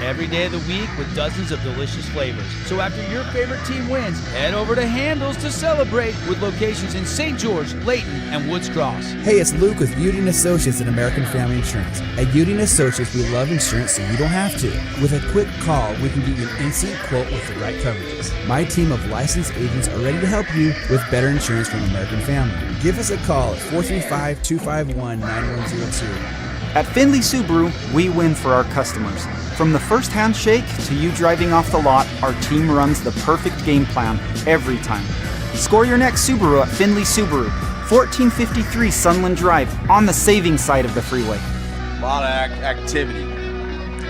every day of the week with dozens of delicious flavors. So after your favorite team wins, head over to Handles to celebrate with locations in St. George, Layton, and Woods Cross. Hey, it's Luke with Udine Associates at American Family Insurance. At Udine Associates, we love insurance so you don't have to. With a quick call, we can get you an instant quote with the right coverages. My team of licensed agents are ready to help you with better insurance from American Family. Give us a call at 435-251-9102. At Findlay Subaru, we win for our customers. From the first handshake to you driving off the lot, our team runs the perfect game plan every time. Score your next Subaru at Findlay Subaru, 1453 Sunland Drive, on the saving side of the freeway. A lot of activity.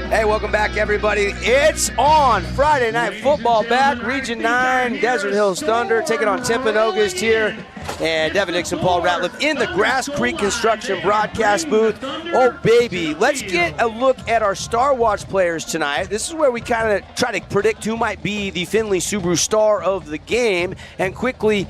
Hey, welcome back, everybody. It's on Friday Night Football back. Region 9, Desert Hills Thunder taking on Timpanogos here. And Devin Dixon, Paul Ratliff in the Grass Creek Construction broadcast booth. Oh, baby. Let's get a look at our Star Watch players tonight. This is where we kind of try to predict who might be the Findlay Subaru star of the game. And quickly,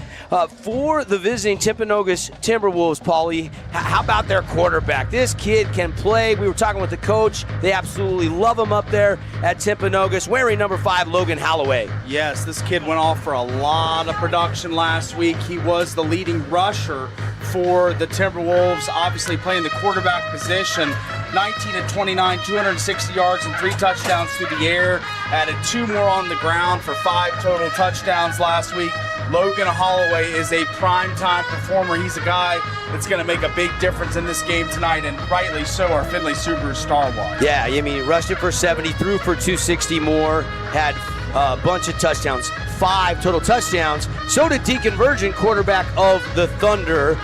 for the visiting Timpanogos Timberwolves, Paulie, how about their quarterback? This kid can play. We were talking with the coach. They absolutely love him up there at Timpanogos, wearing number 5, Logan Holloway. Yes, this kid went off for a lot of production last week. He was the leading rusher for the Timberwolves, obviously playing the quarterback position. 19 of 29, 260 yards and 3 touchdowns through the air. Added 2 more on the ground for 5 total touchdowns last week. Logan Holloway is a primetime performer. He's a guy that's going to make a big difference in this game tonight, and rightly so, our Findlay Subaru Star Watch. Yeah, I mean, rushed it for 70, threw for 260 more, had a bunch of touchdowns, 5 total touchdowns. So did Deacon Virgin, quarterback of the Thunder.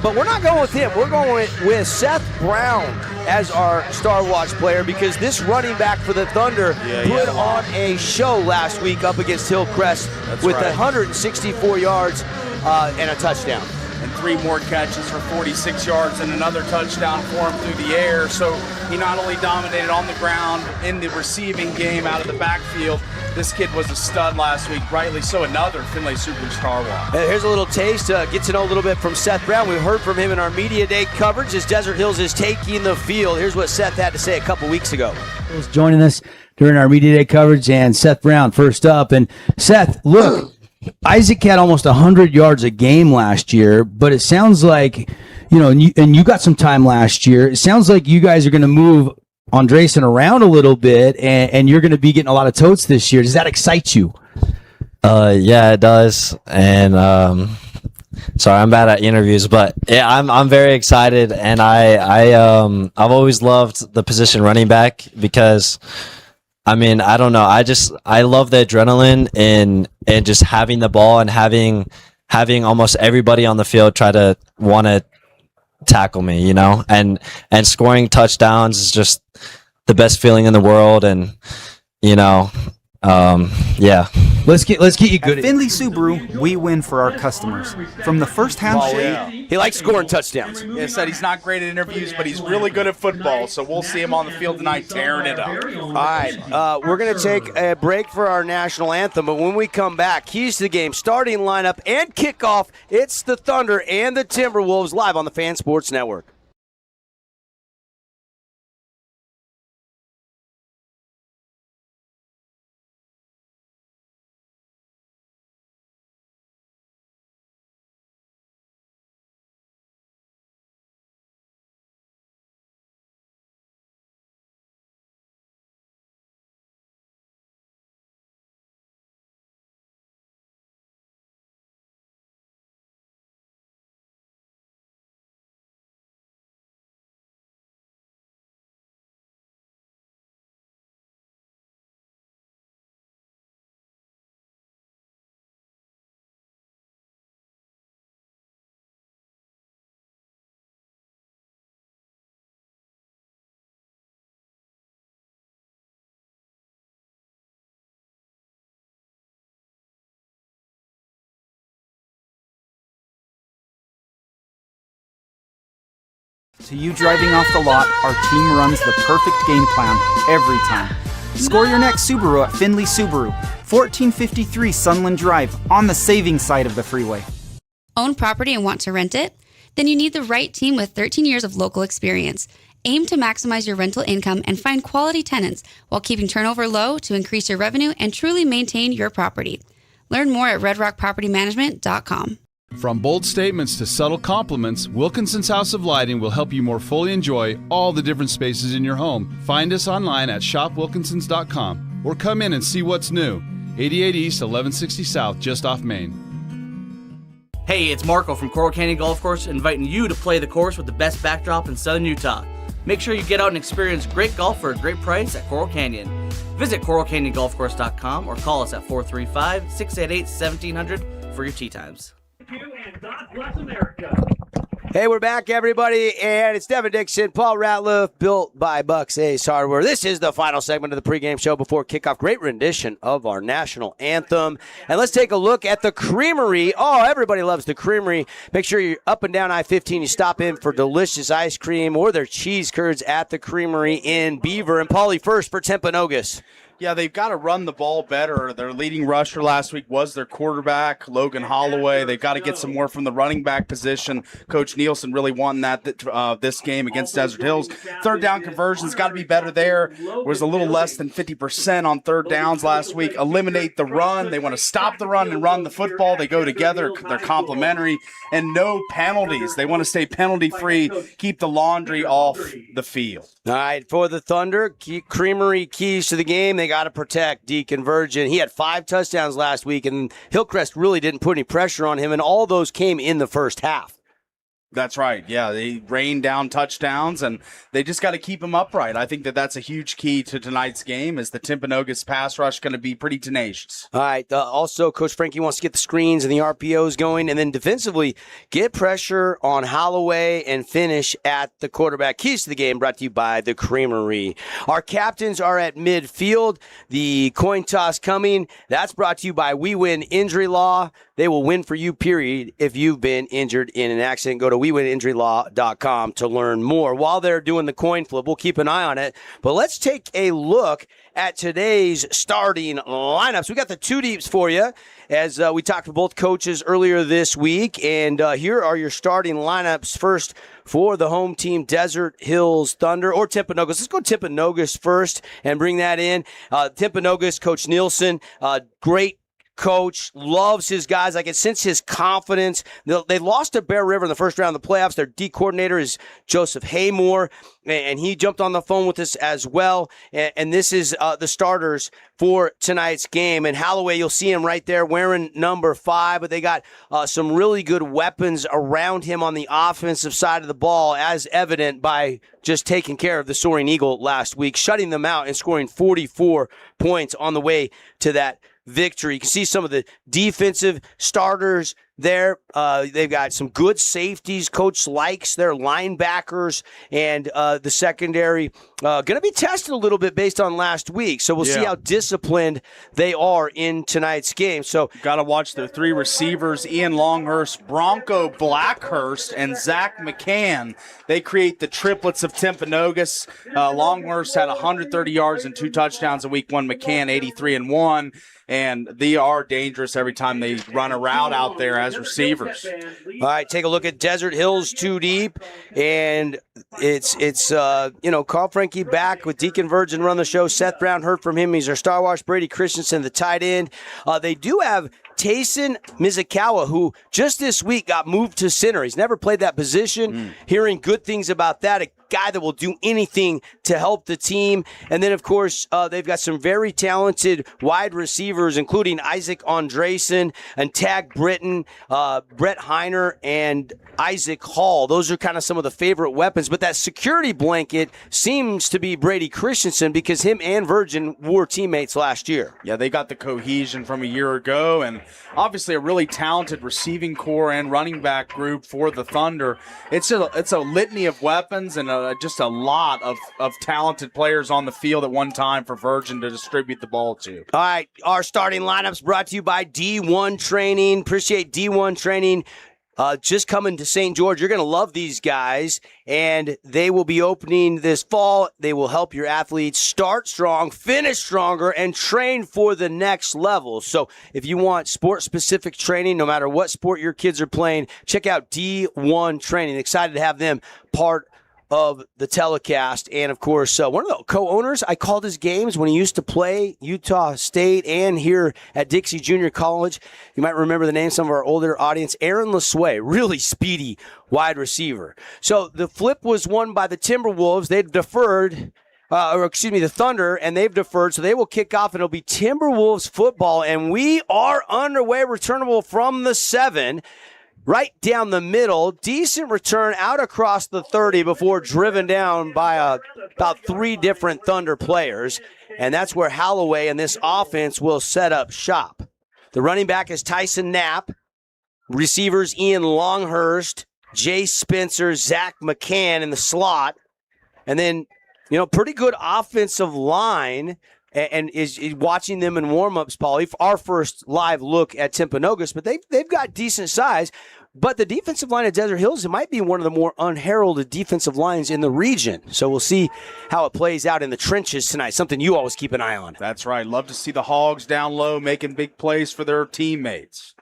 But we're not going with him. We're going with Seth Brown as our Star Watch player, because this running back for the Thunder put on a show last week up against Hillcrest with 164 yards and a touchdown. And 3 more catches for 46 yards and another touchdown for him through the air. So he not only dominated on the ground in the receiving game out of the backfield, this kid was a stud last week, rightly so. Another Findlay Subaru Star Watch. Here's a little taste, get to know a little bit from Seth Brown. We heard from him in our Media Day coverage as Desert Hills is taking the field. Here's what Seth had to say a couple weeks ago. He was joining us during our Media Day coverage, and Seth Brown first up. And Seth, look, Isaac had almost 100 yards a game last year, but it sounds like, and you got some time last year. It sounds like you guys are going to move Andresen around a little bit, and you're going to be getting a lot of totes this year. Does that excite you? Yeah, it does. And sorry, I'm bad at interviews, but yeah, I'm very excited, and I've always loved the position running back because, I mean, I don't know, I love the adrenaline and just having the ball and having almost everybody on the field try to want to tackle me, and scoring touchdowns is just the best feeling in the world. And yeah, let's get you good at Findlay Subaru. We win for our customers. From the first handshake, he likes scoring touchdowns. He said he's not great at interviews, but he's really good at football, so we'll see him on the field tonight tearing it up. All right, we're going to take a break for our national anthem, but when we come back, keys to the game, starting lineup, and kickoff, it's the Thunder and the Timberwolves live on the Fan Sports Network. to you driving off the lot, our team runs the perfect game plan every time. Score your next Subaru at Findlay Subaru, 1453 Sunland Drive, on the saving side of the freeway. Own property and want to rent it? Then you need the right team with 13 years of local experience. Aim to maximize your rental income and find quality tenants while keeping turnover low to increase your revenue and truly maintain your property. Learn more at redrockpropertymanagement.com. From bold statements to subtle compliments, Wilkinson's House of Lighting will help you more fully enjoy all the different spaces in your home. Find us online at shopwilkinsons.com or come in and see what's new. 88 East, 1160 South, just off Main. Hey, it's Marco from Coral Canyon Golf Course, inviting you to play the course with the best backdrop in southern Utah. Make sure you get out and experience great golf for a great price at Coral Canyon. Visit coralcanyongolfcourse.com or call us at 435-688-1700 for your tee times. God bless America. Hey, we're back, everybody, and it's Devin Dixon, Paul Ratliff, built by Bucks Ace Hardware. This is the final segment of the pregame show before kickoff. Great rendition of our national anthem. And let's take a look at the Creamery. Oh, everybody loves the Creamery. Make sure you're up and down I-15. You stop in for delicious ice cream or their cheese curds at the Creamery in Beaver. And Paulie first for Timpanogos. Yeah, they've got to run the ball better. Their leading rusher last week was their quarterback, Logan Holloway. They've got to get some more from the running back position. Coach Nielsen really wanting that this game against Desert Hills. Third down conversions got to be better there. Was a little less than 50% on third downs last week. Eliminate the run. They want to stop the run and run the football. They go together. They're complementary. And no penalties. They want to stay penalty-free, keep the laundry off the field. All right, for the Thunder, Creamery keys to the game. They got to protect Deacon Virgin. He had 5 touchdowns last week, and Hillcrest really didn't put any pressure on him, and all those came in the first half. That's right. Yeah, they rain down touchdowns, and they just got to keep them upright. I think that's a huge key to tonight's game. Is the Timpanogos pass rush going to be pretty tenacious? All right. Also, Coach Frankie wants to get the screens and the RPOs going, and then defensively get pressure on Holloway and finish at the quarterback. Keys to the game brought to you by the Creamery. Our captains are at midfield. The coin toss coming. That's brought to you by We Win Injury Law. They will win for you, period, if you've been injured in an accident. Go to WeWinInjuryLaw.com to learn more. While they're doing the coin flip, we'll keep an eye on it. But let's take a look at today's starting lineups. We got the two deeps for you, as we talked to both coaches earlier this week. And here are your starting lineups. First, for the home team, Desert Hills Thunder or Timpanogos. Let's go Timpanogos first and bring that in. Timpanogos, Coach Nielsen, great coach, loves his guys. I can sense his confidence. They lost to Bear River in the first round of the playoffs. Their D coordinator is Joseph Haymore, and he jumped on the phone with us as well. And this is the starters for tonight's game. And Holloway, you'll see him right there wearing number 5, but they got some really good weapons around him on the offensive side of the ball, as evident by just taking care of the Soaring Eagle last week, shutting them out and scoring 44 points on the way to that victory. You can see some of the defensive starters there. They've got some good safeties. Coach likes their linebackers, and the secondary going to be tested a little bit based on last week. So we'll see how disciplined they are in tonight's game. So got to watch their 3 receivers, Ian Longhurst, Bronco Blackhurst, and Zach McCann. They create the triplets of Timpanogos. Longhurst had 130 yards and 2 touchdowns in week 1. McCann 83 and 1. And they are dangerous every time they run a route out there as receivers. All right, take a look at Desert Hills 2 deep, and it's Carl Frankie back with Deacon Virgin run the show. Seth Brown, heard from him. He's our star watch. Brady Christensen, the tight end. They do have Tayson Mizukawa, who just this week got moved to center. He's never played that position. Hearing good things about that. A guy that will do anything to help the team. And then, of course, they've got some very talented wide receivers, including Isaac Andresen and Tag Britton, Brett Heiner, and Isaac Hall. Those are kind of some of the favorite weapons. But that security blanket seems to be Brady Christensen, because him and Virgin were teammates last year. Yeah, they got the cohesion from a year ago, and obviously a really talented receiving core and running back group for the Thunder. It's a litany of weapons and just a lot of talented players on the field at one time for Virgin to distribute the ball to. All right, our starting lineups brought to you by D1 Training. Appreciate D1 Training. Just coming to St. George. You're going to love these guys, and they will be opening this fall. They will help your athletes start strong, finish stronger, and train for the next level. So if you want sport-specific training, no matter what sport your kids are playing, check out D1 Training. Excited to have them part of the telecast. And, of course, one of the co-owners, I called his games when he used to play Utah State and here at Dixie Junior College. You might remember the name, some of our older audience, Aaron LeSueur, really speedy wide receiver. So the flip was won by the Timberwolves. They deferred, the Thunder, and they've deferred. So they will kick off, and it'll be Timberwolves football. And we are underway, returnable from the 7. Right down the middle, decent return out across the 30 before driven down by about 3 different Thunder players. And that's where Holloway and this offense will set up shop. The running back is Tyson Knapp. Receivers Ian Longhurst, Jay Spencer, Zach McCann in the slot. And then, pretty good offensive line. And is watching them in warm-ups, Paulie, our first live look at Timpanogos, but they've got decent size. But the defensive line at Desert Hills, it might be one of the more unheralded defensive lines in the region. So we'll see how it plays out in the trenches tonight, something you always keep an eye on. That's right. Love to see the Hogs down low making big plays for their teammates.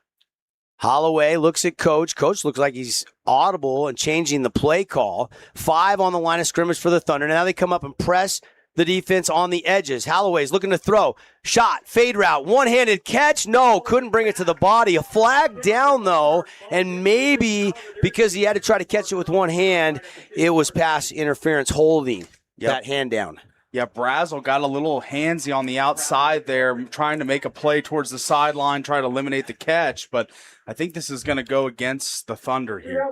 Holloway looks at Coach. Coach looks like he's audible and changing the play call. 5 on the line of scrimmage for the Thunder. Now they come up and press the defense on the edges. Holloway's looking to throw. Shot, fade route, one-handed catch. No, couldn't bring it to the body. A flag down, though, and maybe because he had to try to catch it with one hand, it was pass interference holding that hand down. Yeah, Brazel got a little handsy on the outside there, trying to make a play towards the sideline, try to eliminate the catch, but I think this is going to go against the Thunder here.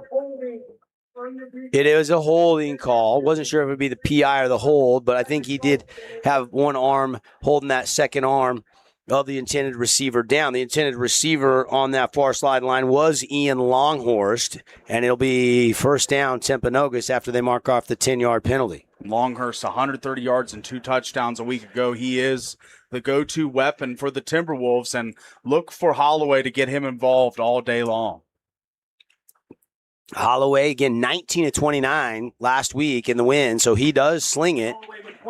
It is a holding call. Wasn't sure if it would be the PI or the hold, but I think he did have one arm holding that second arm of the intended receiver down. The intended receiver on that far sideline was Ian Longhurst, and it'll be first down Timpanogos after they mark off the 10-yard penalty. Longhurst, 130 yards and 2 touchdowns a week ago. He is the go-to weapon for the Timberwolves, and look for Holloway to get him involved all day long. Holloway, again, 19 of 29 last week in the win, so he does sling it,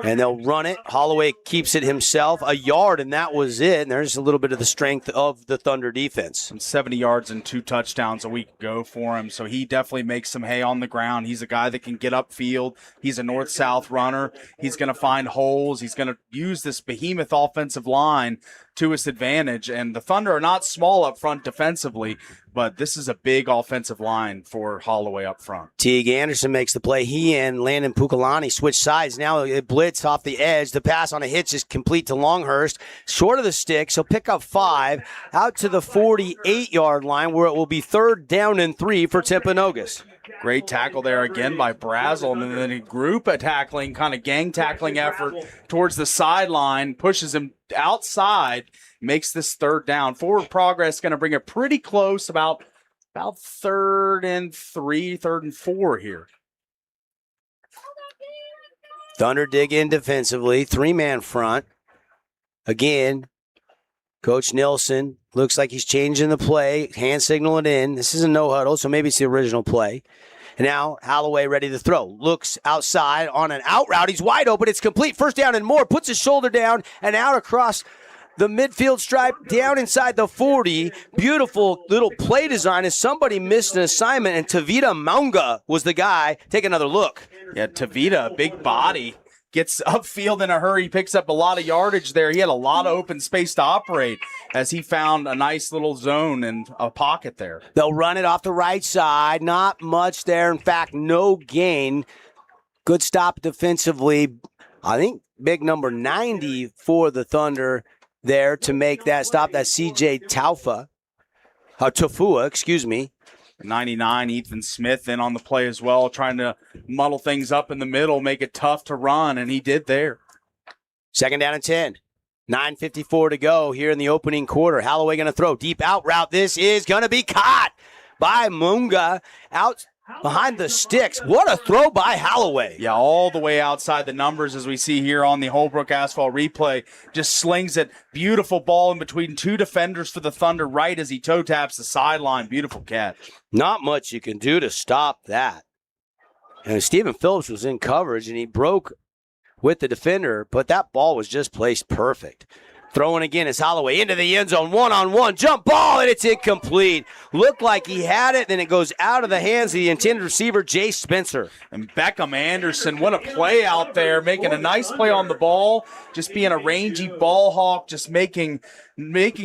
and they'll run it. Holloway keeps it himself, a yard, and that was it. And there's a little bit of the strength of the Thunder defense. 70 yards and 2 touchdowns a week ago for him, so he definitely makes some hay on the ground. He's a guy that can get upfield. He's a north-south runner. He's going to find holes. He's going to use this behemoth offensive line to his advantage, and the Thunder are not small up front defensively, but this is a big offensive line for Holloway up front. Teague Anderson makes the play. He and Landon Pukalani switch sides. Now it blitz off the edge. The pass on a hitch is complete to Longhurst. Short of the sticks. He'll pick up 5 out to the 48-yard line where it will be 3rd down and 3 for Timpanogos. Great tackle there again by Brazel, and then a group tackling, kind of gang tackling effort towards the sideline, pushes him outside, makes this 3rd down. Forward progress going to bring it pretty close, about 3rd and 3, 3rd and 4 here. Thunder dig in defensively, 3-man front. Again, Coach Nilsson looks like he's changing the play, hand signal it in. This is a no huddle, so maybe it's the original play. And now Holloway ready to throw. Looks outside on an out route. He's wide open. It's complete. First down and more. Puts his shoulder down and out across the midfield stripe, down inside the 40. Beautiful little play design as somebody missed an assignment, and Tavita Maunga was the guy. Take another look. Yeah, Tavita, big body. Gets upfield in a hurry, picks up a lot of yardage there. He had a lot of open space to operate as he found a nice little zone and a pocket there. They'll run it off the right side. Not much there. In fact, no gain. Good stop defensively. I think big number 90 for the Thunder there to make that stop. That's CJ Tafua, excuse me. 99, Ethan Smith in on the play as well, trying to muddle things up in the middle, make it tough to run, and he did there. 2nd down and 10. 9:54 to go here in the opening quarter. Holloway going to throw. Deep out route. This is going to be caught by Munga out behind the sticks. What a throw by Holloway. Yeah, all the way outside the numbers as we see here on the Holbrook Asphalt replay. Just slings it. Beautiful ball in between 2 defenders for the Thunder right as he toe taps the sideline. Beautiful catch. Not much you can do to stop that. And Stephen Phillips was in coverage and he broke with the defender, but that ball was just placed perfect. Throwing again is Holloway into the end zone, one-on-one, jump ball, and it's incomplete. Looked like he had it, then it goes out of the hands of the intended receiver, Jay Spencer. And Beckham Anderson, what a play out there, making a nice play on the ball, just being a rangy ball hawk, just making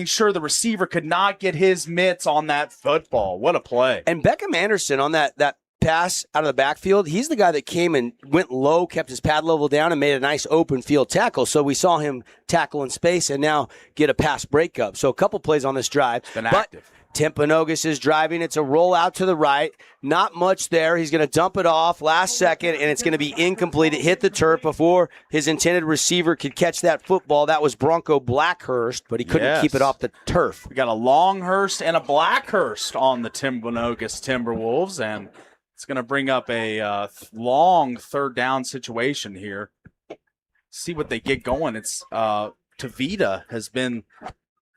sure the receiver could not get his mitts on that football. What a play. And Beckham Anderson on that pass out of the backfield, he's the guy that came and went low, kept his pad level down, and made a nice open field tackle. So we saw him tackle in space and now get a pass breakup. So a couple plays on this drive. Been active. Timpanogos is driving. It's a roll out to the right. Not much there. He's going to dump it off last second, and it's going to be incomplete. It hit the turf before his intended receiver could catch that football. That was Bronco Blackhurst, but he couldn't keep it off the turf. We got a Longhurst and a Blackhurst on the Timpanogos Timberwolves, and it's going to bring up a long third down situation here. See what they get going. It's Tavita has been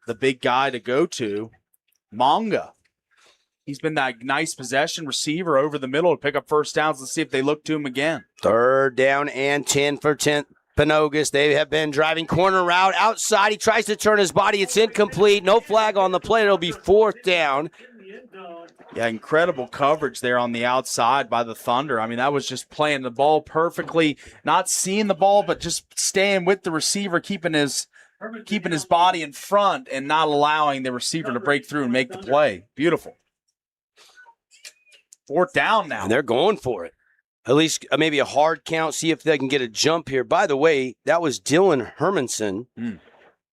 the big guy to go to. Manga. He's been that nice possession receiver over the middle to pick up first downs. Let's see if they look to him again. Third down and 10 for Timpanogos. They have been driving corner route outside. He tries to turn his body. It's incomplete. No flag on the play. It'll be fourth down. Yeah, incredible coverage there on the outside by the Thunder. I mean, that was just playing the ball perfectly, not seeing the ball, but just staying with the receiver, keeping his body in front and not allowing the receiver to break through and make the play. Beautiful. Fourth down now. And they're going for it. At least maybe a hard count, see if they can get a jump here. By the way, that was Dylan Hermanson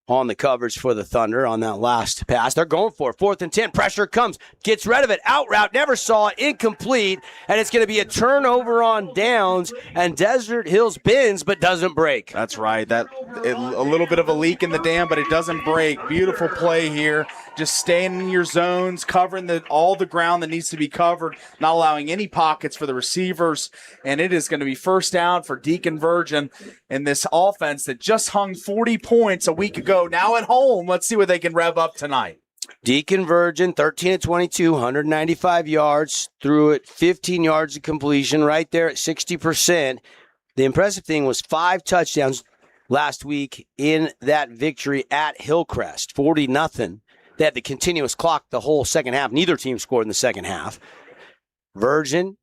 on the coverage for the Thunder on that last pass. They're going for it. 4th and 10. Pressure comes. Gets rid of it. Out route. Never saw it. Incomplete. And it's going to be a turnover on downs. And Desert Hills bends but doesn't break. That's right. A little bit of a leak in the dam, but it doesn't break. Beautiful play here. Just staying in your zones, covering all the ground that needs to be covered, not allowing any pockets for the receivers. And it is going to be first down for Deacon Virgin in this offense that just hung 40 points a week ago. Now at home, let's see what they can rev up tonight. Deacon Virgin, 13-22, 195 yards, threw it 15 yards of completion, right there at 60%. The impressive thing was 5 touchdowns last week in that victory at Hillcrest, 40-0. They had the continuous clock the whole second half. Neither team scored in the second half. Virgin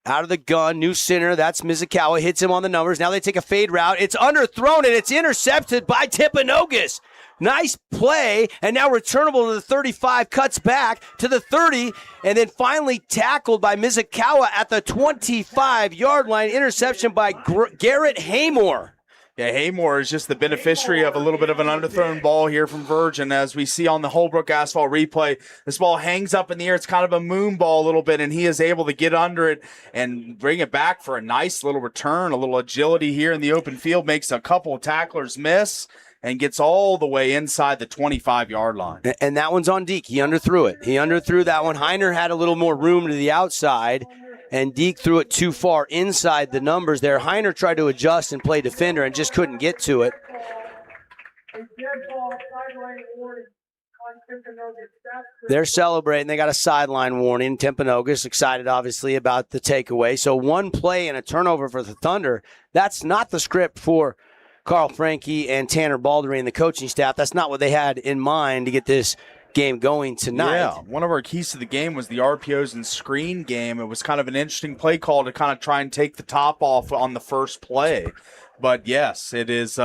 out of the gun, new center. That's Mizukawa. Hits him on the numbers. Now they take a fade route. It's underthrown, and it's intercepted by Timpanogos. Nice play, and now returnable to the 35, cuts back to the 30, and then finally tackled by Mizukawa at the 25-yard line. Interception by Garrett Haymore. Yeah, Haymore is just the beneficiary of a little bit of an underthrown ball here from Virgin. As we see on the Holbrook Asphalt replay, this ball hangs up in the air. It's kind of a moon ball a little bit, and he is able to get under it and bring it back for a nice little return, a little agility here in the open field, makes a couple of tacklers miss, and gets all the way inside the 25-yard line. And that one's on Deke. He underthrew it. He underthrew that one. Heiner had a little more room to the outside, and Deke threw it too far inside the numbers there. Heiner tried to adjust and play defender and just couldn't get to it. They're celebrating. They got a sideline warning. Timpanogos excited, obviously, about the takeaway. So one play and a turnover for the Thunder. That's not the script for Carl Franke and Tanner Baldery and the coaching staff. That's not what they had in mind to get this game going tonight. Yeah, one of our keys to the game was the RPOs and screen game. It was kind of an interesting play call to kind of try and take the top off on the first play. But yes, it is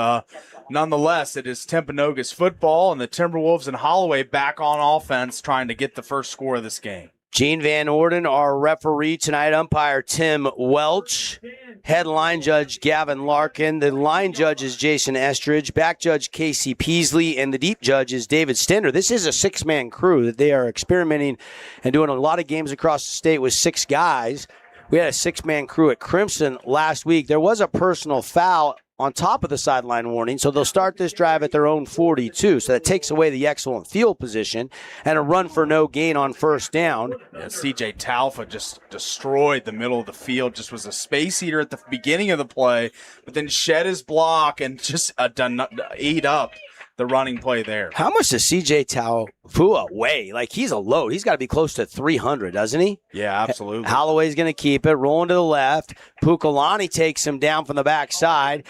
nonetheless, it is Timpanogos football, and the Timberwolves and Holloway back on offense trying to get the first score of this game. Gene Van Orden, our referee tonight, umpire Tim Welch, head line judge Gavin Larkin, the line judge is Jason Estridge, back judge Casey Peasley, and the deep judge is David Stender. This is a 6-man crew that they are experimenting and doing a lot of games across the state with 6 guys. We had a 6-man crew at Crimson last week. There was a personal foul on top of the sideline warning, so they'll start this drive at their own 42. So that takes away the excellent field position and a run for no gain on first down. Yeah, C.J. Talfa just destroyed the middle of the field, just was a space eater at the beginning of the play, but then shed his block and just ate up the running play there. How much does C.J. Talfa weigh? Like, he's a load. He's got to be close to 300, doesn't he? Yeah, absolutely. Holloway's going to keep it, rolling to the left. Pukalani takes him down from the backside.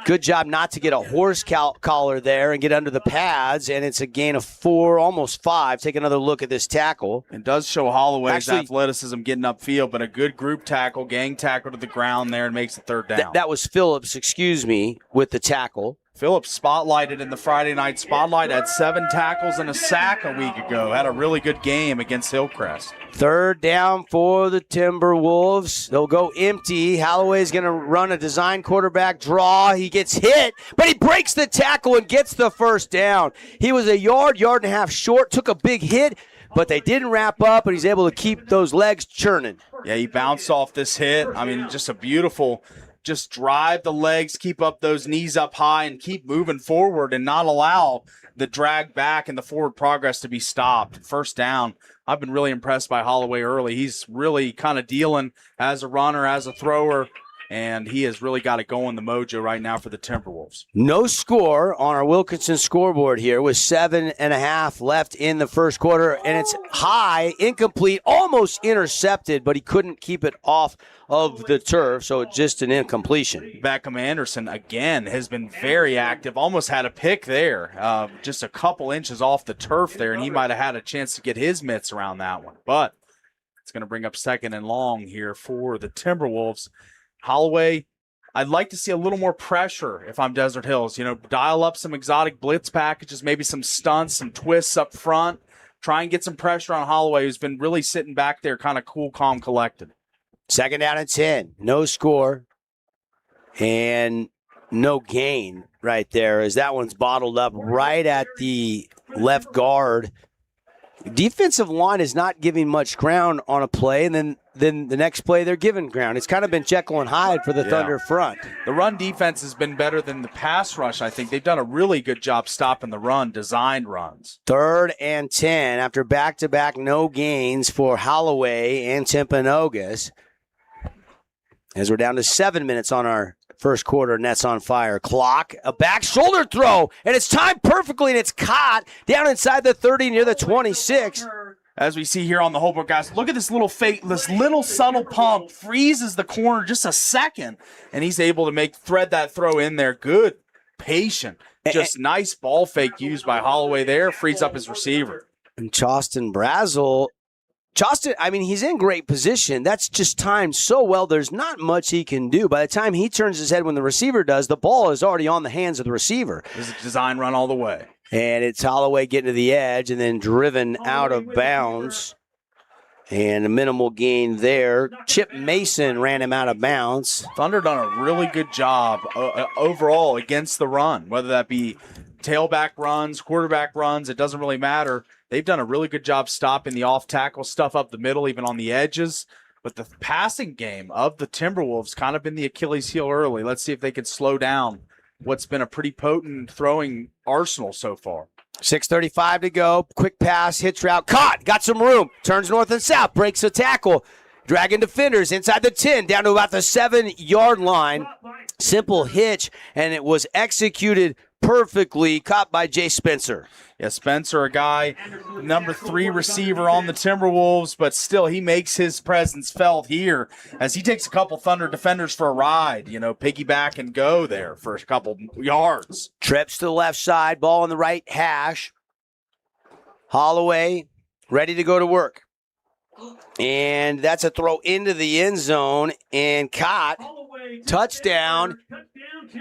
Good job not to get a horse collar there and get under the pads, and it's a gain of 4, almost 5. Take another look at this tackle. It does show Holloway's athleticism getting upfield, but a good group tackle, gang tackle to the ground there, and makes it third down. That was Phillips, with the tackle. Phillips spotlighted in the Friday night spotlight, had 7 tackles and a sack a week ago. Had a really good game against Hillcrest. Third down for the Timberwolves. They'll go empty. Holloway's going to run a design quarterback draw. He gets hit, but he breaks the tackle and gets the first down. He was a yard and a half short, took a big hit, but they didn't wrap up, and he's able to keep those legs churning. Yeah, he bounced off this hit. I mean, just a beautiful, just drive the legs, keep up those knees up high, and keep moving forward and not allow the drag back and the forward progress to be stopped. First down. I've been really impressed by Holloway early. He's really kind of dealing as a runner, as a thrower, and he has really got it going, the mojo right now for the Timberwolves. No score on our Wilkinson scoreboard here with 7.5 left in the first quarter, and it's high, incomplete, almost intercepted, but he couldn't keep it off of the turf, so just an incompletion. Beckham Anderson, again, has been very active, almost had a pick there, just a couple inches off the turf there, and he might have had a chance to get his mitts around that one. But it's going to bring up 2nd and long here for the Timberwolves. Holloway, I'd like to see a little more pressure if I'm Desert Hills. Dial up some exotic blitz packages, maybe some stunts, some twists up front. Try and get some pressure on Holloway, who's been really sitting back there kind of cool, calm, collected. 2nd down and 10. No score and no gain right there as that one's bottled up right at the left guard. Defensive line is not giving much ground on a play, and then the next play they're giving ground. It's kind of been Jekyll and Hyde for the Thunder front. The run defense has been better than the pass rush, I think. They've done a really good job stopping the run, designed runs. 3rd and 10 after back-to-back no gains for Holloway and Timpanogos. As we're down to 7 minutes on our first quarter, Nets on fire. Clock, a back shoulder throw, and it's timed perfectly, and it's caught down inside the 30 near the 26. As we see here on the Holbrook, guys, look at this little this little subtle pump, freezes the corner just a second, and he's able to thread that throw in there. Good, patient, just nice ball fake used by Holloway there, frees up his receiver. And Chauston Brazel. He's in great position. That's just timed so well, there's not much he can do. By the time he turns his head when the receiver does, the ball is already on the hands of the receiver. This is a design run all the way. And it's Holloway getting to the edge and then driven out of bounds. And a minimal gain there. Chip Mason ran him out of bounds. Thunder done a really good job overall against the run, whether that be tailback runs, quarterback runs, it doesn't really matter. They've done a really good job stopping the off-tackle stuff up the middle, even on the edges. But the passing game of the Timberwolves kind of been the Achilles heel early. Let's see if they can slow down what's been a pretty potent throwing arsenal so far. 6:35 to go. Quick pass, hits route, caught, got some room, turns north and south, breaks a tackle. Dragging defenders inside the 10, down to about the 7-yard line. Simple hitch, and it was executed perfectly, caught by Jay Spencer. Yeah, Spencer, a guy, number 3 receiver on the Timberwolves, but still he makes his presence felt here as he takes a couple Thunder defenders for a ride, piggyback and go there for a couple yards. Trips to the left side, ball on the right hash. Holloway ready to go to work. And that's a throw into the end zone and caught. Touchdown.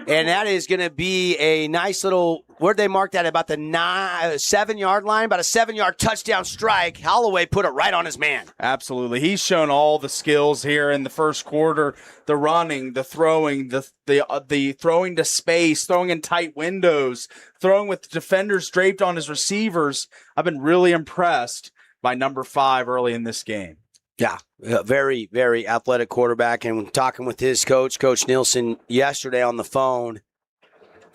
And that is going to be a nice little, where'd they mark that? About the 7-yard line, about a 7-yard touchdown strike. Holloway put it right on his man. Absolutely. He's shown all the skills here in the first quarter. The running, the throwing, the throwing to space, throwing in tight windows, throwing with the defenders draped on his receivers. I've been really impressed by number 5 early in this game. Yeah, a very, very athletic quarterback. And talking with his coach, Coach Nielsen, yesterday on the phone,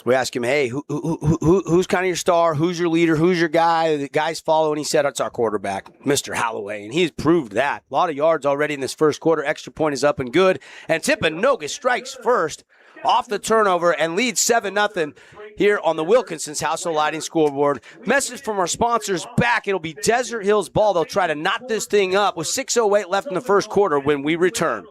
we asked him, hey, who's kind of your star? Who's your leader? Who's your guy? The guys follow, and he said, it's our quarterback, Mr. Holloway. And he's proved that. A lot of yards already in this first quarter. Extra point is up and good. And Timpanogos strikes first off the turnover and leads 7-0 here on the Wilkinson's House of Lighting scoreboard. Message from our sponsors back. It'll be Desert Hills ball. They'll try to knot this thing up with 6:08 left in the first quarter when we return.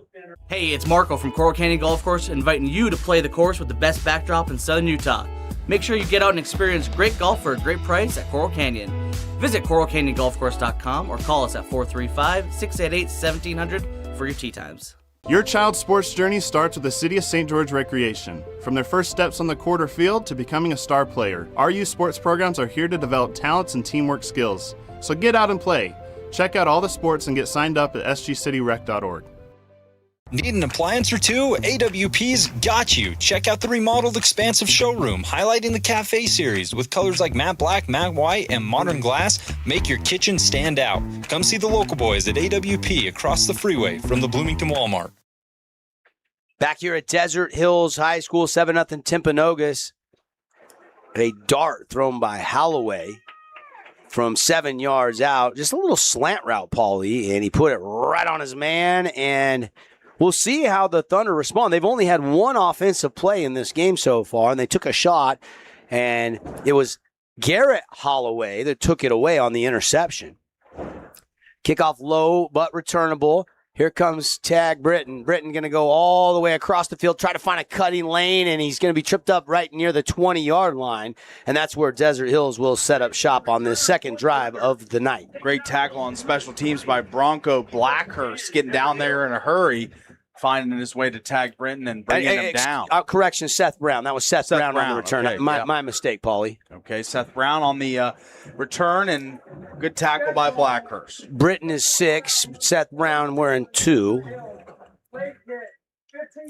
Hey, it's Marco from Coral Canyon Golf Course, inviting you to play the course with the best backdrop in southern Utah. Make sure you get out and experience great golf for a great price at Coral Canyon. Visit coralcanyongolfcourse.com or call us at 435-688-1700 for your tee times. Your child's sports journey starts with the City of St. George Recreation. From their first steps on the court or field to becoming a star player, our youth sports programs are here to develop talents and teamwork skills. So get out and play. Check out all the sports and get signed up at sgcityrec.org. Need an appliance or two? AWP's got you. Check out the remodeled expansive showroom, highlighting the cafe series with colors like matte black, matte white, and modern glass. Make your kitchen stand out. Come see the local boys at AWP across the freeway from the Bloomington Walmart. Back here at Desert Hills High School, 7-0 Timpanogos. A dart thrown by Holloway from 7 yards out. Just a little slant route, Paulie, and he put it right on his man, and we'll see how the Thunder respond. They've only had one offensive play in this game so far, and they took a shot, and it was Garrett Holloway that took it away on the interception. Kickoff low, but returnable. Here comes Tag Britton. Britton going to go all the way across the field, try to find a cutting lane, and he's going to be tripped up right near the 20-yard line, and that's where Desert Hills will set up shop on this second drive of the night. Great tackle on special teams by Bronco Blackhurst, getting down there in a hurry, finding his way to Tag Britton and bringing him down. Correction, Seth Brown. That was Seth Brown on the return. Okay, my mistake, Paulie. Okay, Seth Brown on the return, and good tackle by Blackhurst. Britton is 6. Seth Brown wearing 2.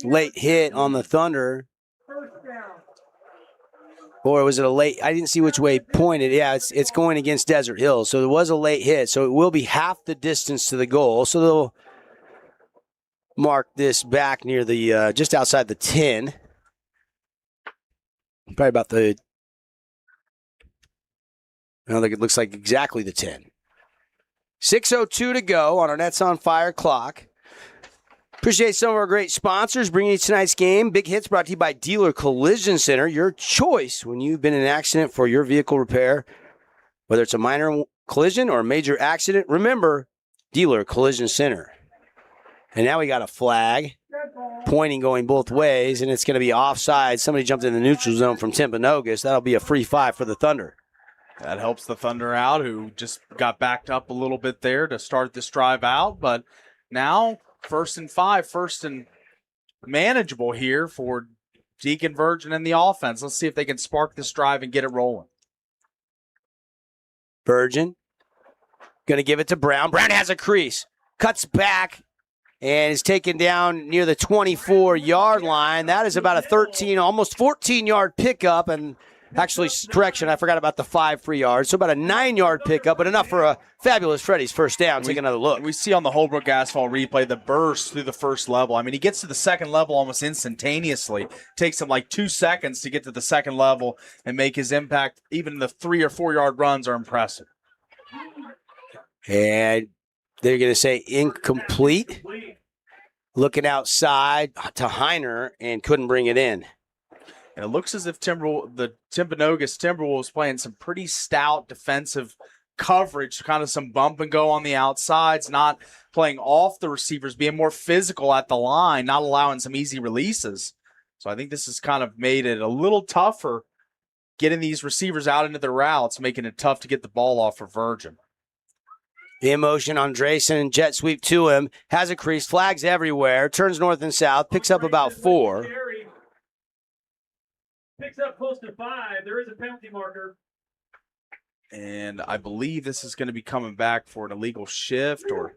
Late hit on the Thunder. Or was it a late? I didn't see which way it pointed. Yeah, it's going against Desert Hills. So there was a late hit. So it will be half the distance to the goal. So they'll mark this back near the just outside the 10. Probably about the, I don't think it looks like exactly the 10. 6:02 to go on our Nets on Fire clock. Appreciate some of our great sponsors bringing you tonight's game. Big Hits brought to you by Dealer Collision Center, your choice when you've been in an accident for your vehicle repair. Whether it's a minor collision or a major accident, remember Dealer Collision Center. And now we got a flag pointing going both ways, and it's going to be offside. Somebody jumped in the neutral zone from Timpanogos. That'll be a free 5 for the Thunder. That helps the Thunder out, who just got backed up a little bit there to start this drive out. But now, 1st and 5, first and manageable here for Deacon Virgin and the offense. Let's see if they can spark this drive and get it rolling. Virgin going to give it to Brown. Brown has a crease. Cuts back and is taken down near the 24-yard line. That is about a 13, almost 14-yard pickup. And actually, correction, I forgot about the 5 free yards. So about a 9-yard pickup, but enough for a fabulous Freddy's first down. Take another look. We see on the Holbrook Asphalt replay the burst through the first level. I mean, he gets to the second level almost instantaneously. Takes him like 2 seconds to get to the second level and make his impact. Even the 3 or 4 yard runs are impressive. And they're going to say incomplete. Looking outside to Heiner and couldn't bring it in. And it looks as if the Timpanogos Timberwolves playing some pretty stout defensive coverage, kind of some bump and go on the outsides, not playing off the receivers, being more physical at the line, not allowing some easy releases. So I think this has kind of made it a little tougher getting these receivers out into the routes, making it tough to get the ball off for Virgin. In motion, Andresen, jet sweep to him, has a crease, flags everywhere, turns north and south, picks up about 4. Picks up close to 5. There is a penalty marker. And I believe this is going to be coming back for an illegal shift or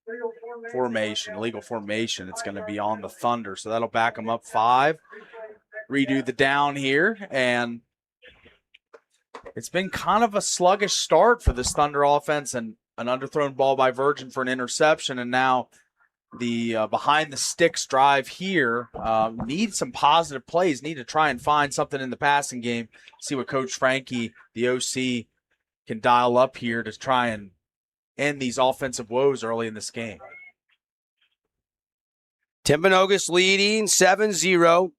illegal formation. It's going to be on the Thunder, so that'll back them up 5. Redo the down here, and it's been kind of a sluggish start for this Thunder offense, and an underthrown ball by Virgin for an interception, and now the behind the sticks drive here need some positive plays, need to try and find something in the passing game, see what Coach Frankie, the OC, can dial up here to try and end these offensive woes early in this game. Timpanogos leading 7-0.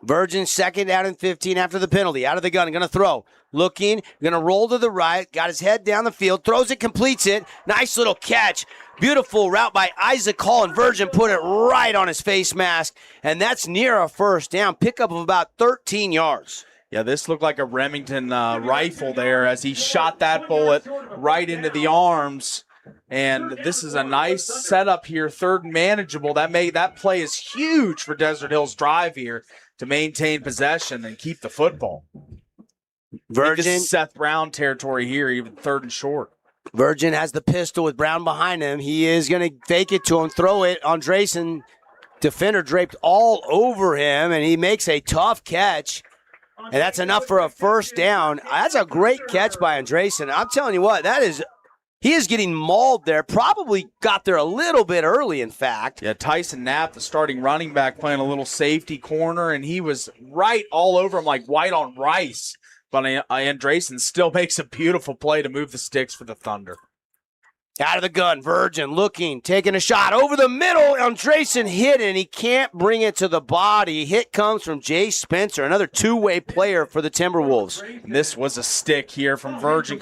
Virgin, 2nd down and 15 after the penalty. Out of the gun, going to throw. Looking, going to roll to the right. Got his head down the field. Throws it, completes it. Nice little catch. Beautiful route by Isaac Hall, and Virgin put it right on his face mask. And that's near a first down. Pickup of about 13 yards. Yeah, this looked like a Remington rifle there as he shot that bullet right into the arms. And this is a nice setup here, 3rd and manageable. That play is huge for Desert Hill's drive here to maintain possession and keep the football. Virgin, this is Seth Brown territory here, even 3rd and short. Virgin has the pistol with Brown behind him. He is going to fake it to him, throw it. Andresen, defender draped all over him, and he makes a tough catch. And that's enough for a first down. That's a great catch by Andresen. I'm telling you what, he is getting mauled there. Probably got there a little bit early, in fact. Yeah, Tyson Knapp, the starting running back, playing a little safety corner, and he was right all over him like white on rice. But Andresen still makes a beautiful play to move the sticks for the Thunder. Out of the gun, Virgin looking, taking a shot over the middle. Andresen hit it, and he can't bring it to the body. Hit comes from Jay Spencer, another two-way player for the Timberwolves. And this was a stick here from Virgin,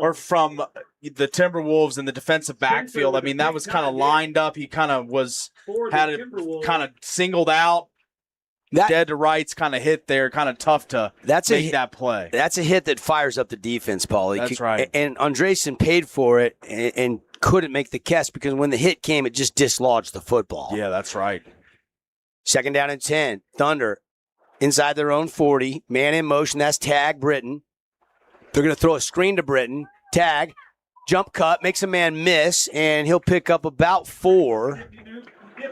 or from the Timberwolves in the defensive backfield. I mean, that was kind of lined up. He kind of had it kind of singled out. Dead to rights kind of hit there, kind of tough to make that play. That's a hit that fires up the defense, Paulie. That's right. And Andresen paid for it and couldn't make the catch because when the hit came, it just dislodged the football. Yeah, that's right. 2nd down and 10. Thunder inside their own 40. Man in motion. That's Tag Britton. They're going to throw a screen to Britton. Tag, jump cut, makes a man miss, and he'll pick up about 4.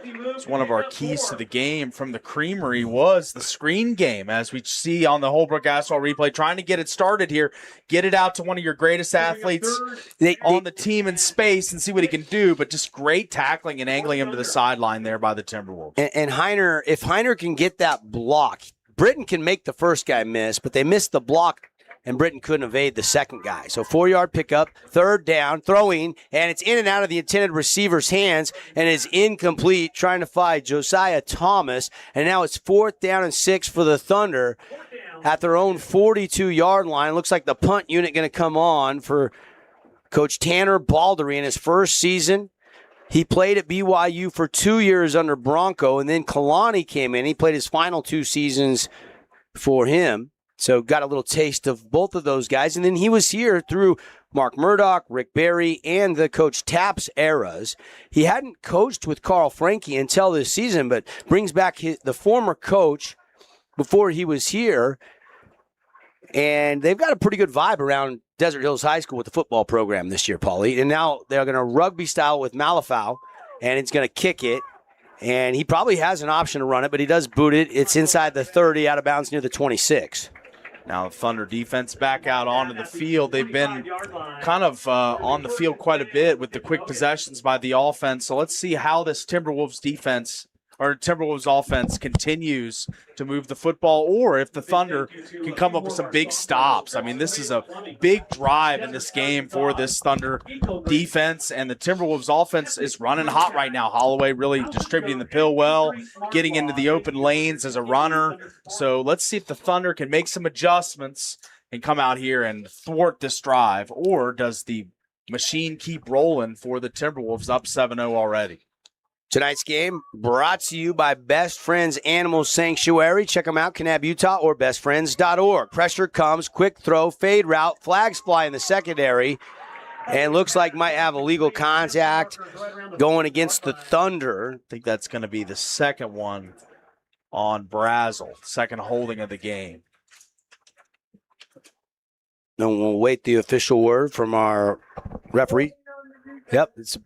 It's one of our keys to the game from the Creamery was the screen game, as we see on the Holbrook Asphalt replay, trying to get it started here, get it out to one of your greatest athletes on the team in space and see what he can do, but just great tackling and angling him to the sideline there by the Timberwolves. And Heiner, if Heiner can get that block, Britton can make the first guy miss, but they missed the block and Britton couldn't evade the second guy. So 4-yard pickup, 3rd down, throwing, and it's in and out of the intended receiver's hands and is incomplete, trying to find Josiah Thomas. And now it's 4th down and 6 for the Thunder at their own 42-yard line. Looks like the punt unit going to come on for Coach Tanner Baldery in his first season. He played at BYU for 2 years under Bronco, and then Kalani came in. He played his final 2 seasons for him. So got a little taste of both of those guys. And then he was here through Mark Murdoch, Rick Barry, and the Coach Taps eras. He hadn't coached with Carl Franke until this season, but brings back the former coach before he was here. And they've got a pretty good vibe around Desert Hills High School with the football program this year, Paulie. And now they're going to rugby style with Malafau, and it's going to kick it. And he probably has an option to run it, but he does boot it. It's inside the 30, out of bounds near the 26. Now the Thunder defense back out onto the field. They've been kind of on the field quite a bit with the quick possessions by the offense. So let's see how this Timberwolves offense continues to move the football, or if the Thunder can come up with some big stops. I mean, this is a big drive in this game for this Thunder defense, and the Timberwolves offense is running hot right now. Holloway really distributing the pill well, getting into the open lanes as a runner. So let's see if the Thunder can make some adjustments and come out here and thwart this drive, or does the machine keep rolling for the Timberwolves up 7-0 already? Tonight's game brought to you by Best Friends Animal Sanctuary. Check them out, Kanab, Utah, or bestfriends.org. Pressure comes, quick throw, fade route, flags fly in the secondary, and looks like might have illegal contact going against the Thunder. I think that's going to be the second one on Brazel, second holding of the game. And we'll wait the official word from our referee. Yep, it's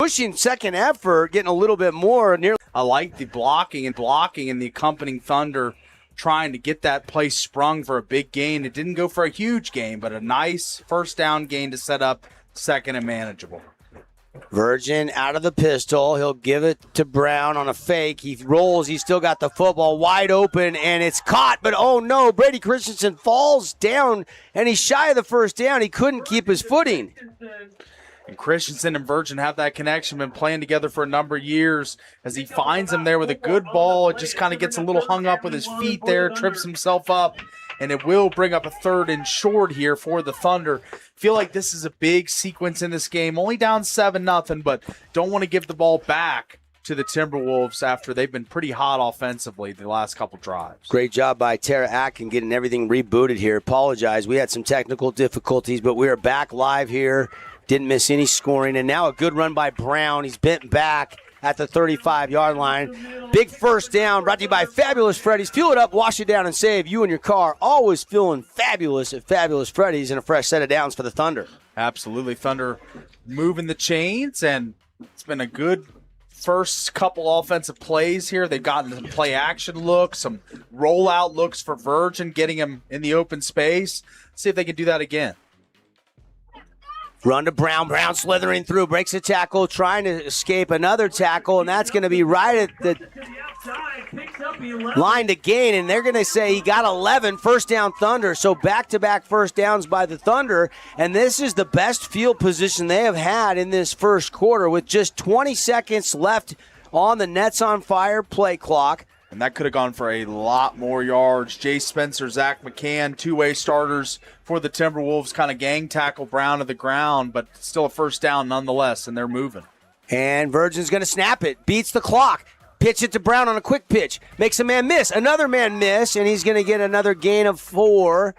pushing second effort, getting a little bit more. I like the blocking and the accompanying Thunder trying to get that play sprung for a big gain. It didn't go for a huge gain, but a nice first down gain to set up second and manageable. Virgin out of the pistol. He'll give it to Brown on a fake. He rolls. He's still got the football wide open, and it's caught. But, oh, no, Brady Christensen falls down, and he's shy of the first down. He couldn't keep his footing. And Christensen and Virgin have that connection, been playing together for a number of years. As he finds him there with a good ball, it just kind of gets a little hung up with his feet there, trips himself up, and it will bring up a 3rd and short here for the Thunder. Feel like this is a big sequence in this game. Only down 7-0, but don't want to give the ball back to the Timberwolves after they've been pretty hot offensively the last couple drives. Great job by Tara Atkin getting everything rebooted here. Apologize. We had some technical difficulties, but we are back live here. Didn't miss any scoring, and now a good run by Brown. He's bent back at the 35-yard line. Big first down brought to you by Fabulous Freddy's. Fuel it up, wash it down, and save. You and your car always feeling fabulous at Fabulous Freddy's, and a fresh set of downs for the Thunder. Absolutely. Thunder moving the chains, and it's been a good first couple offensive plays here. They've gotten some play action looks, some rollout looks for Virgin, getting him in the open space. See if they can do that again. Run to Brown. Brown slithering through, breaks a tackle, trying to escape another tackle, and that's going to be right at the line to gain, and they're going to say he got 11, first down Thunder. So back-to-back first downs by the Thunder, and this is the best field position they have had in this first quarter with just 20 seconds left on the Nets on Fire play clock. And that could have gone for a lot more yards. Jay Spencer, Zach McCann, two-way starters for the Timberwolves, kind of gang tackle Brown to the ground, but still a first down nonetheless, and they're moving. And Virgin's going to snap it, beats the clock, pitch it to Brown on a quick pitch, makes a man miss, another man miss, and he's going to get another gain of 4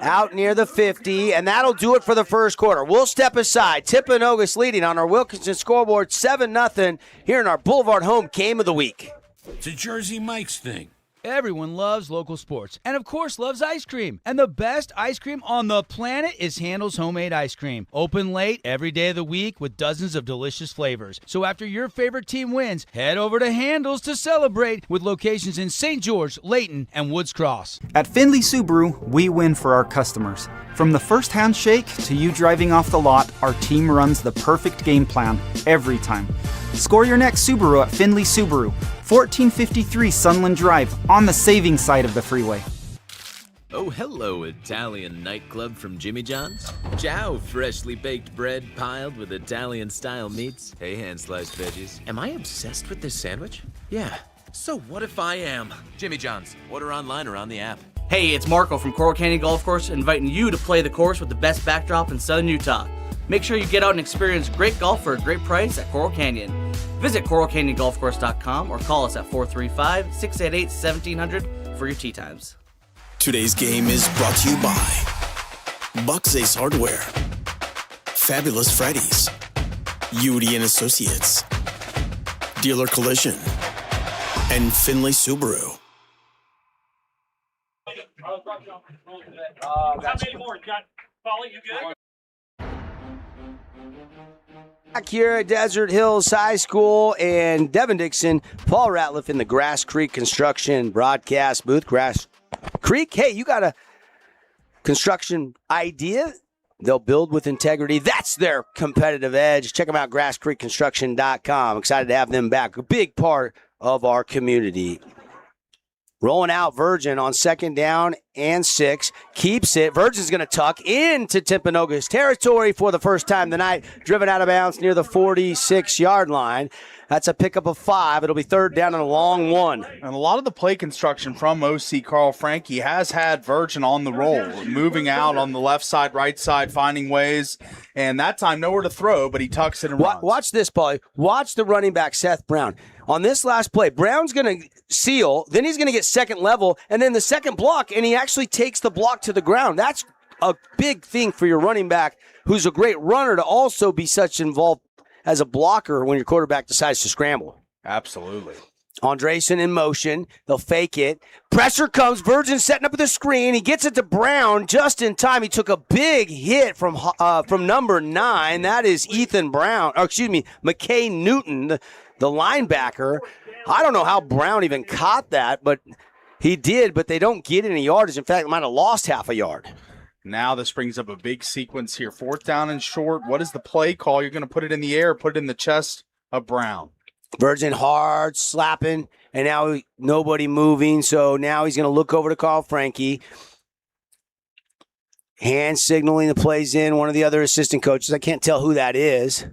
out near the 50, and that'll do it for the first quarter. We'll step aside. Timpanogos leading on our Wilkinson scoreboard 7-0 here in our Boulevard home game of the week. It's a Jersey Mike's thing. Everyone loves local sports and, of course, loves ice cream. And the best ice cream on the planet is Handel's Homemade Ice Cream. Open late every day of the week with dozens of delicious flavors. So after your favorite team wins, head over to Handel's to celebrate with locations in St. George, Layton, and Woods Cross. At Findlay Subaru, we win for our customers. From the first handshake to you driving off the lot, our team runs the perfect game plan every time. Score your next Subaru at Findlay Subaru, 1453 Sunland Drive, on the saving side of the freeway. Oh, hello, Italian nightclub from Jimmy John's. Ciao, freshly baked bread piled with Italian-style meats. Hey, hand-sliced veggies. Am I obsessed with this sandwich? Yeah. So what if I am? Jimmy John's. Order online or on the app. Hey, it's Marco from Coral Canyon Golf Course, inviting you to play the course with the best backdrop in southern Utah. Make sure you get out and experience great golf for a great price at Coral Canyon. Visit coralcanyongolfcourse.com or call us at 435-688-1700 for your tee times. Today's game is brought to you by Buck's Ace Hardware, Fabulous Freddy's, Udy and Associates, Dealer Collision, and Findlay Subaru. How many more? Got Polly, you good? Back here at Desert Hills High School, and Devin Dixon, Paul Ratliff in the Grass Creek Construction broadcast booth. Grass Creek, hey, you got a construction idea? They'll build with integrity. That's their competitive edge. Check them out, grasscreekconstruction.com. Excited to have them back. A big part of our community. Rolling out Virgin on second down and 6. Keeps it. Virgin's going to tuck into Timpanogos territory for the first time tonight. Driven out of bounds near the 46-yard line. That's a pickup of 5. It'll be third down and a long one. And a lot of the play construction from OC Carl Frankie has had Virgin on the roll, moving out on the left side, right side, finding ways. And that time, nowhere to throw, but he tucks it and runs. Watch this, Paulie. Watch the running back, Seth Brown. On this last play, Brown's going to seal, then he's going to get second level, and then the second block, and he actually takes the block to the ground. That's a big thing for your running back, who's a great runner, to also be such involved as a blocker when your quarterback decides to scramble. Absolutely. Andresen in motion. They'll fake it. Pressure comes. Virgin setting up with the screen. He gets it to Brown just in time. He took a big hit from number 9. That is Ethan Brown. Or excuse me, McKay Newton, the linebacker. I don't know how Brown even caught that, but he did. But they don't get any yardage. In fact, they might have lost half a yard. Now this brings up a big sequence here. 4th down and short. What is the play call? You're going to put it in the air, put it in the chest of Brown. Virgin hard slapping, and now nobody moving. So now he's going to look over to Carl Frankie. Hand signaling the plays in. One of the other assistant coaches. I can't tell who that is.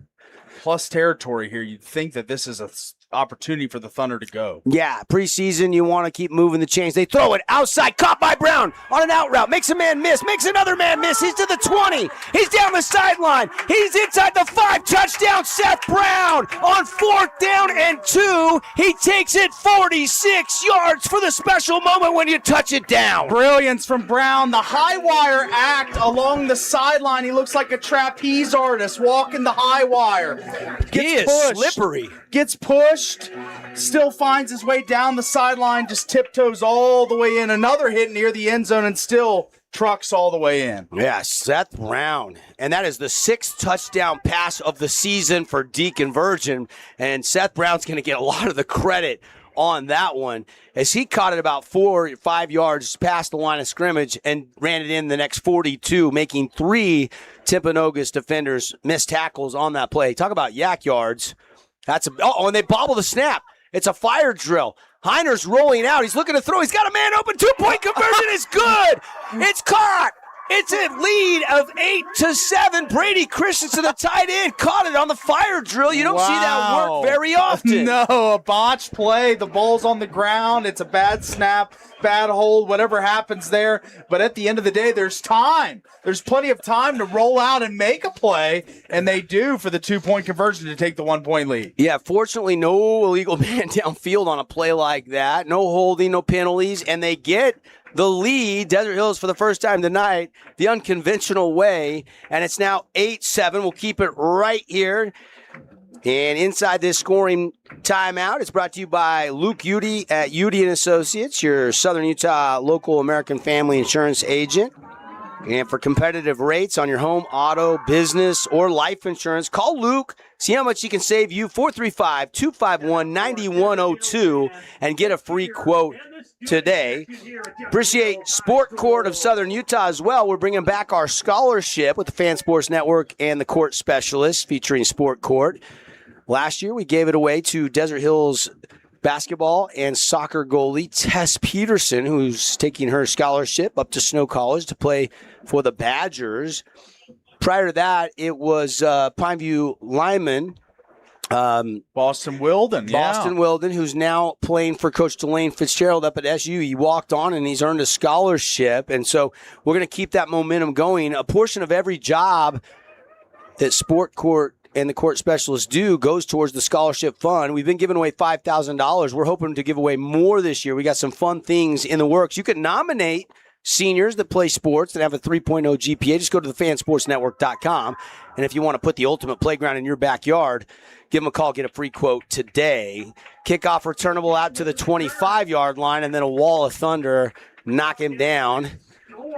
Plus territory here. You'd think that this is an opportunity for the Thunder to go. Yeah, preseason, you want to keep moving the chains. They throw it outside, caught by Brown on an out route. Makes a man miss, makes another man miss. He's to the 20. He's down the sideline. He's inside the 5. Touchdown, Seth Brown on 4th down and 2. He takes it 46 yards for the special moment when you touch it down. Brilliance from Brown. The high wire act along the sideline. He looks like a trapeze artist walking the high wire. He is slippery. Gets pushed, still finds his way down the sideline, just tiptoes all the way in. Another hit near the end zone and still trucks all the way in. Yeah, Seth Brown. And that is the 6th touchdown pass of the season for Deacon Virgin. And Seth Brown's going to get a lot of the credit on that one as he caught it about 4 or 5 yards past the line of scrimmage and ran it in the next 42, making 3 Timpanogos defenders miss tackles on that play. Talk about yak yards. And they bobble the snap. It's a fire drill. Heiner's rolling out. He's looking to throw. He's got a man open. 2-point conversion is good. It's caught. It's a lead of 8-7. Brady Christensen, the tight end, caught it on the fire drill. You don't see that work very often. No, a botched play. The ball's on the ground. It's a bad snap, bad hold, whatever happens there. But at the end of the day, there's time. There's plenty of time to roll out and make a play, and they do for the 2-point conversion to take the 1-point lead. Yeah, fortunately, no illegal man downfield on a play like that. No holding, no penalties, and they get the lead. Desert Hills for the first time tonight, the unconventional way, and it's now 8-7. We'll keep it right here. And inside this scoring timeout, it's brought to you by Luke Udy at Udy & Associates, your Southern Utah local American family insurance agent. And for competitive rates on your home, auto, business, or life insurance, call Luke. See how much he can save you. 435-251-9102 and get a free quote today. Appreciate Sport Court of Southern Utah as well. We're bringing back our scholarship with the Fan Sports Network and the Court Specialists featuring Sport Court. Last year, we gave it away to Desert Hills basketball and soccer goalie Tess Peterson, who's taking her scholarship up to Snow College to play for the Badgers. Prior to that, it was Pineview lineman Boston Wilden. Boston Wilden, who's now playing for Coach Delane Fitzgerald up at SU. He walked on and he's earned a scholarship. And so we're going to keep that momentum going. A portion of every job that Sport Court and the Court Specialists do goes towards the scholarship fund. We've been giving away $5,000. We're hoping to give away more this year. We got some fun things in the works. You can nominate seniors that play sports that have a 3.0 GPA. Just go to thefansportsnetwork.com. And if you want to put the ultimate playground in your backyard, give them a call, get a free quote today. Kickoff returnable out to the 25-yard line, and then a wall of thunder knock him down.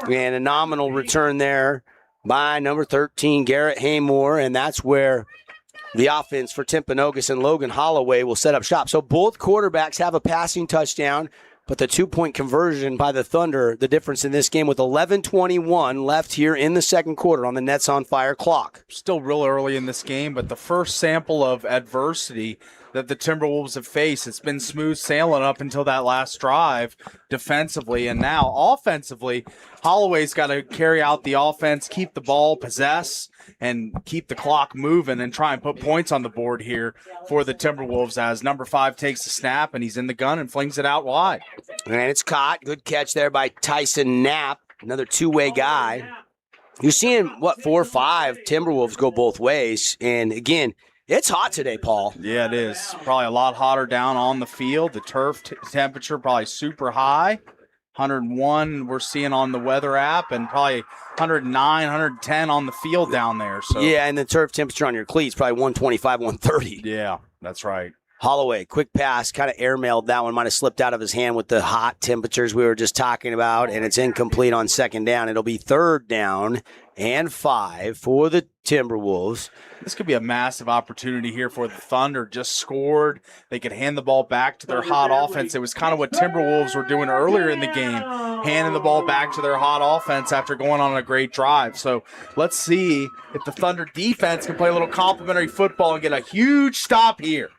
And a nominal return there by number 13, Garrett Haymore, and that's where the offense for Timpanogos and Logan Holloway will set up shop. So both quarterbacks have a passing touchdown, but the 2-point conversion by the Thunder, the difference in this game with 11:21 left here in the second quarter on the Nets on Fire clock. Still real early in this game, but the first sample of adversity that the Timberwolves have faced, it's been smooth sailing up until that last drive defensively. And now offensively, Holloway's got to carry out the offense, keep the ball, possess, and keep the clock moving and try and put points on the board here for the Timberwolves as number 5 takes the snap and he's in the gun and flings it out wide. And it's caught. Good catch there by Tyson Knapp, another two-way guy. You're seeing, 4 or 5 Timberwolves go both ways. And, again, it's hot today, Paul. Yeah, it is. Probably a lot hotter down on the field. The turf temperature probably super high. 101 we're seeing on the weather app, and probably 109, 110 on the field down there. So yeah, and the turf temperature on your cleats probably 125, 130. Yeah, that's right. Holloway, quick pass, kind of airmailed that one. Might have slipped out of his hand with the hot temperatures we were just talking about, and it's incomplete on second down. It'll be 3rd down and 5 for the Timberwolves. This could be a massive opportunity here for the Thunder. Just scored. They could hand the ball back to their hot offense. It was kind of what Timberwolves were doing earlier in the game, handing the ball back to their hot offense after going on a great drive. So let's see if the Thunder defense can play a little complimentary football and get a huge stop here.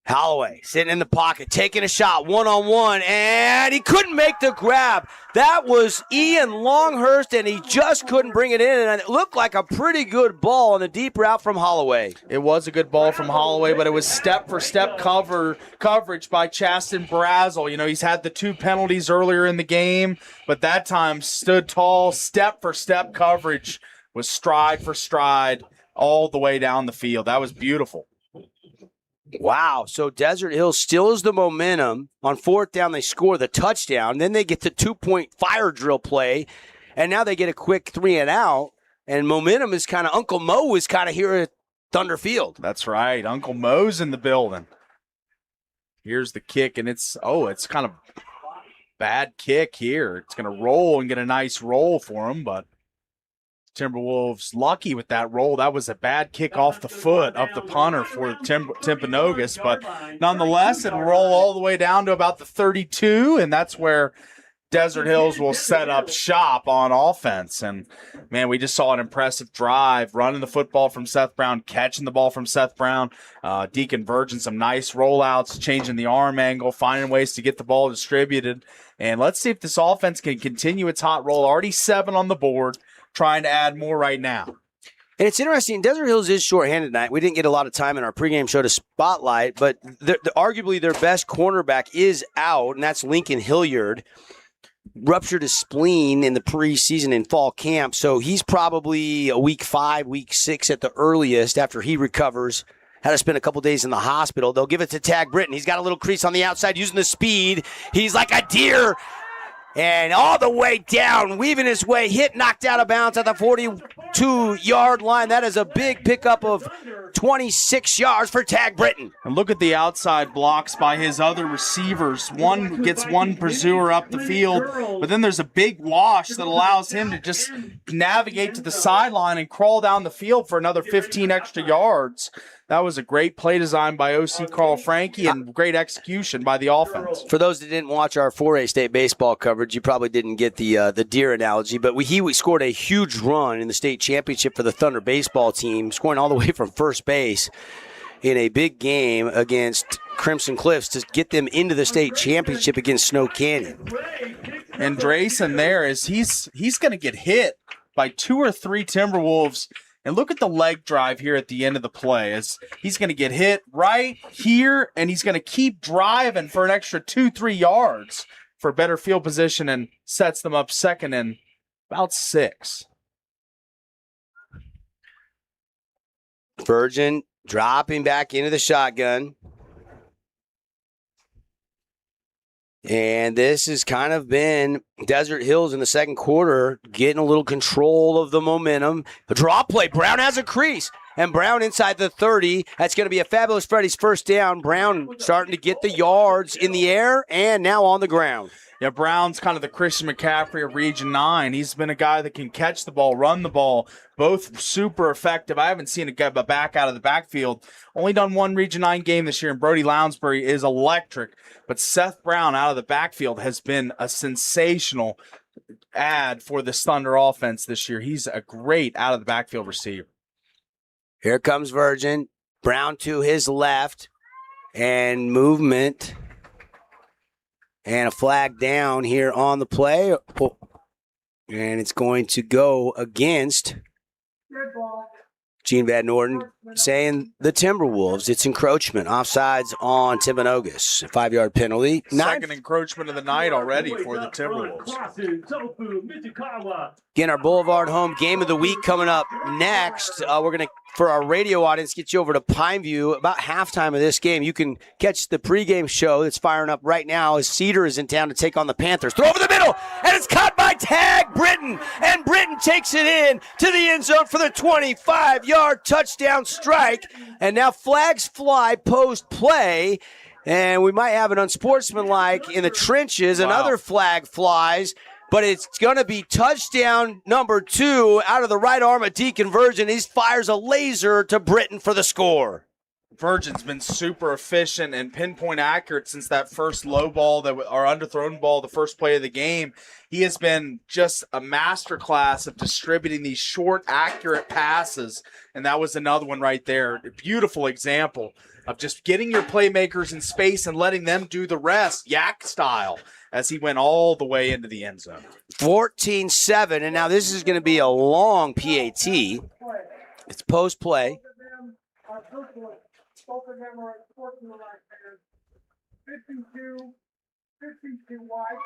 Holloway sitting in the pocket, taking a shot, one-on-one, and he couldn't make the grab. That was Ian Longhurst, and he just couldn't bring it in, and it looked like a pretty good ball on the deep route from Holloway. It was a good ball from Holloway, but it was step-for-step coverage by Chasten Brazel. You know, he's had the 2 penalties earlier in the game, but that time stood tall. Step-for-step coverage was stride for stride all the way down the field. That was beautiful. Wow, so Desert Hills still has the momentum. On 4th down, they score the touchdown. Then they get the 2-point fire drill play, and now they get a quick 3-and-out. And momentum is kind of, Uncle Mo is kind of here at Thunder Field. That's right. Uncle Mo's in the building. Here's the kick, and it's kind of bad kick here. It's going to roll and get a nice roll for him, but Timberwolves lucky with that roll. That was a bad kick off the foot of the punter for Timpanogos, but nonetheless, it'll roll all the way down to about the 32, and that's where Desert Hills will set up shop on offense. And, man, we just saw an impressive drive, running the football from Seth Brown, catching the ball from Seth Brown, deconverging some nice rollouts, changing the arm angle, finding ways to get the ball distributed. And let's see if this offense can continue its hot roll. Already 7 on the board. Trying to add more right now. And it's interesting, Desert Hills is shorthanded tonight. We didn't get a lot of time in our pregame show to spotlight, but arguably their best cornerback is out, and that's Lincoln Hilliard. Ruptured his spleen in the preseason and fall camp, so he's probably a week 5, week 6 at the earliest after he recovers. Had to spend a couple days in the hospital. They'll give it to Tag Britton. He's got a little crease on the outside using the speed. He's like a deer. And all the way down, weaving his way, knocked out of bounds at the 42-yard line. That is a big pickup of 26 yards for Tag Britton. And look at the outside blocks by his other receivers. One gets one pursuer up the field, but then there's a big wash that allows him to just navigate to the sideline and crawl down the field for another 15 extra yards. That was a great play design by O.C. Carl Frankie and great execution by the offense. For those that didn't watch our 4A state baseball coverage, you probably didn't get the deer analogy, but we scored a huge run in the state championship for the Thunder baseball team, scoring all the way from first base in a big game against Crimson Cliffs to get them into the state championship against Snow Canyon. And Drayson there he's going to get hit by 2 or 3 Timberwolves. And look at the leg drive here at the end of the play. As he's going to get hit right here, and he's going to keep driving for an extra 2-3 yards for better field position and sets them up second and about 6. Virgin dropping back into the shotgun. And this has kind of been Desert Hills in the second quarter, getting a little control of the momentum. A drop play. Brown has a crease. And Brown inside the 30. That's going to be a Fabulous Freddy's first down. Brown starting to get the yards in the air and now on the ground. Yeah, Brown's kind of the Christian McCaffrey of Region 9. He's been a guy that can catch the ball, run the ball, both super effective. I haven't seen a guy back out of the backfield. Only done one Region 9 game this year, and Brody Lounsbury is electric. But Seth Brown out of the backfield has been a sensational add for the Thunder offense this year. He's a great out of the backfield receiver. Here comes Virgin. Brown to his left. And movement. And a flag down here on the play. And it's going to go against Gene Van Norden, saying the Timberwolves. It's encroachment. Offsides on Timpanogos. 5-yard penalty. Second encroachment of the night already for the Timberwolves. Again, our Boulevard home game of the week coming up next. We're going to, for our radio audience, get you over to Pineview. About halftime of this game, you can catch the pregame show that's firing up right now as Cedar is in town to take on the Panthers. Throw over the middle, and it's caught by high tag Britton, and Britton takes it in to the end zone for the 25-yard touchdown strike. And now flags fly post play, and we might have an unsportsmanlike in the trenches. Another flag flies, but it's going to be touchdown number 2 out of the right arm of Deacon Virgin. He fires a laser to Britton for the score. Virgin's been super efficient and pinpoint accurate since that first low ball or underthrown ball, the first play of the game. He has been just a masterclass of distributing these short, accurate passes, and that was another one right there. A beautiful example of just getting your playmakers in space and letting them do the rest, Yak style, as he went all the way into the end zone. 14-7, and now this is going to be a long PAT. It's post play. Both of them are unfortunately like 52 white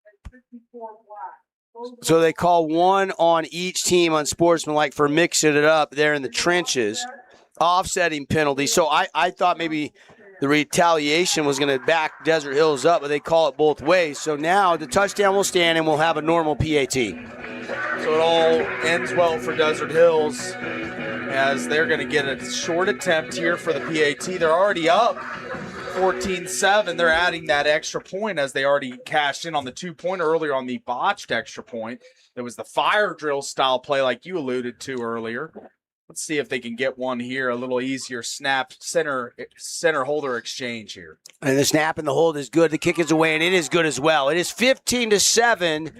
and 54 black. So they call one on each team unsportsmanlike for mixing it up there in the trenches, offsetting penalty. So I thought maybe the retaliation was going to back Desert Hills up, but they call it both ways. So now the touchdown will stand and we'll have a normal PAT. So it all ends well for Desert Hills, as they're going to get a short attempt here for the PAT. They're already up 14-7. They're adding that extra point as they already cashed in on the 2-pointer earlier on the botched extra point. There was the fire drill style play like you alluded to earlier. Let's see if they can get one here, a little easier snap center holder exchange here. And the snap and the hold is good. The kick is away, and it is good as well. It is 15-7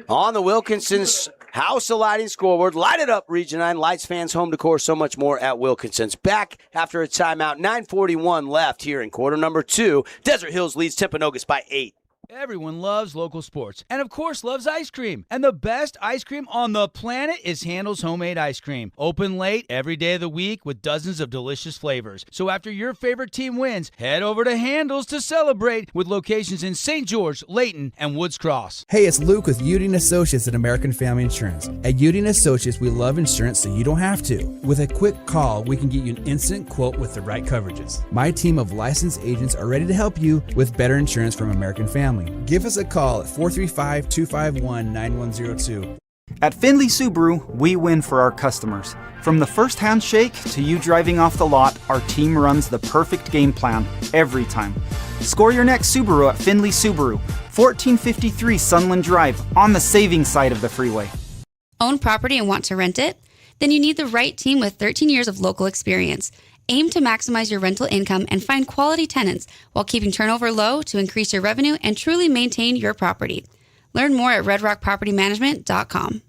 on the Wilkinson's House of Lighting scoreboard. Light it up, Region 9. Lights, fans, home decor, so much more at Wilkinson's. Back after a timeout, 9:41 left here in quarter number 2. Desert Hills leads Timpanogos by 8. Everyone loves local sports and, of course, loves ice cream. And the best ice cream on the planet is Handel's Homemade Ice Cream. Open late every day of the week with dozens of delicious flavors. So after your favorite team wins, head over to Handel's to celebrate with locations in St. George, Layton, and Woods Cross. Hey, it's Luke with Udine Associates at American Family Insurance. At Udine Associates, we love insurance so you don't have to. With a quick call, we can get you an instant quote with the right coverages. My team of licensed agents are ready to help you with better insurance from American Family. Give us a call at 435-251-9102. At Findlay Subaru, we win for our customers. From the first handshake to you driving off the lot, our team runs the perfect game plan every time. Score your next Subaru at Findlay Subaru, 1453 Sunland Drive, on the saving side of the freeway. Own property and want to rent it? Then you need the right team with 13 years of local experience. Aim to maximize your rental income and find quality tenants while keeping turnover low to increase your revenue and truly maintain your property. Learn more at redrockpropertymanagement.com.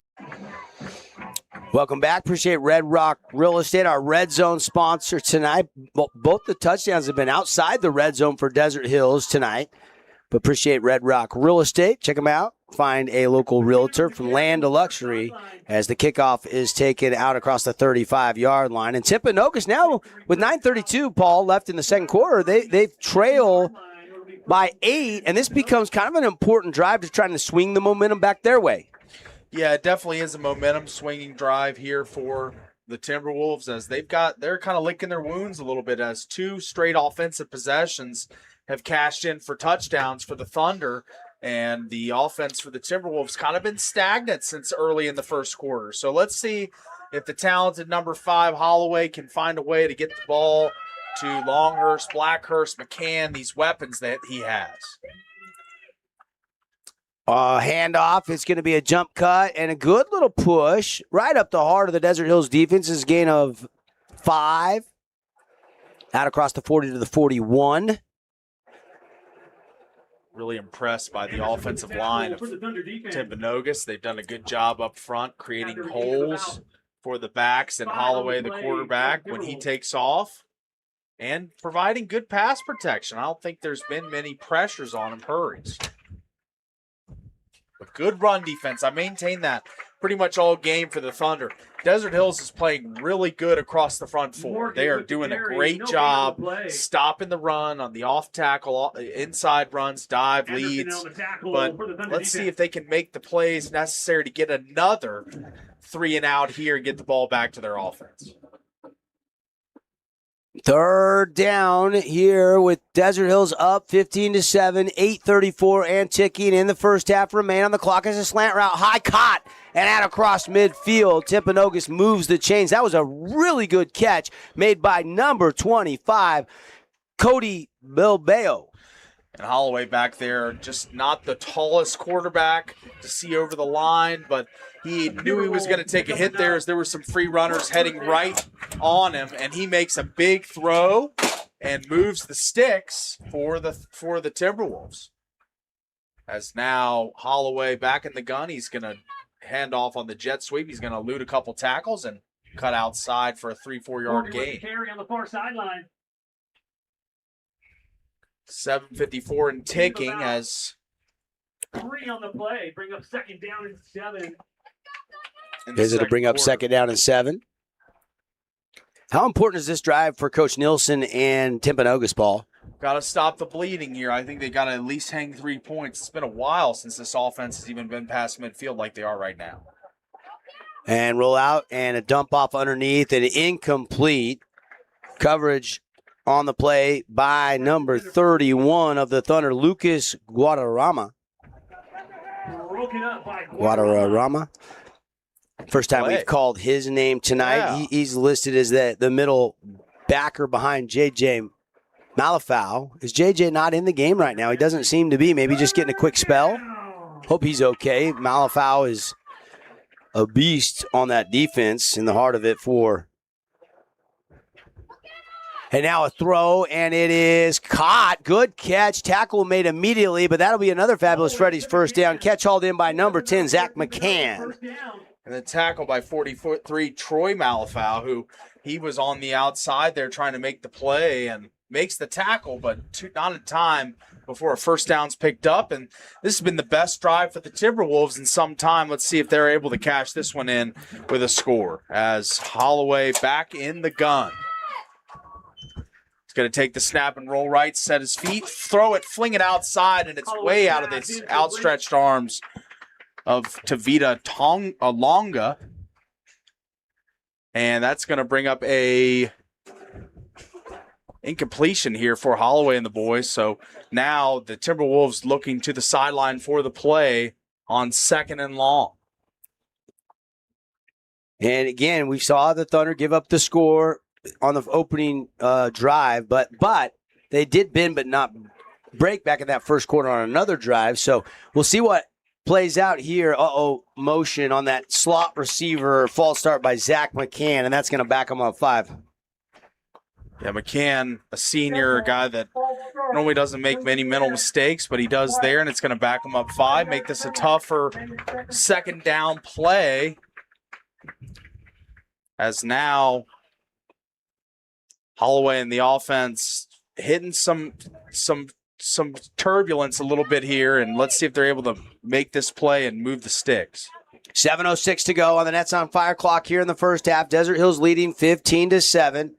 Welcome back. Appreciate Red Rock Real Estate, our Red Zone sponsor tonight. Both the touchdowns have been outside the red zone for Desert Hills tonight, but appreciate Red Rock Real Estate. Check them out. Find a local realtor from land to luxury as the kickoff is taken out across the 35-yard line. And Timpanogos now with 9:32, Paul, left in the second quarter. They trail by 8, and this becomes kind of an important drive to trying to swing the momentum back their way. Yeah, it definitely is a momentum swinging drive here for the Timberwolves, as they're kind of licking their wounds a little bit, as 2 straight offensive possessions have cashed in for touchdowns for the Thunder. And the offense for the Timberwolves kind of been stagnant since early in the first quarter. So let's see if the talented number 5 Holloway can find a way to get the ball to Longhurst, Blackhurst, McCann, these weapons that he has. Handoff. It's going to be a jump cut and a good little push right up the heart of the Desert Hills defense's gain of 5. Out across the 40 to the 41. Really impressed by the offensive line of Timpanogos. They've done a good job up front creating holes for the backs and Holloway, the quarterback, when he takes off, and providing good pass protection. I don't think there's been many pressures on him, hurries. But good run defense. I maintain that pretty much all game for the Thunder. Desert Hills is playing really good across the front 4. They are doing a great job stopping the run on the off tackle, inside runs, dive, leads. But let's see if they can make the plays necessary to get another 3 and out here and get the ball back to their offense. Third down here with Desert Hills up 15-7, 8:34 and ticking in the first half remain on the clock as a slant route. High caught and out across midfield. Timpanogos moves the chains. That was a really good catch made by number 25, Cody Bilbao. And Holloway back there, just not the tallest quarterback to see over the line, but he knew he was going to take a hit there as there were some free runners heading right on him, and he makes a big throw and moves the sticks for the Timberwolves. As now Holloway back in the gun, he's going to hand off on the jet sweep. He's going to elude a couple tackles and cut outside for a 3-4 yard gain. Carry on the far sideline. 7:54 and ticking as 3 on the play. Bring up second down and 7. Is it to bring up second down and 7? How important is this drive for Coach Nielsen and Timpanogos, Paul? Got to stop the bleeding here. I think they got to at least hang 3 points. It's been a while since this offense has even been past midfield like they are right now. And roll out and a dump off underneath and incomplete coverage on the play by number 31 of the Thunder, Lucas Guadarrama. Guadarrama. First time we've called his name tonight. Yeah. He's listed as the middle backer behind J.J. Malafau. Is J.J. not in the game right now? He doesn't seem to be. Maybe just getting a quick spell. Hope he's okay. Malafau is a beast on that defense in the heart of it for. And now a throw, and it is caught. Good catch. Tackle made immediately, but that'll be another Fabulous Freddy's first down. Catch hauled in by number 10, Zach McCann. And the tackle by 40'3", Troy Malafau, who he was on the outside there trying to make the play and makes the tackle, but not in time before a first down's picked up. And this has been the best drive for the Timberwolves in some time. Let's see if they're able to cash this one in with a score as Holloway back in the gun. Going to take the snap and roll right, set his feet, throw it, fling it outside, and it's way out of the outstretched arms of Tavita Longa. And that's going to bring up a incompletion here for Holloway and the boys. So now the Timberwolves looking to the sideline for the play on 2nd and long. And again, we saw the Thunder give up the score on the opening drive, but they did bend but not break back in that first quarter on another drive. So we'll see what plays out here. Motion on that slot receiver, false start by Zach McCann, and that's going to back him up 5. Yeah, McCann, a senior, a guy that normally doesn't make many mental mistakes, but he does there, and it's going to back him up 5, make this a tougher second down play. As now Holloway and the offense hitting some turbulence a little bit here, and let's see if they're able to make this play and move the sticks. 7:06 to go on the Nets on Fire clock here in the first half. Desert Hills leading 15-7.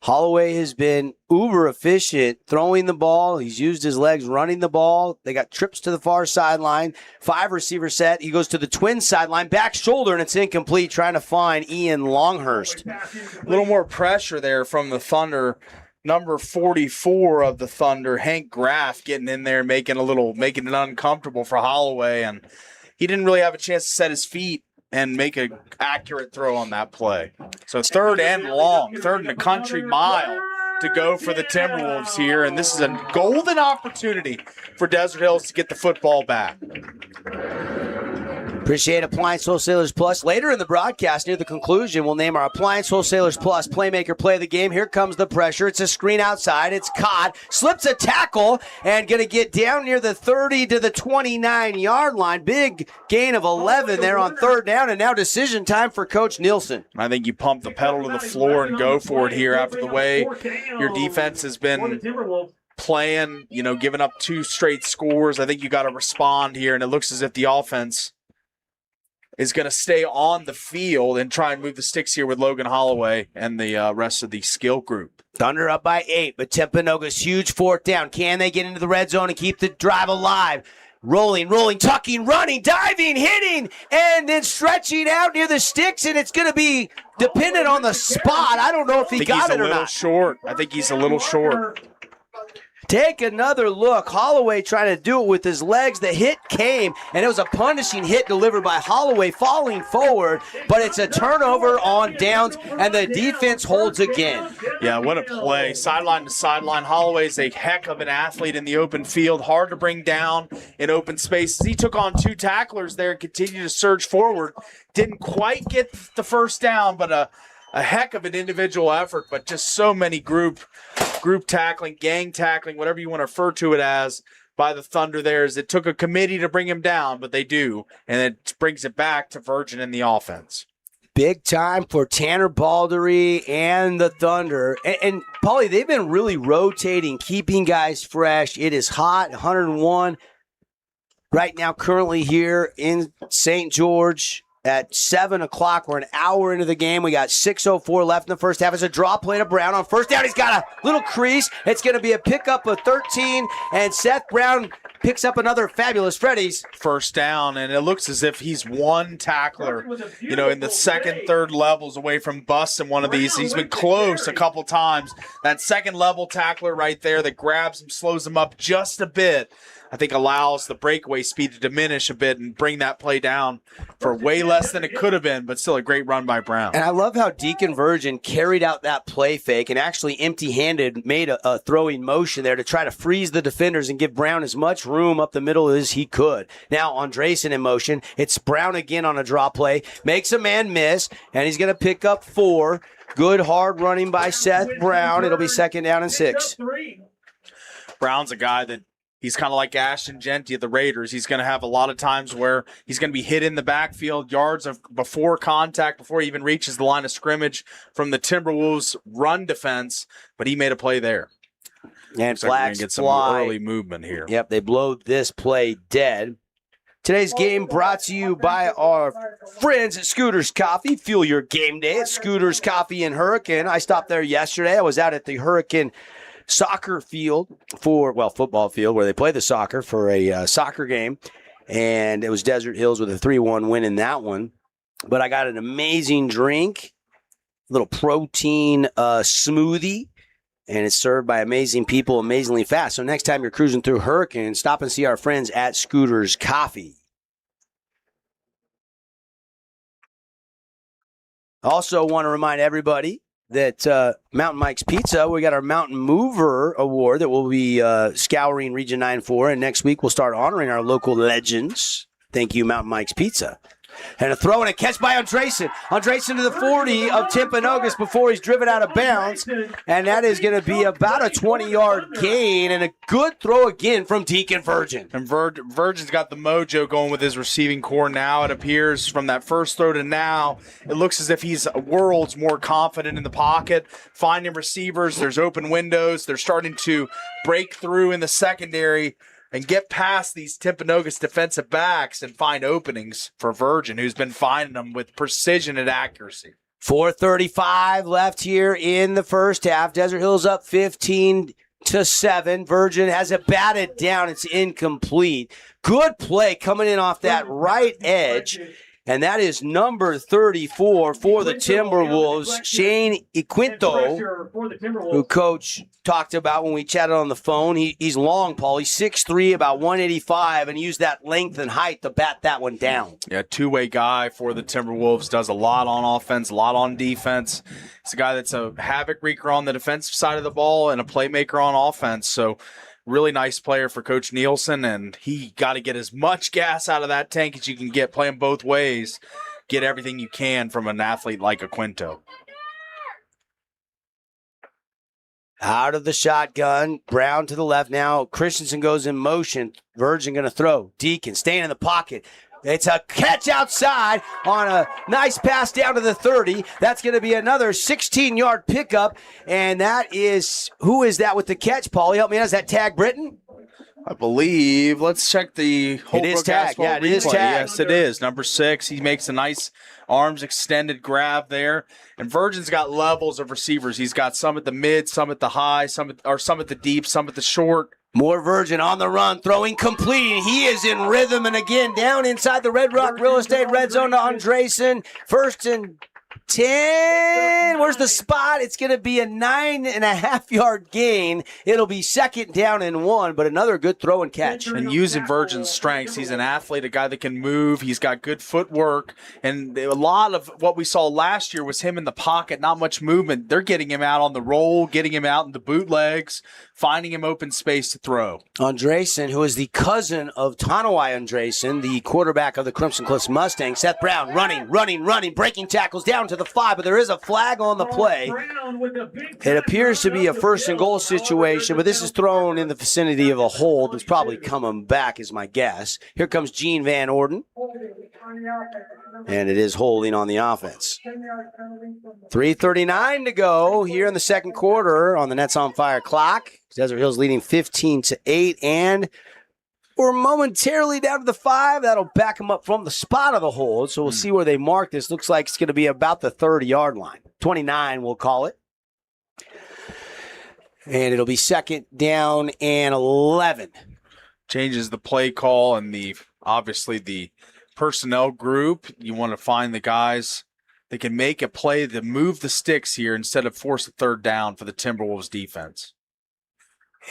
Holloway has been uber efficient throwing the ball. He's used his legs running the ball. They got trips to the far sideline. 5 receiver set. He goes to the twin sideline, back shoulder, and it's incomplete, trying to find Ian Longhurst. A little more pressure there from the Thunder. Number 44 of the Thunder, Hank Graff, getting in there, making it uncomfortable for Holloway, and he didn't really have a chance to set his feet and make an accurate throw on that play. So 3rd and long, 3rd and a country mile to go for the Timberwolves here, and this is a golden opportunity for Desert Hills to get the football back. Appreciate Appliance Wholesalers Plus. Later in the broadcast, near the conclusion, we'll name our Appliance Wholesalers Plus Playmaker Play of the Game. Here comes the pressure. It's a screen outside. It's caught. Slips a tackle and going to get down near the 30 to the 29-yard line. Big gain of 11 there on 3rd down, and now decision time for Coach Nielsen. I think you pump the pedal to the floor and go for it here after the way your defense has been playing, giving up 2 straight scores. I think you got to respond here, and it looks as if the offense is going to stay on the field and try and move the sticks here with Logan Holloway and the rest of the skill group. Thunder up by 8, but Timpanogos, huge 4th down. Can they get into the red zone and keep the drive alive? Rolling, tucking, running, diving, hitting, and then stretching out near the sticks, and it's going to be dependent on the spot. I don't know if he got it or not. Short. I think he's a little short. Take another look. Holloway trying to do it with his legs. The hit came, and it was a punishing hit delivered by Holloway falling forward, but it's a turnover on downs, and the defense holds again. Yeah, what a play. Sideline to sideline. Holloway's a heck of an athlete in the open field. Hard to bring down in open spaces. He took on 2 tacklers there and continued to surge forward. Didn't quite get the first down, but a heck of an individual effort, but just so many group tackling, gang tackling, whatever you want to refer to it as, by the Thunder there. Is it took a committee to bring him down, but they do, and it brings it back to Virgin in the offense. Big time for Tanner Baldery and the Thunder. And Paulie, they've been really rotating, keeping guys fresh. It is hot, 101 right now currently here in St. George. At 7 o'clock, we're an hour into the game. We got 6:04 left in the first half. It's a draw play to Brown on first down. He's got a little crease. It's going to be a pickup of 13, and Seth Brown picks up another fabulous Freddy's. First down, and it looks as if he's one tackler, in the second, third levels away from busting one of these. He's been close a couple times. That second level tackler right there that grabs him, slows him up just a bit, I think allows the breakaway speed to diminish a bit and bring that play down for way less than it could have been, but still a great run by Brown. And I love how Deacon Virgin carried out that play fake and actually empty-handed made a throwing motion there to try to freeze the defenders and give Brown as much room up the middle as he could. Now, Andresen in motion. It's Brown again on a draw play. Makes a man miss, and he's going to pick up 4. Good hard running by Seth Brown. It'll be second down and 6. Brown's a guy that he's kind of like Ashton Genty of the Raiders. He's going to have a lot of times where he's going to be hit in the backfield, yards of before contact, before he even reaches the line of scrimmage from the Timberwolves run defense, but he made a play there. And so flags get some fly. early movement here. Yep, they blow this play dead. Today's game brought to you by our friends at Scooters Coffee. Fuel your game day at Scooters Coffee in Hurricane. I stopped there yesterday. I was out at the Hurricane soccer field football field where they play the soccer for a soccer game. And it was Desert Hills with a 3-1 win in that one. But I got an amazing drink, a little protein smoothie, and it's served by amazing people, amazingly fast. So next time you're cruising through Hurricane, stop and see our friends at Scooters Coffee. Also want to remind everybody that Mountain Mike's Pizza, we got our Mountain Mover Award that we'll be scouring Region 9 for, and next week we'll start honoring our local legends. Thank you, Mountain Mike's Pizza. And a throw and a catch by Andresen. Andresen to the 40 of Timpanogos before he's driven out of bounds. And that is going to be about a 20-yard gain and a good throw again from Deacon Virgin. And Virgin's got the mojo going with his receiving core now. It appears from that first throw to now, it looks as if he's worlds more confident in the pocket, finding receivers. There's open windows. They're starting to break through in the secondary and get past these Timpanogos defensive backs and find openings for Virgin, who's been finding them with precision and accuracy. 4:35 left here in the first half. Desert Hills up 15-7. Virgin has it batted down. It's incomplete. Good play coming in off that right edge. And that is number 34 for the Timberwolves, Shane Iquinto, who Coach talked about when we chatted on the phone. He's long, Paul. He's 6'3", about 185, and used that length and height to bat that one down. Yeah, two-way guy for the Timberwolves, does a lot on offense, a lot on defense. He's a guy that's a havoc wreaker on the defensive side of the ball and a playmaker on offense. So really nice player for Coach Nielsen, and he got to get as much gas out of that tank as you can get, playing both ways. Get everything you can from an athlete like Iquinto. Out of the shotgun, Brown to the left now. Christensen goes in motion. Virgin going to throw. Deacon staying in the pocket. It's a catch outside on a nice pass down to the 30. That's going to be another 16-yard pickup. And that is, who is that with the catch, Paulie? Help me out. Is that Tag Britton? I believe. Let's check the whole. It is Tag. Yeah, it is Tag. Yes, it is. Number 6. He makes a nice arms extended grab there. And Virgin's got levels of receivers. He's got some at the mid, some at the high, some at the deep, some at the short. More Virgin on the run, throwing complete. He is in rhythm, and again, down inside the Red Rock Real Estate red zone to Andresen. 1st and 10. Where's the spot? It's going to be a 9.5-yard gain. It'll be 2nd down and 1, but another good throw and catch. And using Virgin's strengths, he's an athlete, a guy that can move. He's got good footwork. And a lot of what we saw last year was him in the pocket, not much movement. They're getting him out on the roll, getting him out in the bootlegs, finding him open space to throw. Andresen, who is the cousin of Tanawai Andresen, the quarterback of the Crimson Cliffs Mustangs. Seth Brown running, breaking tackles down to the 5, but there is a flag on the play. It appears to be a 1st and goal situation, but this is thrown in the vicinity of a hold. It's probably coming back is my guess. Here comes Gene Van Orden. And it is holding on the offense. 3:39 to go here in the 2nd quarter on the Nets on Fire clock. Desert Hills leading 15-8, and we're momentarily down to the 5. That'll back them up from the spot of the hold, so we'll see where they mark this. Looks like it's going to be about the 30-yard line. 29, we'll call it. And it'll be 2nd down and 11. Changes the play call and obviously the personnel group. You want to find the guys that can make a play to move the sticks here instead of force a 3rd down for the Timberwolves defense.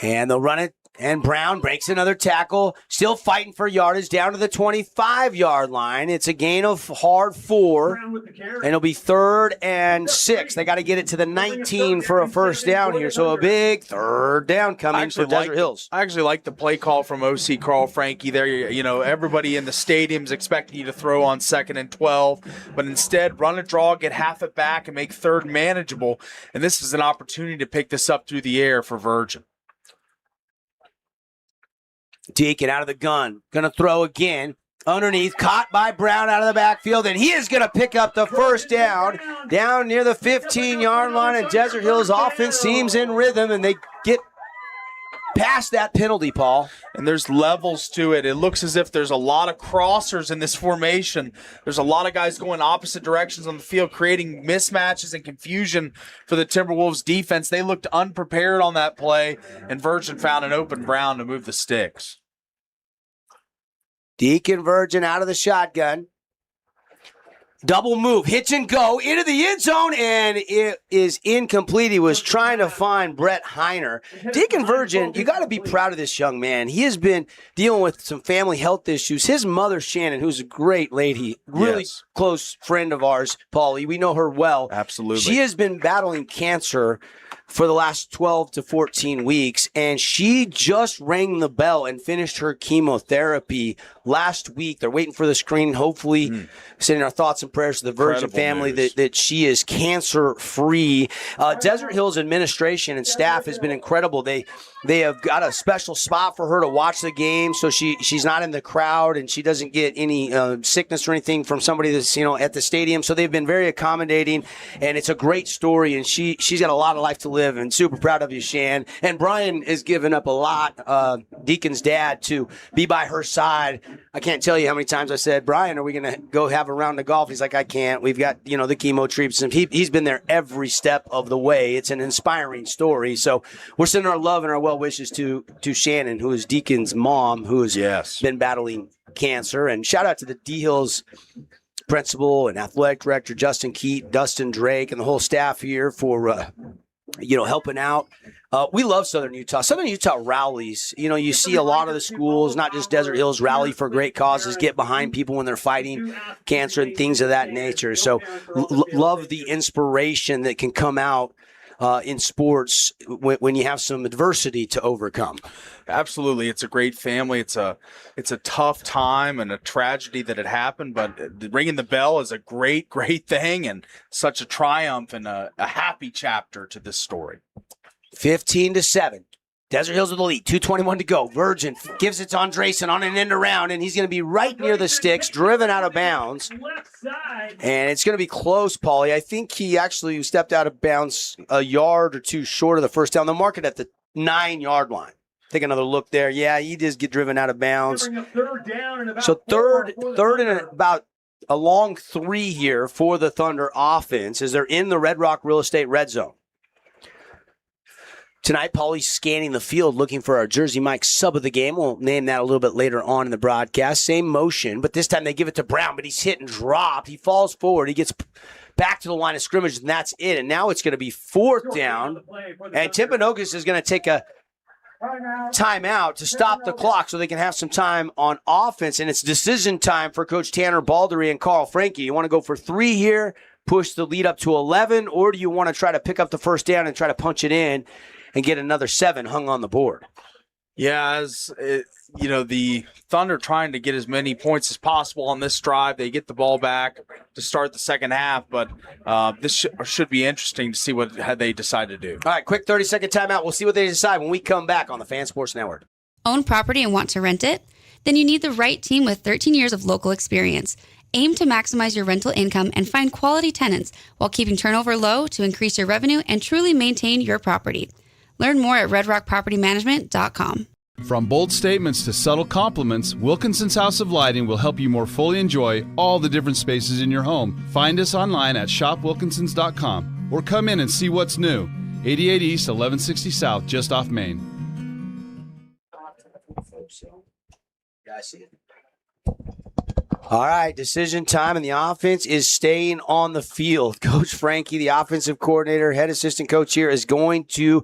And they'll run it, and Brown breaks another tackle, still fighting for yardage down to the 25-yard line. It's a gain of hard 4, and it'll be 3rd and 6. They got to get it to the 19 for a 1st down here, so a big 3rd down coming for Desert Hills. I actually like the play call from OC Carl Frankie there. You know, everybody in the stadium's expecting you to throw on 2nd and 12, but instead run a draw, get half it back, and make 3rd manageable, and this is an opportunity to pick this up through the air for Virgin. Deacon out of the gun. Going to throw again. Underneath. Caught by Brown out of the backfield. And he is going to pick up the 1st down near the 15-yard line. And Desert Hills offense seems in rhythm. And they get past that penalty, Paul. And there's levels to it. It looks as if there's a lot of crossers in this formation. There's a lot of guys going opposite directions on the field, creating mismatches and confusion for the Timberwolves defense. They looked unprepared on that play, and Virgin found an open Brown to move the sticks. Deacon Virgin out of the shotgun. Double move, hitch and go into the end zone, and it is incomplete. He was trying to find Brett Heiner. Deacon Virgin, you got to be proud of this young man. He has been dealing with some family health issues. His mother, Shannon, who's a great lady, really close friend of ours, Paulie. We know her well. Absolutely. She has been battling cancer for the last 12 to 14 weeks, and she just rang the bell and finished her chemotherapy last week. They're waiting for the screening, hopefully sending our thoughts and prayers to the Virgin family that she is cancer-free. Desert Hills administration and staff has been incredible. They have got a special spot for her to watch the game, so she's not in the crowd and she doesn't get any sickness or anything from somebody that's at the stadium. So they've been very accommodating, and it's a great story, and she's got a lot of life to live, and super proud of you, Shan. And Brian has given up a lot, Deacon's dad, to be by her side. I can't tell you how many times I said, Brian, are we going to go have a round of golf? He's like, I can't. We've got, the chemo treatments. And he's been there every step of the way. It's an inspiring story. So we're sending our love and our well wishes to Shannon, who is Deacon's mom, who has been battling cancer. And shout out to the D Hills principal and athletic director, Justin Keat, Dustin Drake, and the whole staff here for helping out. We love Southern Utah. Southern Utah rallies. You see a lot of the schools, not just Desert Hills, rally for great causes, get behind people when they're fighting cancer and things of that nature. So love the inspiration that can come out in sports when you have some adversity to overcome. Absolutely. It's a great family. It's a tough time and a tragedy that had happened, but ringing the bell is a great, great thing and such a triumph and a happy chapter to this story. 15-7. Desert Hills with the lead. 2:21 to go. Virgin gives it to Andresen on an end around, and he's going to be right near the sticks, driven out of bounds. And it's going to be close, Paulie. I think he actually stepped out of bounds a yard or two short of the first down. They'll mark it at the 9-yard line. Take another look there. Yeah, he does get driven out of bounds. So third and about a long 3 here for the Thunder offense as they're in the Red Rock Real Estate red zone. Tonight, Paulie's scanning the field looking for our Jersey Mike sub of the game. We'll name that a little bit later on in the broadcast. Same motion, but this time they give it to Brown, but he's hit and dropped. He falls forward. He gets back to the line of scrimmage, and that's it. And now it's going to be 4th down, and Timpanogos is going to take a timeout to stop the clock so they can have some time on offense. And it's decision time for Coach Tanner Baldery and Carl Frankie. You want to go for 3 here, push the lead up to 11, or do you want to try to pick up the first down and try to punch it in and get another 7 hung on the board? Yeah, the Thunder trying to get as many points as possible on this drive. They get the ball back to start the second half, but this should be interesting to see what they decide to do. All right, quick 30-second timeout. We'll see what they decide when we come back on the Fan Sports Network. Own property and want to rent it? Then you need the right team with 13 years of local experience. Aim to maximize your rental income and find quality tenants while keeping turnover low to increase your revenue and truly maintain your property. Learn more at redrockpropertymanagement.com. From bold statements to subtle compliments, Wilkinson's House of Lighting will help you more fully enjoy all the different spaces in your home. Find us online at shopwilkinsons.com or come in and see what's new. 88 East, 1160 South, just off Main. Yeah, I see it. All right, decision time, and the offense is staying on the field. Coach Frankie, the offensive coordinator, head assistant coach here, is going to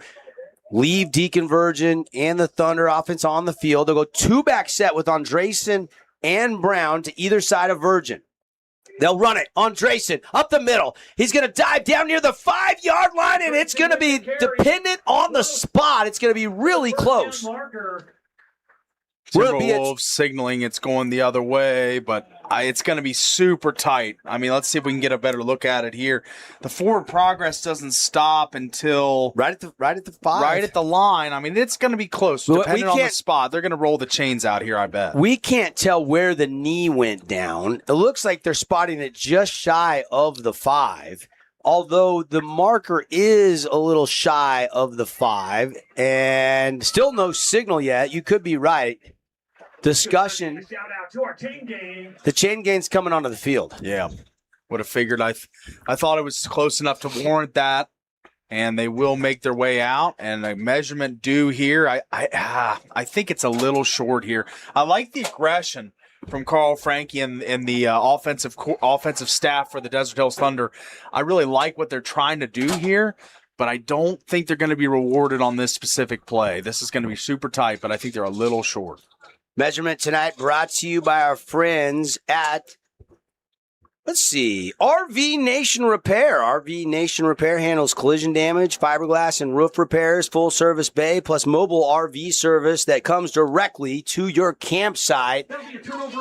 leave Deacon Virgin and the Thunder offense on the field. They'll go 2-back set with Andreessen and Brown to either side of Virgin. They'll run it. Andreessen up the middle. He's going to dive down near the 5-yard line, and it's going to be dependent on the spot. It's going to be really close. Timberwolves signaling it's going the other way, but it's going to be super tight. I mean, let's see if we can get a better look at it here. The forward progress doesn't stop until right at the 5, right at the line. I mean, it's going to be close. Depending on the spot, they're going to roll the chains out here, I bet. We can't tell where the knee went down. It looks like they're spotting it just shy of the 5. Although the marker is a little shy of the 5, and still no signal yet. You could be right. Discussion. The chain gain's coming onto the field. Yeah, would have figured. I thought it was close enough to warrant that, and they will make their way out. And a measurement due here. I think it's a little short here. I like the aggression from Carl Frankie and the offensive staff for the Desert Hills Thunder. I really like what they're trying to do here, but I don't think they're going to be rewarded on this specific play. This is going to be super tight, but I think they're a little short. Measurement tonight brought to you by our friends at, RV Nation Repair. RV Nation Repair handles collision damage, fiberglass, and roof repairs, full-service bay, plus mobile RV service that comes directly to your campsite.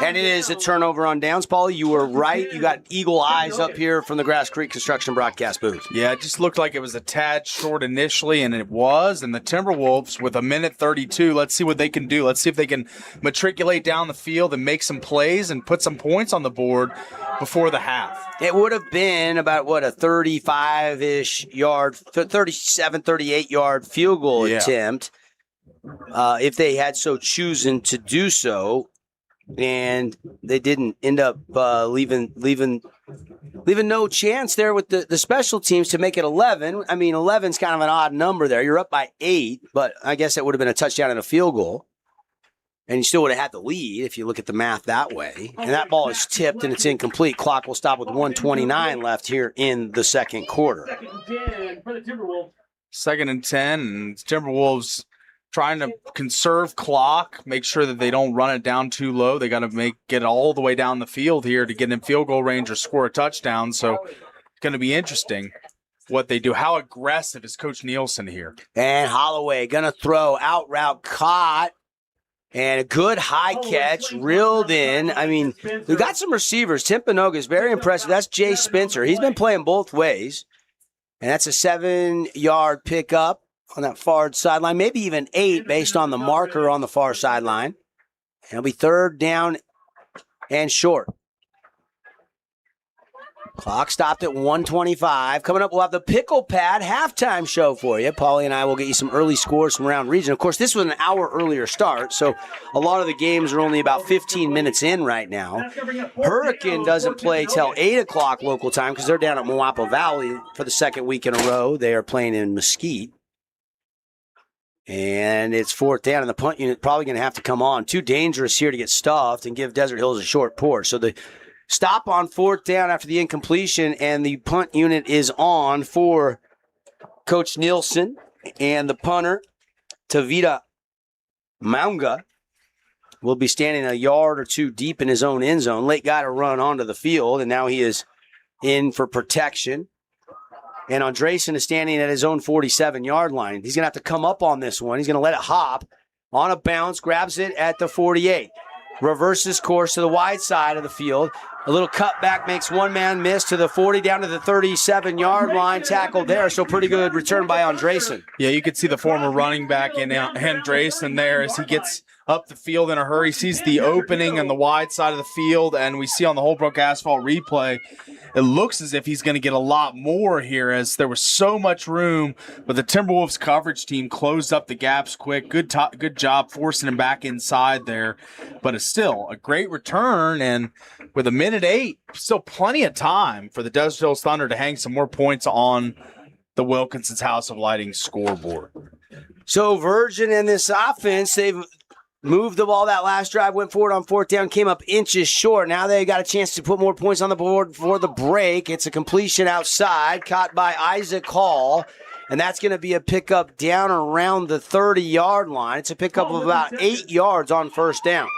And it is a turnover on downs. Paulie, you were right. You got eagle eyes up here from the Grass Creek Construction broadcast booth. Yeah, it just looked like it was a tad short initially, and it was. And the Timberwolves, with 1:32, let's see what they can do. Let's see if they can matriculate down the field and make some plays and put some points on the board before the half. It would have been about, a 35-ish yard, 37, 38-yard field goal attempt if they had so chosen to do so. And they didn't end up leaving no chance there with the special teams to make it 11. I mean, 11's kind of an odd number there. You're up by 8, but I guess it would have been a touchdown and a field goal. And you still would have had the lead if you look at the math that way. And that ball is tipped and it's incomplete. Clock will stop with 1:29 left here in the second quarter. 2nd and 10, and Timberwolves trying to conserve clock, make sure that they don't run it down too low. They got to get all the way down the field here to get in field goal range or score a touchdown. So it's going to be interesting what they do. How aggressive is Coach Nielsen here? And Holloway going to throw, out route caught. And a good high catch, reeled in. I mean, we got some receivers. Timpanogos, very impressive. That's Jay Spencer. He's been playing both ways. And that's a 7-yard pickup on that far sideline, maybe even 8 based on the marker on the far sideline. And it'll be 3rd down and short. Clock stopped at 1:25. Coming up, we'll have the Pickle Pad halftime show for you. Paulie and I will get you some early scores from around region. Of course, this was an hour earlier start, so a lot of the games are only about 15 minutes in right now. Hurricane doesn't play till 8 o'clock local time because they're down at Moapa Valley for the second week in a row. They are playing in Mesquite. And it's 4th down, and the punt unit probably going to have to come on. Too dangerous here to get stuffed and give Desert Hills a short porch. So the stop on 4th down after the incompletion, and the punt unit is on for Coach Nielsen. And the punter, Tavita Maunga, will be standing a yard or two deep in his own end zone. Late guy to run onto the field, and now he is in for protection. And Andresen is standing at his own 47-yard line. He's going to have to come up on this one. He's going to let it hop on a bounce, grabs it at the 48. Reverses course to the wide side of the field. A little cutback makes one man miss to the 40, down to the 37-yard line, tackled there. So pretty good return by Andresen. Yeah, you could see the former running back in Andresen there as he gets up the field in a hurry, sees the opening on the wide side of the field, and we see on the Holbrook Asphalt replay, it looks as if he's going to get a lot more here as there was so much room, but the Timberwolves coverage team closed up the gaps quick. Good job forcing him back inside there, but it's still a great return, and with 1:08, still plenty of time for the Desert Hills Thunder to hang some more points on the Wilkinson's House of Lighting scoreboard. So Virgin and this offense, they've moved the ball that last drive, went forward on 4th down, came up inches short. Now they got a chance to put more points on the board for the break. It's a completion outside, caught by Isaac Hall, and that's going to be a pickup down around the 30-yard line. It's a pickup of about 8 yards on 1st down.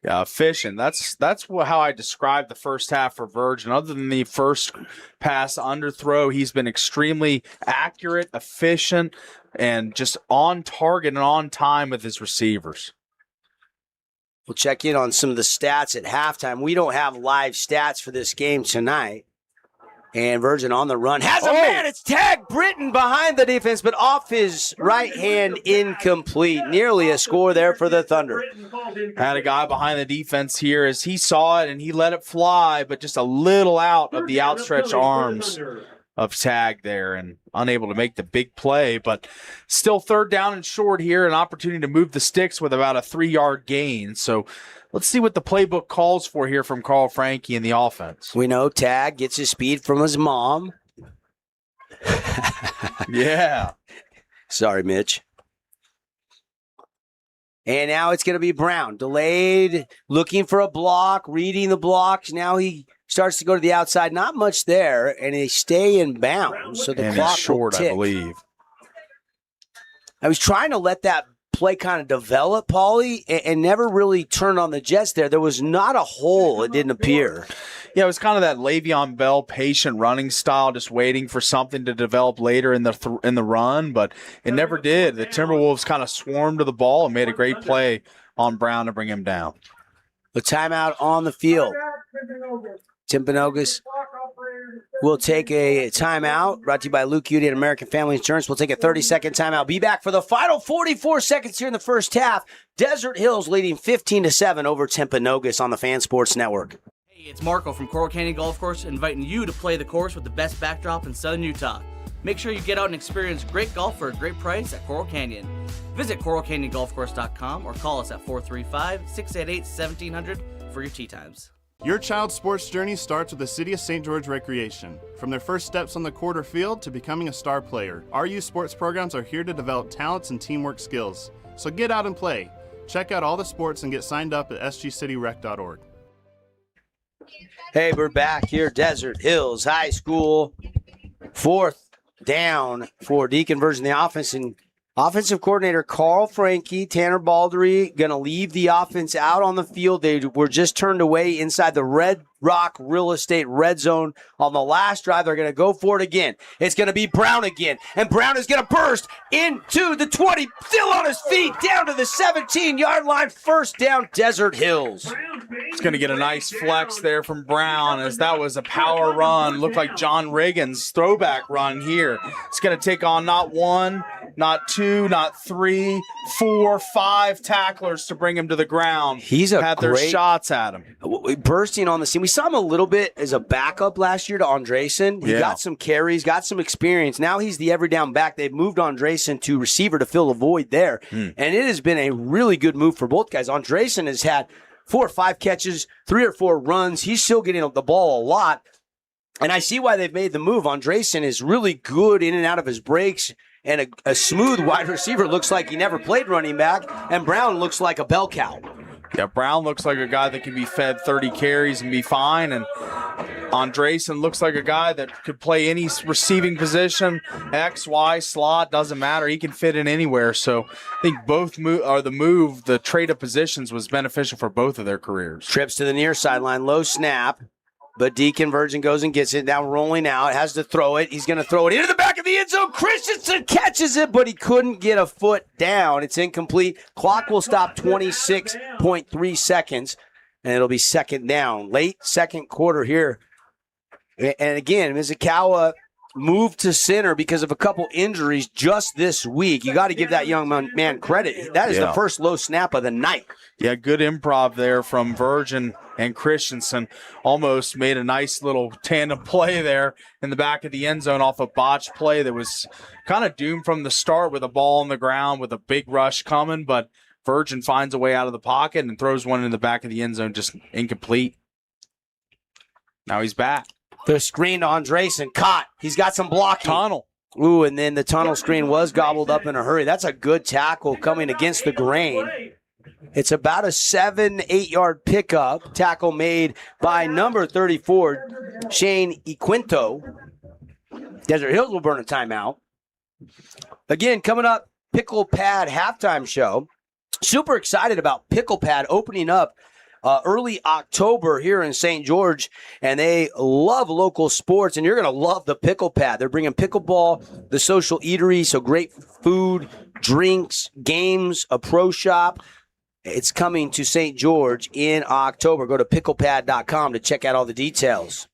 Yeah, efficient. That's how I describe the first half for Virgin. Other than the first pass underthrow, he's been extremely accurate, efficient, and just on target and on time with his receivers. We'll check in on some of the stats at halftime. We don't have live stats for this game tonight. And Virgin on the run. Has a man. It's tagged Britton behind the defense, but off his right hand, incomplete. Nearly a score there for the Thunder. Had a guy behind the defense here as he saw it, and he let it fly, but just a little out of the outstretched arms of Tag there and unable to make the big play. But still 3rd down and short here, an opportunity to move the sticks with about a 3-yard gain. So let's see what the playbook calls for here from Carl Frankie in the offense. We know Tag gets his speed from his mom. Yeah. Sorry, Mitch. And now it's going to be Brown. Delayed, looking for a block, reading the blocks. Now he starts to go to the outside. Not much there, and they stay in bounds. So the clock short, will tick. I believe. I was trying to let that play kind of develop, Paulie, and never really turned on the Jets there. There was not a hole, it didn't appear. Yeah, it was kind of that Le'Veon Bell patient running style, just waiting for something to develop later in the run, but it never did. The Timberwolves kind of swarmed to the ball and made a great play on Brown to bring him down. The timeout on the field. Timpanogos will take a timeout, brought to you by Luke Udy and American Family Insurance. We'll take a 30-second timeout. Be back for the final 44 seconds here in the first half. Desert Hills leading 15-7 over Timpanogos on the Fan Sports Network. Hey, it's Marco from Coral Canyon Golf Course, inviting you to play the course with the best backdrop in southern Utah. Make sure you get out and experience great golf for a great price at Coral Canyon. Visit coralcanyongolfcourse.com or call us at 435-688-1700 for your tee times. Your child's sports journey starts with the City of St. George Recreation. From their first steps on the quarter field to becoming a star player, our youth sports programs are here to develop talents and teamwork skills. So get out and play. Check out all the sports and get signed up at sgcityrec.org. Hey, we're back here, Desert Hills High School. 4th down for Deacon Virgin, the offense, and offensive coordinator Carl Frankie, Tanner Baldery, going to leave the offense out on the field. They were just turned away inside the Red Rock Real Estate red zone on the last drive. They're going to go for it again. It's going to be Brown again, and Brown is going to burst into the 20, still on his feet, down to the 17-yard line. 1st down, Desert Hills. It's going to get a nice flex there from Brown as that was a power run. Looked like John Reagan's throwback run here. It's going to take on not one, not two, not 3, 4, 5 tacklers to bring him to the ground. He's had their shots at him. Bursting on the scene. We saw him a little bit as a backup last year to Andresen. He got some carries, got some experience. Now he's the every down back. They've moved Andresen to receiver to fill a void there. And it has been a really good move for both guys. Andresen has had 4 or 5 catches, 3 or 4 runs. He's still getting the ball a lot. And I see why they've made the move. Andresen is really good in and out of his breaks and a smooth wide receiver looks like he never played running back, and Brown looks like a bell cow. Yeah, Brown looks like a guy that can be fed 30 carries and be fine, and Andreessen looks like a guy that could play any receiving position, X, Y, slot, doesn't matter. He can fit in anywhere. So I think the trade of positions was beneficial for both of their careers. Trips to the near sideline, low snap, but Deacon Virgin goes and gets it. Now rolling out, has to throw it. He's going to throw it into the back of the end zone. Christensen catches it, but he couldn't get a foot down. It's incomplete. Clock will stop 26.3 seconds, and it'll be second down. Late second quarter here. And again, Mizukawa moved to center because of a couple injuries just this week. You got to give that young man credit. That is the first low snap of the night. Yeah, good improv there from Virgin and Christensen. Almost made a nice little tandem play there in the back of the end zone off a botched play that was kind of doomed from the start with a ball on the ground with a big rush coming, but Virgin finds a way out of the pocket and throws one in the back of the end zone, just incomplete. Now he's back. The screen to Andreessen, caught. He's got some blocking. Tunnel. Ooh, and then the tunnel screen was gobbled up in a hurry. That's a good tackle coming against the grain. It's about a 7-8 yard pickup. Tackle made by number 34, Shane Equinto. Desert Hills will burn a timeout. Again, coming up, Pickle Pad halftime show. Super excited about Pickle Pad opening up early October here in St. George, and they love local sports, and you're going to love the Pickle Pad. They're bringing pickleball, the social eatery, so great food, drinks, games, a pro shop. It's coming to St. George in October. Go to picklepad.com to check out all the details.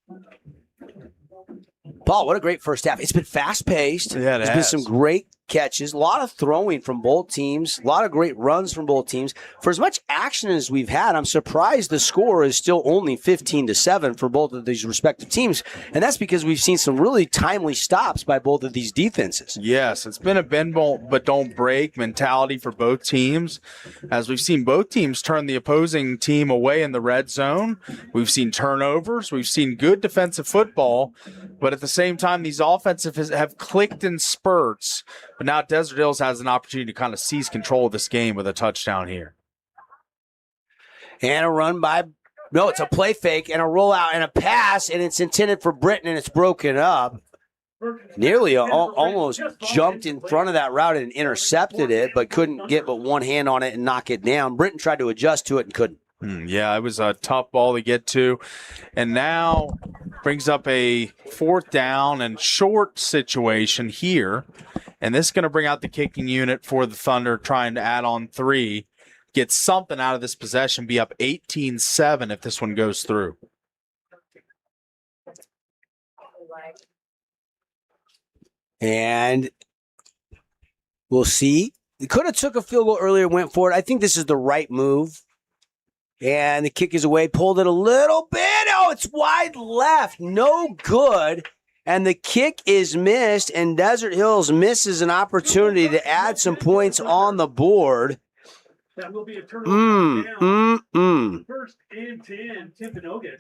Paul, what a great first half. It's been fast-paced. Yeah, There's been some great catches, a lot of throwing from both teams, a lot of great runs from both teams. For as much action as we've had, I'm surprised the score is still only 15-7 for both of these respective teams, and that's because we've seen some really timely stops by both of these defenses. Yes, it's been a bend but don't break mentality for both teams, as we've seen both teams turn the opposing team away in the red zone. We've seen turnovers. We've seen good defensive football, but at the same time, these offensives have clicked in spurts. But now Desert Hills has an opportunity to kind of seize control of this game with a touchdown here. And a run by, no, it's a play fake and a rollout and a pass, and it's intended for Britton, and it's broken up. Nearly almost jumped in front of that route and intercepted it, but couldn't get but one hand on it and knock it down. Britton tried to adjust to it and couldn't. Yeah, it was a tough ball to get to. And now brings up a fourth down and short situation here. And this is going to bring out the kicking unit for the Thunder, trying to add on 3, get something out of this possession, be up 18-7 if this one goes through. And we'll see. They could have took a field goal earlier, went for it. I think this is the right move. And the kick is away, pulled it a little bit. Oh, it's wide left. No good. And the kick is missed, and Desert Hills misses an opportunity to add some points on the board. That will be a turnover. First and 10, Timpanogos.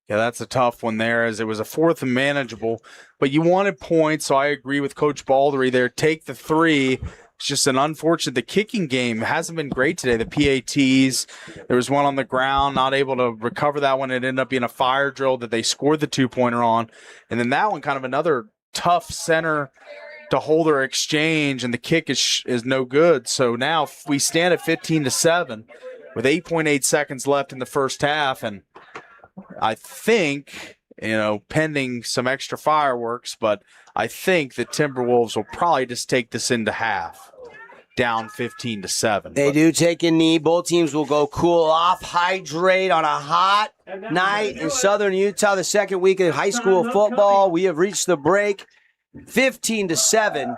Yeah, that's a tough one there, as it was a fourth and manageable. But you wanted points, so I agree with Coach Baldry there. Take the 3. It's just an unfortunate. The kicking game hasn't been great today. The PATs, there was one on the ground, not able to recover that one. It ended up being a fire drill that they scored the 2-pointer on. And then that one, kind of another tough center to holder exchange, and the kick is no good. So now we stand at 15-7 with 8.8 seconds left in the first half. And I think, pending some extra fireworks, but I think the Timberwolves will probably just take this into half, down 15-7. They do take a knee. Both teams will go cool off, hydrate on a hot night in southern Utah, the second week of high school football. We have reached the break, 15-7.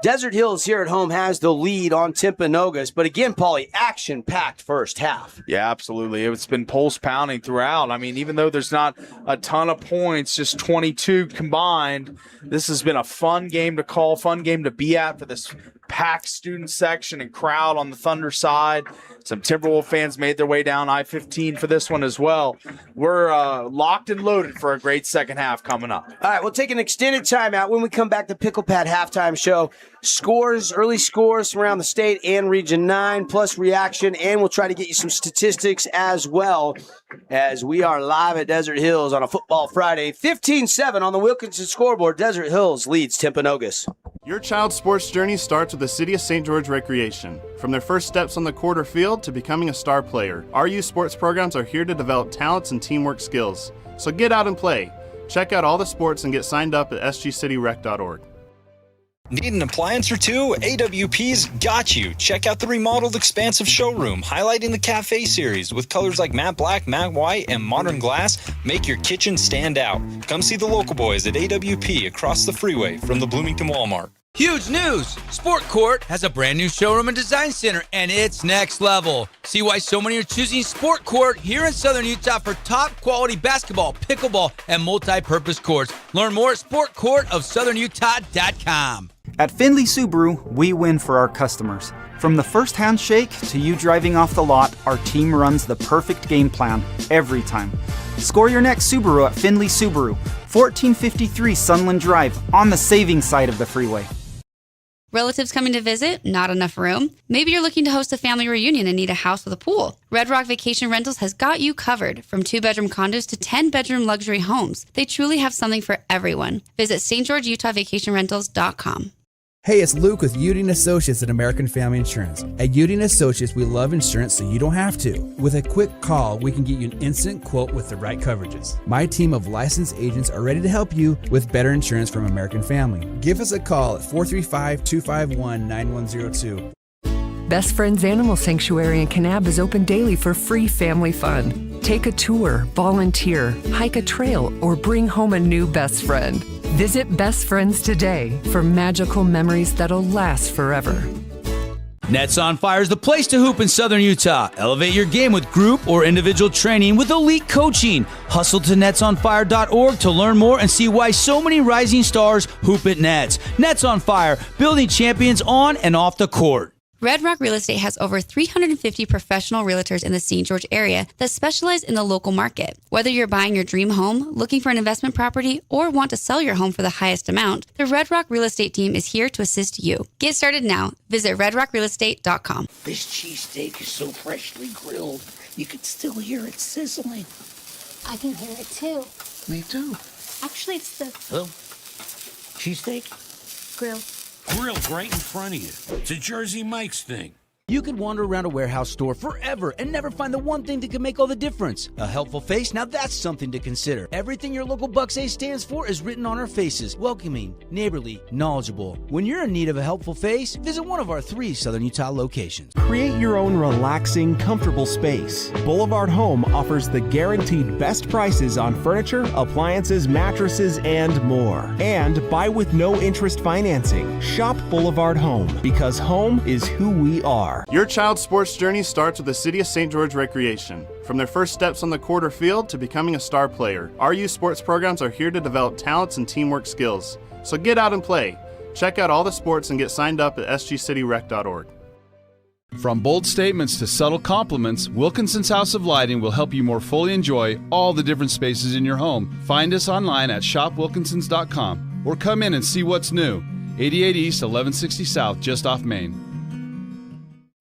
Desert Hills here at home has the lead on Timpanogos. But again, Paulie, action-packed first half. Yeah, absolutely. It's been pulse-pounding throughout. I mean, even though there's not a ton of points, just 22 combined, this has been a fun game to call, fun game to be at for this packed student section and crowd on the Thunder side. Some Timberwolves fans made their way down I-15 for this one as well. We're locked and loaded for a great second half coming up. All right, we'll take an extended timeout. When we come back, the Pickle Pat halftime show. Scores, early scores from around the state and Region 9, plus reaction, and we'll try to get you some statistics as well as we are live at Desert Hills on a Football Friday. 15-7 on the Wilkinson scoreboard. Desert Hills leads Timpanogos. Your child's sports journey starts with the City of St. George Recreation. From their first steps on the court or field to becoming a star player, our youth sports programs are here to develop talents and teamwork skills. So get out and play. Check out all the sports and get signed up at sgcityrec.org. Need an appliance or two? AWP's got you. Check out the remodeled expansive showroom, highlighting the cafe series with colors like matte black, matte white, and modern glass. Make your kitchen stand out. Come see the local boys at AWP across the freeway from the Bloomington Walmart. Huge news! Sport Court has a brand new showroom and design center, and it's next level. See why so many are choosing Sport Court here in Southern Utah for top quality basketball, pickleball, and multi-purpose courts. Learn more at sportcourtofsouthernutah.com. At Findlay Subaru, we win for our customers. From the first handshake to you driving off the lot, our team runs the perfect game plan every time. Score your next Subaru at Findlay Subaru, 1453 Sunland Drive, on the saving side of the freeway. Relatives coming to visit? Not enough room? Maybe you're looking to host a family reunion and need a house with a pool. Red Rock Vacation Rentals has got you covered. From 2-bedroom condos to 10-bedroom luxury homes, they truly have something for everyone. Visit stgeorgeutahvacationrentals.com. Hey, it's Luke with Udine Associates at American Family Insurance. At Udine Associates, we love insurance so you don't have to. With a quick call, we can get you an instant quote with the right coverages. My team of licensed agents are ready to help you with better insurance from American Family. Give us a call at 435-251-9102. Best Friends Animal Sanctuary in Kanab is open daily for free family fun. Take a tour, volunteer, hike a trail, or bring home a new best friend. Visit Best Friends today for magical memories that'll last forever. Nets on Fire is the place to hoop in Southern Utah. Elevate your game with group or individual training with elite coaching. Hustle to netsonfire.org to learn more and see why so many rising stars hoop at Nets. Nets on Fire, building champions on and off the court. Red Rock Real Estate has over 350 professional realtors in the St. George area that specialize in the local market. Whether you're buying your dream home, looking for an investment property, or want to sell your home for the highest amount, the Red Rock Real Estate team is here to assist you. Get started now. Visit redrockrealestate.com. This cheesesteak is so freshly grilled, you can still hear it sizzling. I can hear it too. Me too. Actually, it's the Oh, cheesesteak? grill. Grilled right in front of you. It's a Jersey Mike's thing. You could wander around a warehouse store forever and never find the one thing that can make all the difference. A helpful face? Now that's something to consider. Everything your local Bucks A stands for is written on our faces. Welcoming, neighborly, knowledgeable. When you're in need of a helpful face, visit one of our 3 Southern Utah locations. Create your own relaxing, comfortable space. Boulevard Home offers the guaranteed best prices on furniture, appliances, mattresses, and more. And buy with no interest financing. Shop Boulevard Home, because home is who we are. Your child's sports journey starts with the City of St. George Recreation. From their first steps on the court or field to becoming a star player, our youth sports programs are here to develop talents and teamwork skills. So get out and play. Check out all the sports and get signed up at sgcityrec.org. From bold statements to subtle compliments, Wilkinson's House of Lighting will help you more fully enjoy all the different spaces in your home. Find us online at shopwilkinsons.com or come in and see what's new. 88 East, 1160 South, just off Main.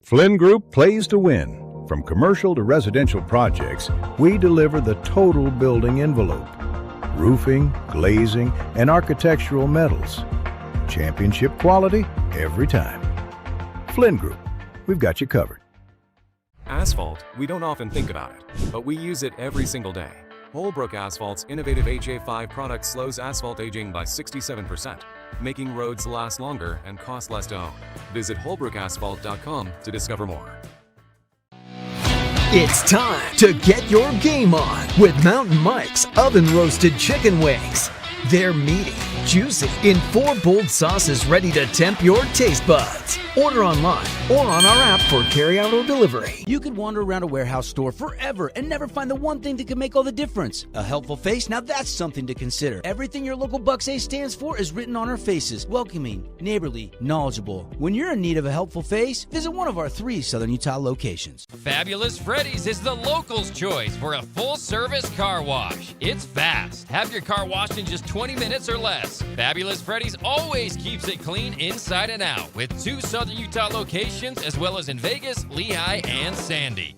Flynn Group plays to win. From commercial to residential projects, we deliver the total building envelope. Roofing, glazing, and architectural metals. Championship quality every time. Flynn Group, we've got you covered. Asphalt, we don't often think about it, but we use it every single day. Holbrook Asphalt's innovative HA5 product slows asphalt aging by 67%, making roads last longer and cost less to own. Visit holbrookasphalt.com to discover more. It's time to get your game on with Mountain Mike's oven roasted chicken wings. They're meaty, juicy, in 4 bold sauces ready to tempt your taste buds. Order online or on our app for carryout or delivery. You could wander around a warehouse store forever and never find the one thing that could make all the difference. A helpful face? Now that's something to consider. Everything your local Bucks Ace stands for is written on our faces. Welcoming, neighborly, knowledgeable. When you're in need of a helpful face, visit one of our 3 Southern Utah locations. Fabulous Freddy's is the locals' choice for a full-service car wash. It's fast. Have your car washed in just 20 minutes or less. Fabulous Freddy's always keeps it clean inside and out with 2 Southern Utah locations as well as in Vegas, Lehigh, and Sandy.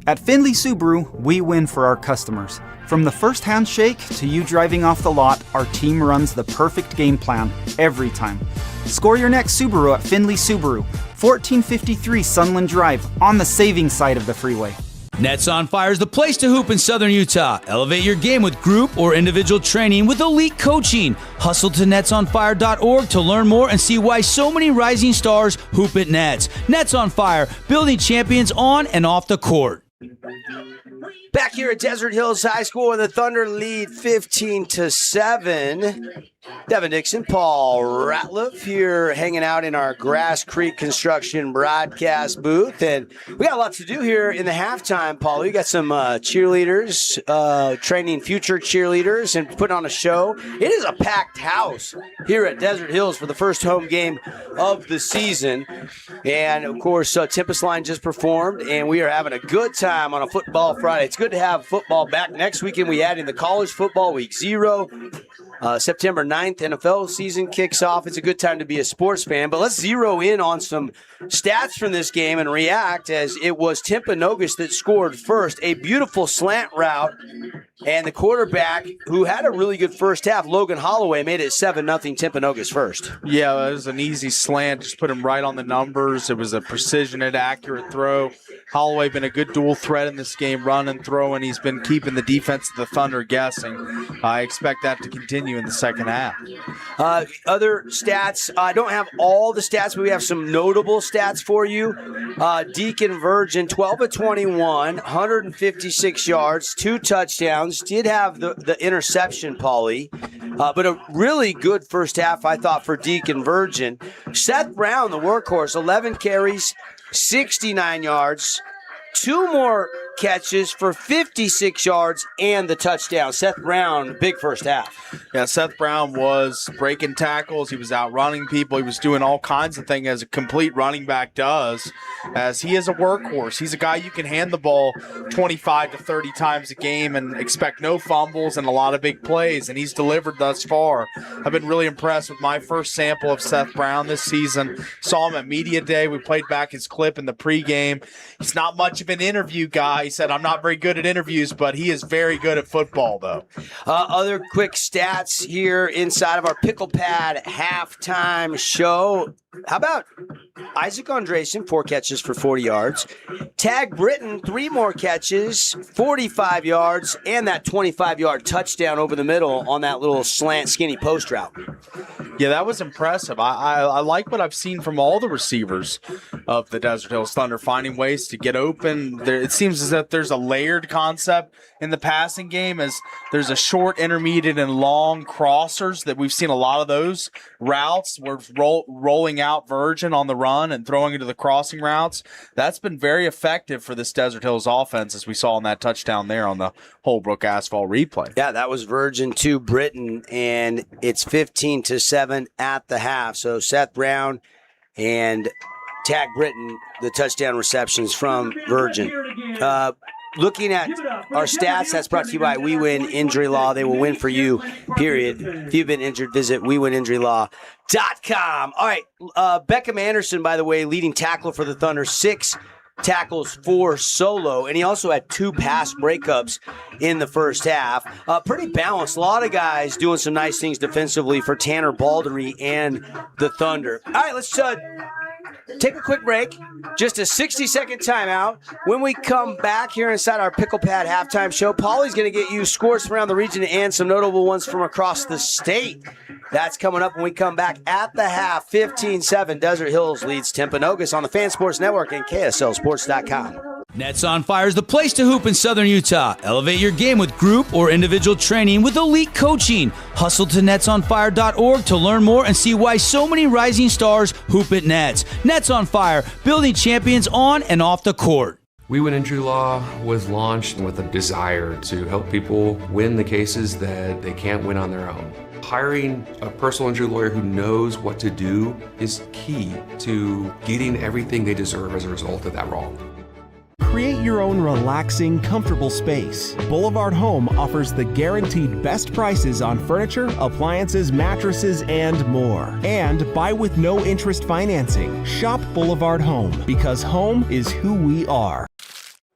At Findlay Subaru, we win for our customers. From the first handshake to you driving off the lot, our team runs the perfect game plan every time. Score your next Subaru at Findlay Subaru, 1453 Sunland Drive, on the saving side of the freeway. Nets on Fire is the place to hoop in Southern Utah. Elevate your game with group or individual training with elite coaching. Hustle to netsonfire.org to learn more and see why so many rising stars hoop at Nets. Nets on Fire, building champions on and off the court. Back here at Desert Hills High School, where the Thunder lead 15-7. Devin Dixon, Paul Ratliff here hanging out in our Grass Creek Construction broadcast booth. And we got a lot to do here in the halftime, Paul. We got some cheerleaders, training future cheerleaders and putting on a show. It is a packed house here at Desert Hills for the first home game of the season. And, of course, Tempest Line just performed, and we are having a good time on a football Friday. It's good to have football back. Next weekend we add in the college football week 0. September 9th, NFL season kicks off. It's a good time to be a sports fan. But let's zero in on some stats from this game and react, as it was Timpanogos that scored first. A beautiful slant route. And the quarterback, who had a really good first half, Logan Holloway, made it 7-0 Timpanogos first. Yeah, it was an easy slant. Just put him right on the numbers. It was a precision and accurate throw. Holloway been a good dual threat in this game, running, throwing. He's been keeping the defense of the Thunder guessing. I expect that to continue in the second half. Other stats, I don't have all the stats, but we have some notable stats for you. Deacon Virgin, 12 of 21, 156 yards, 2 touchdowns. Did have the interception, Paulie, but a really good first half, I thought, for Deacon Virgin. Seth Brown, the workhorse, 11 carries, 69 yards, 2 more catches for 56 yards and the touchdown. Seth Brown, big first half. Yeah, Seth Brown was breaking tackles. He was out running people. He was doing all kinds of things as a complete running back does, as he is a workhorse. He's a guy you can hand the ball 25 to 30 times a game and expect no fumbles and a lot of big plays, and he's delivered thus far. I've been really impressed with my first sample of Seth Brown this season. Saw him at Media Day. We played back his clip in the pregame. He's not much of an interview guy. He said, I'm not very good at interviews, but he is very good at football, though. Other quick stats here inside of our Pickle Pad halftime show. How about Isaac Andresen, 4 catches for 40 yards. Tag Britton, 3 more catches, 45 yards, and that 25-yard touchdown over the middle on that little slant, skinny post route. Yeah, that was impressive. I like what I've seen from all the receivers of the Desert Hills Thunder, finding ways to get open. It seems as if there's a layered concept in the passing game, as there's a short, intermediate, and long crossers that we've seen a lot of those routes. We're rolling out Virgin on the run and throwing into the crossing routes. That's been very effective for this Desert Hills offense, as we saw in that touchdown there on the Holbrook Asphalt replay. Yeah, that was Virgin to Britton, and it's 15-7 at the half. So Seth Brown and Tag Britton, the touchdown receptions from Virgin. Looking at our stats, that's brought to you by We Win Injury Law. They will win for you, period. If you've been injured, visit WeWinInjuryLaw.com. All right, Beckham Anderson, by the way, leading tackler for the Thunder, 6 tackles, 4 solo, and he also had 2 pass breakups in the first half. Pretty balanced. A lot of guys doing some nice things defensively for Tanner Baldery and the Thunder. All right, let's take a quick break. Just a 60-second timeout. When we come back here inside our Pickle Pad halftime show, Paulie's going to get you scores from around the region and some notable ones from across the state. That's coming up when we come back at the half. 15-7, Desert Hills leads Timpanogos on the Fan Sports Network and KSLSports.com. Nets on Fire is the place to hoop in Southern Utah. Elevate your game with group or individual training with elite coaching. Hustle to netsonfire.org to learn more and see why so many rising stars hoop at Nets. Nets on Fire, building champions on and off the court. We Win Injury Law was launched with a desire to help people win the cases that they can't win on their own. Hiring a personal injury lawyer who knows what to do is key to getting everything they deserve as a result of that wrong. Create your own relaxing, comfortable space. Boulevard Home offers the guaranteed best prices on furniture, appliances, mattresses, and more. And buy with no interest financing. Shop Boulevard Home, because home is who we are.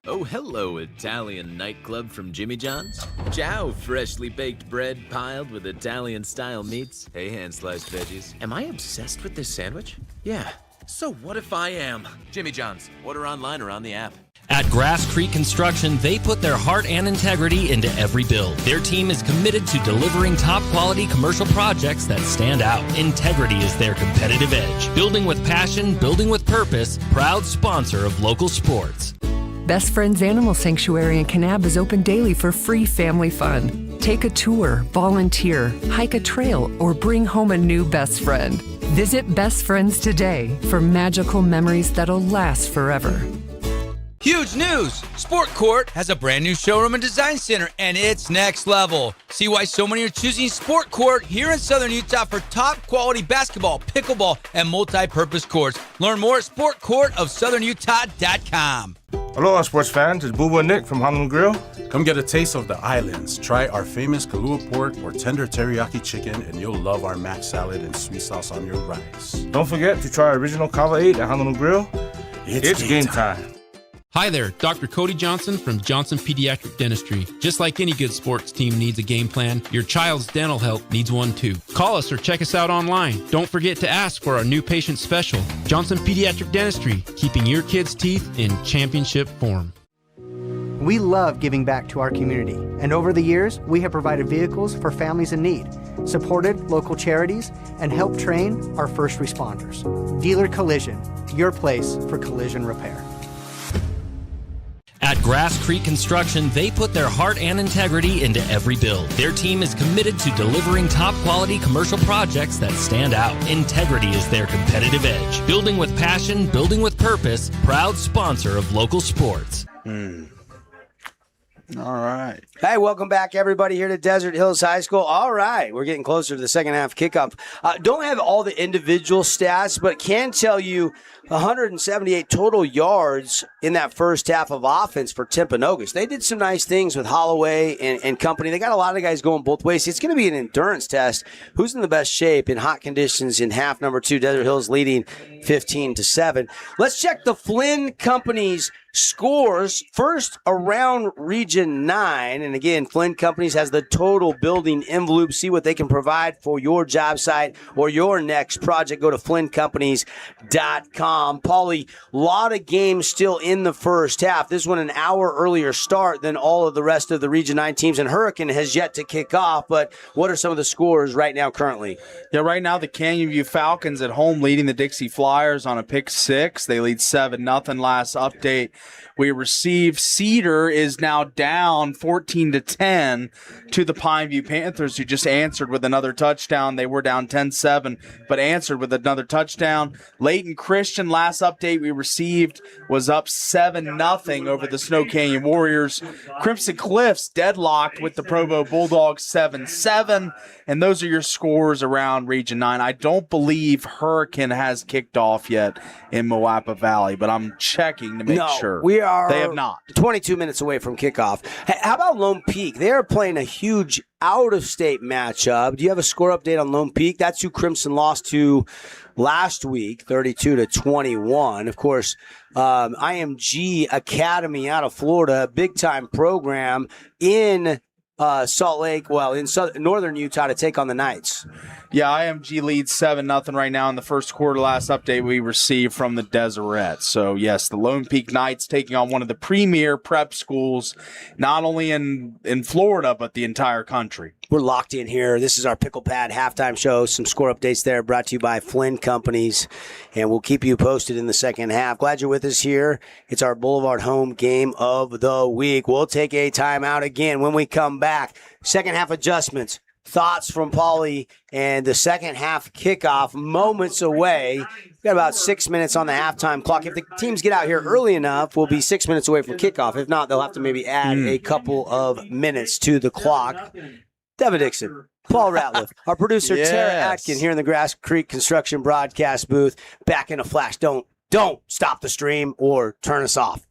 Oh, hello, Italian nightclub from Jimmy John's. Ciao, freshly baked bread piled with Italian-style meats. Hey, hand-sliced veggies. Am I obsessed with this sandwich? Yeah. So what if I am? Jimmy John's. Order online or on the app. At Grass Creek Construction, they put their heart and integrity into every build. Their team is committed to delivering top-quality commercial projects that stand out. Integrity is their competitive edge. Building with passion, building with purpose, proud sponsor of local sports. Best Friends Animal Sanctuary in Kanab is open daily for free family fun. Take a tour, volunteer, hike a trail, or bring home a new best friend. Visit Best Friends today for magical memories that'll last forever. Huge news! Sport Court has a brand new showroom and design center, and it's next level. See why so many are choosing Sport Court here in Southern Utah for top quality basketball, pickleball, and multi-purpose courts. Learn more at sportcourtofsouthernutah.com. Aloha, sports fans. It's Boo and Nick from Honolulu Grill. Come get a taste of the islands. Try our famous Kalua pork or tender teriyaki chicken, and you'll love our mac salad and sweet sauce on your rice. Don't forget to try our original Kava 8 at Honolulu Grill. It's game time. Hi there, Dr. Cody Johnson from Johnson Pediatric Dentistry. Just like any good sports team needs a game plan, your child's dental health needs one too. Call us or check us out online. Don't forget to ask for our new patient special. Johnson Pediatric Dentistry, keeping your kids' teeth in championship form. We love giving back to our community, and over the years, we have provided vehicles for families in need, supported local charities, and helped train our first responders. Dealer Collision, your place for collision repair. At Grass Creek Construction, they put their heart and integrity into every build. Their team is committed to delivering top-quality commercial projects that stand out. Integrity is their competitive edge. Building with passion, building with purpose, proud sponsor of local sports. All right. Hey, welcome back, everybody, here to Desert Hills High School. All right, we're getting closer to the second half kickoff. Don't have all the individual stats, but can tell you 178 total yards in that first half of offense for Timpanogos. They did some nice things with Holloway and company. They got a lot of guys going both ways. It's going to be an endurance test. Who's in the best shape in hot conditions in half number 2? Desert Hills leading 15-7. Let's check the Flynn Company's scores first around Region 9. And again, Flynn Companies has the total building envelope. See what they can provide for your job site or your next project. Go to flynncompanies.com. Paulie, a lot of games still in the first half. This one an hour earlier start than all of the rest of the Region 9 teams, and Hurricane has yet to kick off. But what are some of the scores right now currently? Yeah, right now the Canyon View Falcons at home leading the Dixie Flyers on a pick 6. They lead 7-0 last update. We received Cedar is now down 14-10 to the Pineview Panthers, who just answered with another touchdown. They were down 10-7, but answered with another touchdown. Layton Christian, last update we received, was up 7-0 over the Snow Canyon Warriors. Crimson Cliffs deadlocked with the Provo Bulldogs 7-7, and those are your scores around Region 9. I don't believe Hurricane has kicked off yet in Moapa Valley, but I'm checking to make sure. They have not. 22 minutes away from kickoff. Hey, how about Lone Peak? They are playing a huge out-of-state matchup. Do you have a score update on Lone Peak? That's who Crimson lost to last week, 32-21. Of course, IMG Academy out of Florida, big-time program in Salt Lake, in northern Utah to take on the Knights. Yeah, IMG leads 7-0 right now in the first quarter. Last update we received from the Deseret. So, yes, the Lone Peak Knights taking on one of the premier prep schools, not only in Florida, but the entire country. We're locked in here. This is our Pickle Pad halftime show. Some score updates there brought to you by Flynn Companies, and we'll keep you posted in the second half. Glad you're with us here. It's our Boulevard home game of the week. We'll take a timeout again when we come back. Second half adjustments, thoughts from Paulie, and the second half kickoff moments away. We've got about 6 minutes on the halftime clock. If the teams get out here early enough, we'll be 6 minutes away from kickoff. If not, they'll have to maybe add a couple of minutes to the clock. Devin Dixon, Paul Ratliff, our producer Tara Atkin here in the Grass Creek Construction broadcast booth. Back in a flash. Don't stop the stream or turn us off.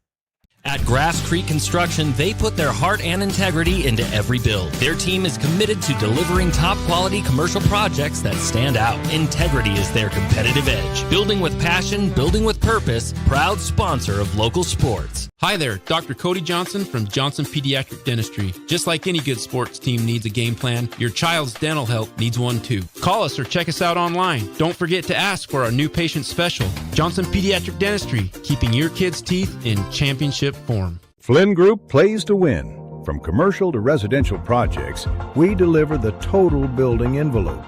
At Grass Creek Construction, they put their heart and integrity into every build. Their team is committed to delivering top-quality commercial projects that stand out. Integrity is their competitive edge. Building with passion, building with purpose, proud sponsor of local sports. Hi there, Dr. Cody Johnson from Johnson Pediatric Dentistry. Just like any good sports team needs a game plan, your child's dental health needs one too. Call us or check us out online. Don't forget to ask for our new patient special. Johnson Pediatric Dentistry, keeping your kids' teeth in championship form. Flynn Group plays to win. From commercial to residential projects, we deliver the total building envelope.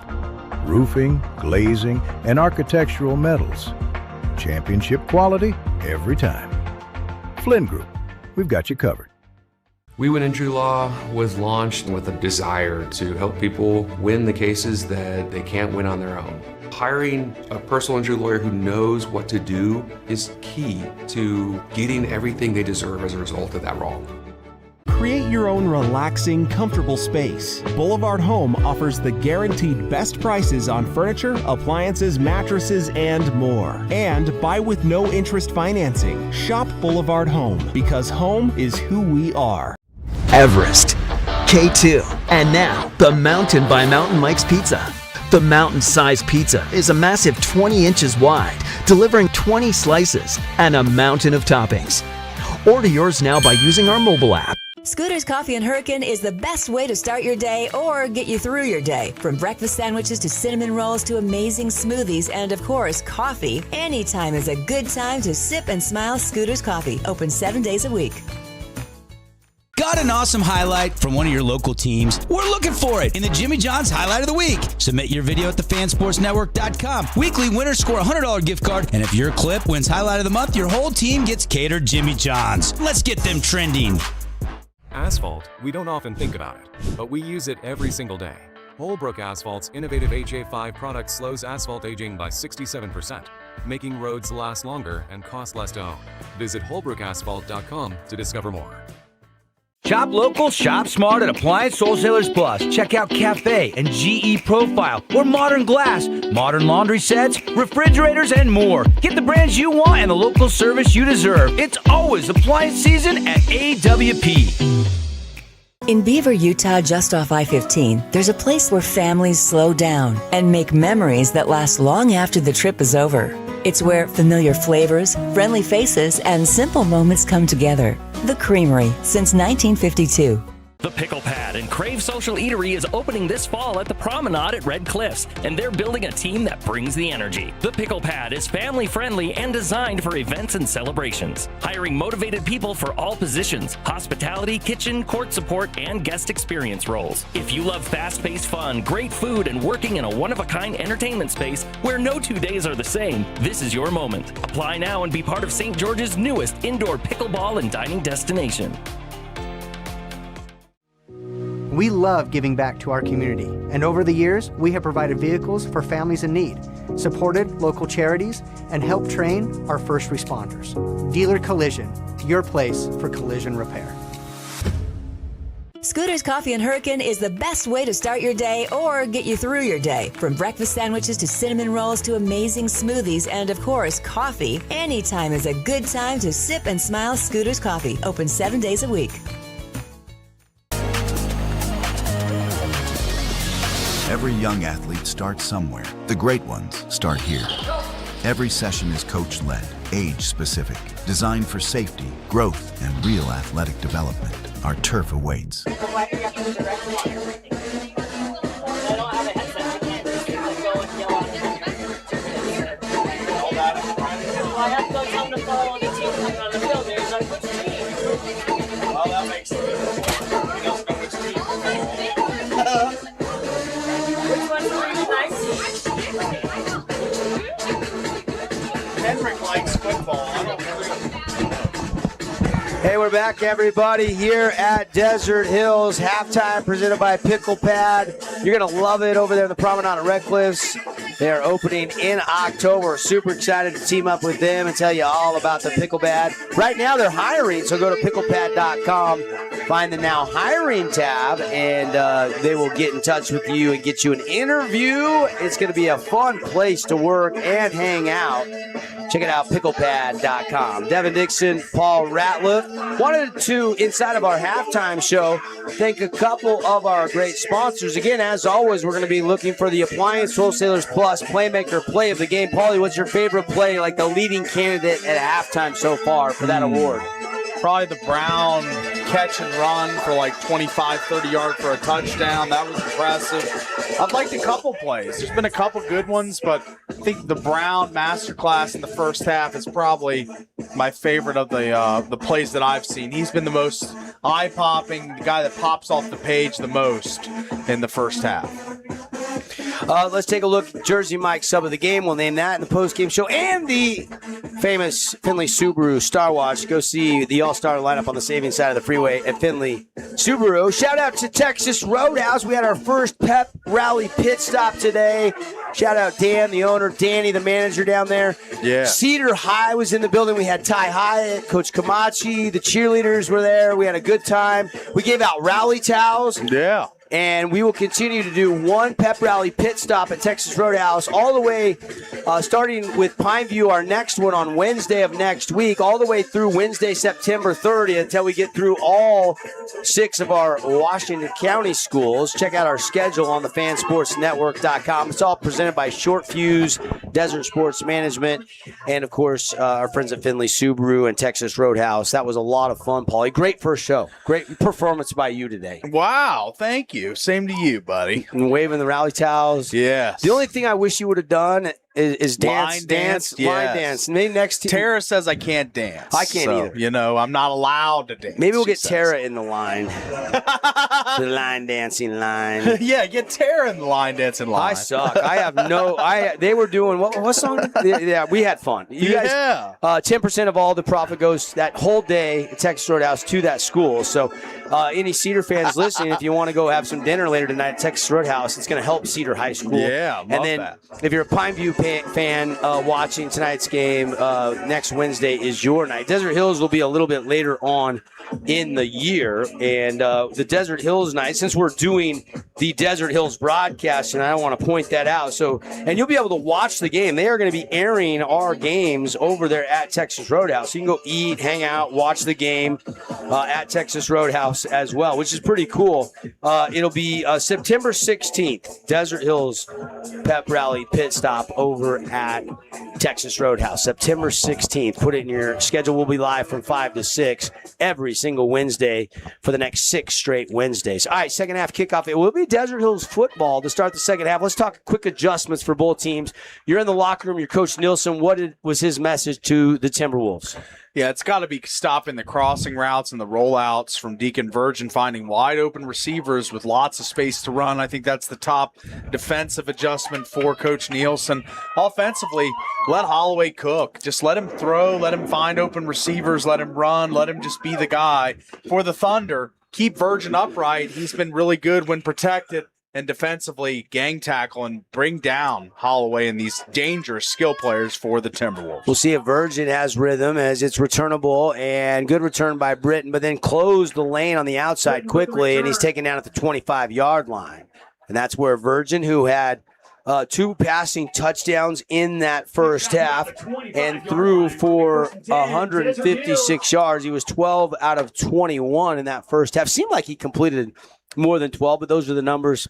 Roofing, glazing, and architectural metals. Championship quality every time. Flynn Group, we've got you covered. We Win Injury Law was launched with a desire to help people win the cases that they can't win on their own. Hiring a personal injury lawyer who knows what to do is key to getting everything they deserve as a result of that wrong. Create your own relaxing, comfortable space. Boulevard Home offers the guaranteed best prices on furniture, appliances, mattresses, and more. And buy with no interest financing. Shop Boulevard Home, because home is who we are. Everest, K2, and now the Mountain by Mountain Mike's Pizza. The mountain-sized pizza is a massive 20 inches wide, delivering 20 slices and a mountain of toppings. Order yours now by using our mobile app. Scooter's Coffee and Hurricane is the best way to start your day or get you through your day. From breakfast sandwiches to cinnamon rolls to amazing smoothies and, of course, coffee, anytime is a good time to sip and smile. Scooter's Coffee, open 7 days a week. Got an awesome highlight from one of your local teams? We're looking for it in the Jimmy John's Highlight of the Week. Submit your video at thefansportsnetwork.com. Weekly winners score a $100 gift card, and if your clip wins Highlight of the Month, your whole team gets catered Jimmy John's. Let's get them trending. Asphalt, we don't often think about it, but we use it every single day. Holbrook Asphalt's innovative HA5 product slows asphalt aging by 67%, making roads last longer and cost less to own. Visit holbrookasphalt.com to discover more. Shop local, shop smart at Appliance Wholesalers Plus. Check out Cafe and GE Profile or Modern Glass, modern laundry sets, refrigerators, and more. Get the brands you want and the local service you deserve. It's always appliance season at AWP. In Beaver, Utah, just off I-15, there's a place where families slow down and make memories that last long after the trip is over. It's where familiar flavors, friendly faces, and simple moments come together. The Creamery, since 1952. The Pickle Pad and Crave Social Eatery is opening this fall at the Promenade at Red Cliffs, and they're building a team that brings the energy. The Pickle Pad is family-friendly and designed for events and celebrations, hiring motivated people for all positions, hospitality, kitchen, court support, and guest experience roles. If you love fast-paced fun, great food, and working in a one-of-a-kind entertainment space where no 2 days are the same, this is your moment. Apply now and be part of St. George's newest indoor pickleball and dining destination. We love giving back to our community, and over the years, we have provided vehicles for families in need, supported local charities, and helped train our first responders. Dealer Collision, your place for collision repair. Scooter's Coffee and Hurricane is the best way to start your day or get you through your day. From breakfast sandwiches to cinnamon rolls to amazing smoothies and, of course, coffee, anytime is a good time to sip and smile. Scooter's Coffee, open 7 days a week. Every young athlete starts somewhere. The great ones start here. Every session is coach-led, age-specific, designed for safety, growth, and real athletic development. Our turf awaits. Well, that makes sense. Hey, we're back, everybody, here at Desert Hills. Halftime presented by Pickle Pad. You're going to love it over there in the Promenade at Red Cliffs. They are opening in October. We're super excited to team up with them and tell you all about the Pickle Pad. Right now, they're hiring, so go to picklepad.com, find the Now Hiring tab, and they will get in touch with you and get you an interview. It's going to be a fun place to work and hang out. Check it out, picklepad.com. Devin Dixon, Paul Ratliff. Wanted to, inside of our halftime show, thank a couple of our great sponsors. Again, as always, we're going to be looking for the Appliance Wholesalers Plus Playmaker Play of the Game. Paulie, what's your favorite play, like the leading candidate at halftime so far for that award? Probably the Brown catch and run for like 25, 30 yards for a touchdown. That was impressive. I've liked a couple plays. There's been a couple good ones, but I think the Brown masterclass in the first half is probably my favorite of the plays that I've seen. He's been the most eye-popping, the guy that pops off the page the most in the first half. Let's take a look at Jersey Mike's sub of the game. We'll name that in the post-game show. And the famous Finley Subaru Star Watch. Go see the all-star lineup on the savings side of the freeway at Finley Subaru. Shout out to Texas Roadhouse. We had our first pep rally pit stop today. Shout out Dan, the owner, Danny, the manager down there. Yeah. Cedar High was in the building. We had Ty Hyatt, Coach Camachi, the cheerleaders were there. We had a good time. We gave out rally towels. Yeah. And we will continue to do one pep rally pit stop at Texas Roadhouse all the way, starting with Pineview, our next one on Wednesday of next week, all the way through Wednesday, September 30th, until we get through all 6 of our Washington County schools. Check out our schedule on the fansportsnetwork.com. It's all presented by Short Fuse, Desert Sports Management, and, of course, our friends at Finley Subaru and Texas Roadhouse. That was a lot of fun, Paulie. Great first show. Great performance by you today. Wow, thank you. Same to you, buddy. And waving the rally towels. Yes. The only thing I wish you would have done is Line dance. line dance. Maybe next team. Tara says I can't dance. I can't either. You know, I'm not allowed to dance. Maybe we'll get Tara in the line. The line dancing line. Yeah, get Tara in the line dancing line. I suck. I have no. They were doing what song? Yeah, we had fun. You guys. 10% of all the profit goes that whole day at Texas Roadhouse to that school. So, any Cedar fans listening, if you want to go have some dinner later tonight at Texas Roadhouse, it's going to help Cedar High School. Yeah, love and then that. If you're a Pineview fan watching tonight's game, next Wednesday is your night. Desert Hills will be a little bit later on in the year, and the Desert Hills night, since we're doing the Desert Hills broadcast, and I want to point that out. So, and you'll be able to watch the game. They are going to be airing our games over there at Texas Roadhouse. So you can go eat, hang out, watch the game at Texas Roadhouse as well, which is pretty cool. It'll be September 16th, Desert Hills Pep Rally Pit Stop over at Texas Roadhouse. September 16th. Put it in your schedule. We'll be live from 5 to 6 every single Wednesday for the next 6 straight Wednesdays. All right, second half kickoff. It will be Desert Hills football to start the second half. Let's talk quick adjustments for both teams. You're in the locker room. Your Coach Nielsen. What was his message to the Timberwolves? Yeah, it's got to be stopping the crossing routes and the rollouts from Deacon Virgin, finding wide open receivers with lots of space to run. I think that's the top defensive adjustment for Coach Nielsen. Offensively, let Holloway cook. Just let him throw, let him find open receivers, let him run, let him just be the guy. For the Thunder, keep Virgin upright. He's been really good when protected. And defensively, gang tackle and bring down Holloway and these dangerous skill players for the Timberwolves. We'll see if Virgin has rhythm as it's returnable, and good return by Britton, but then closed the lane on the outside quickly, and he's taken down at the 25-yard line. And that's where Virgin, who had 2 passing touchdowns in that first half and threw for 156 yards. He was 12 out of 21 in that first half. Seemed like he completed more than 12, but those are the numbers.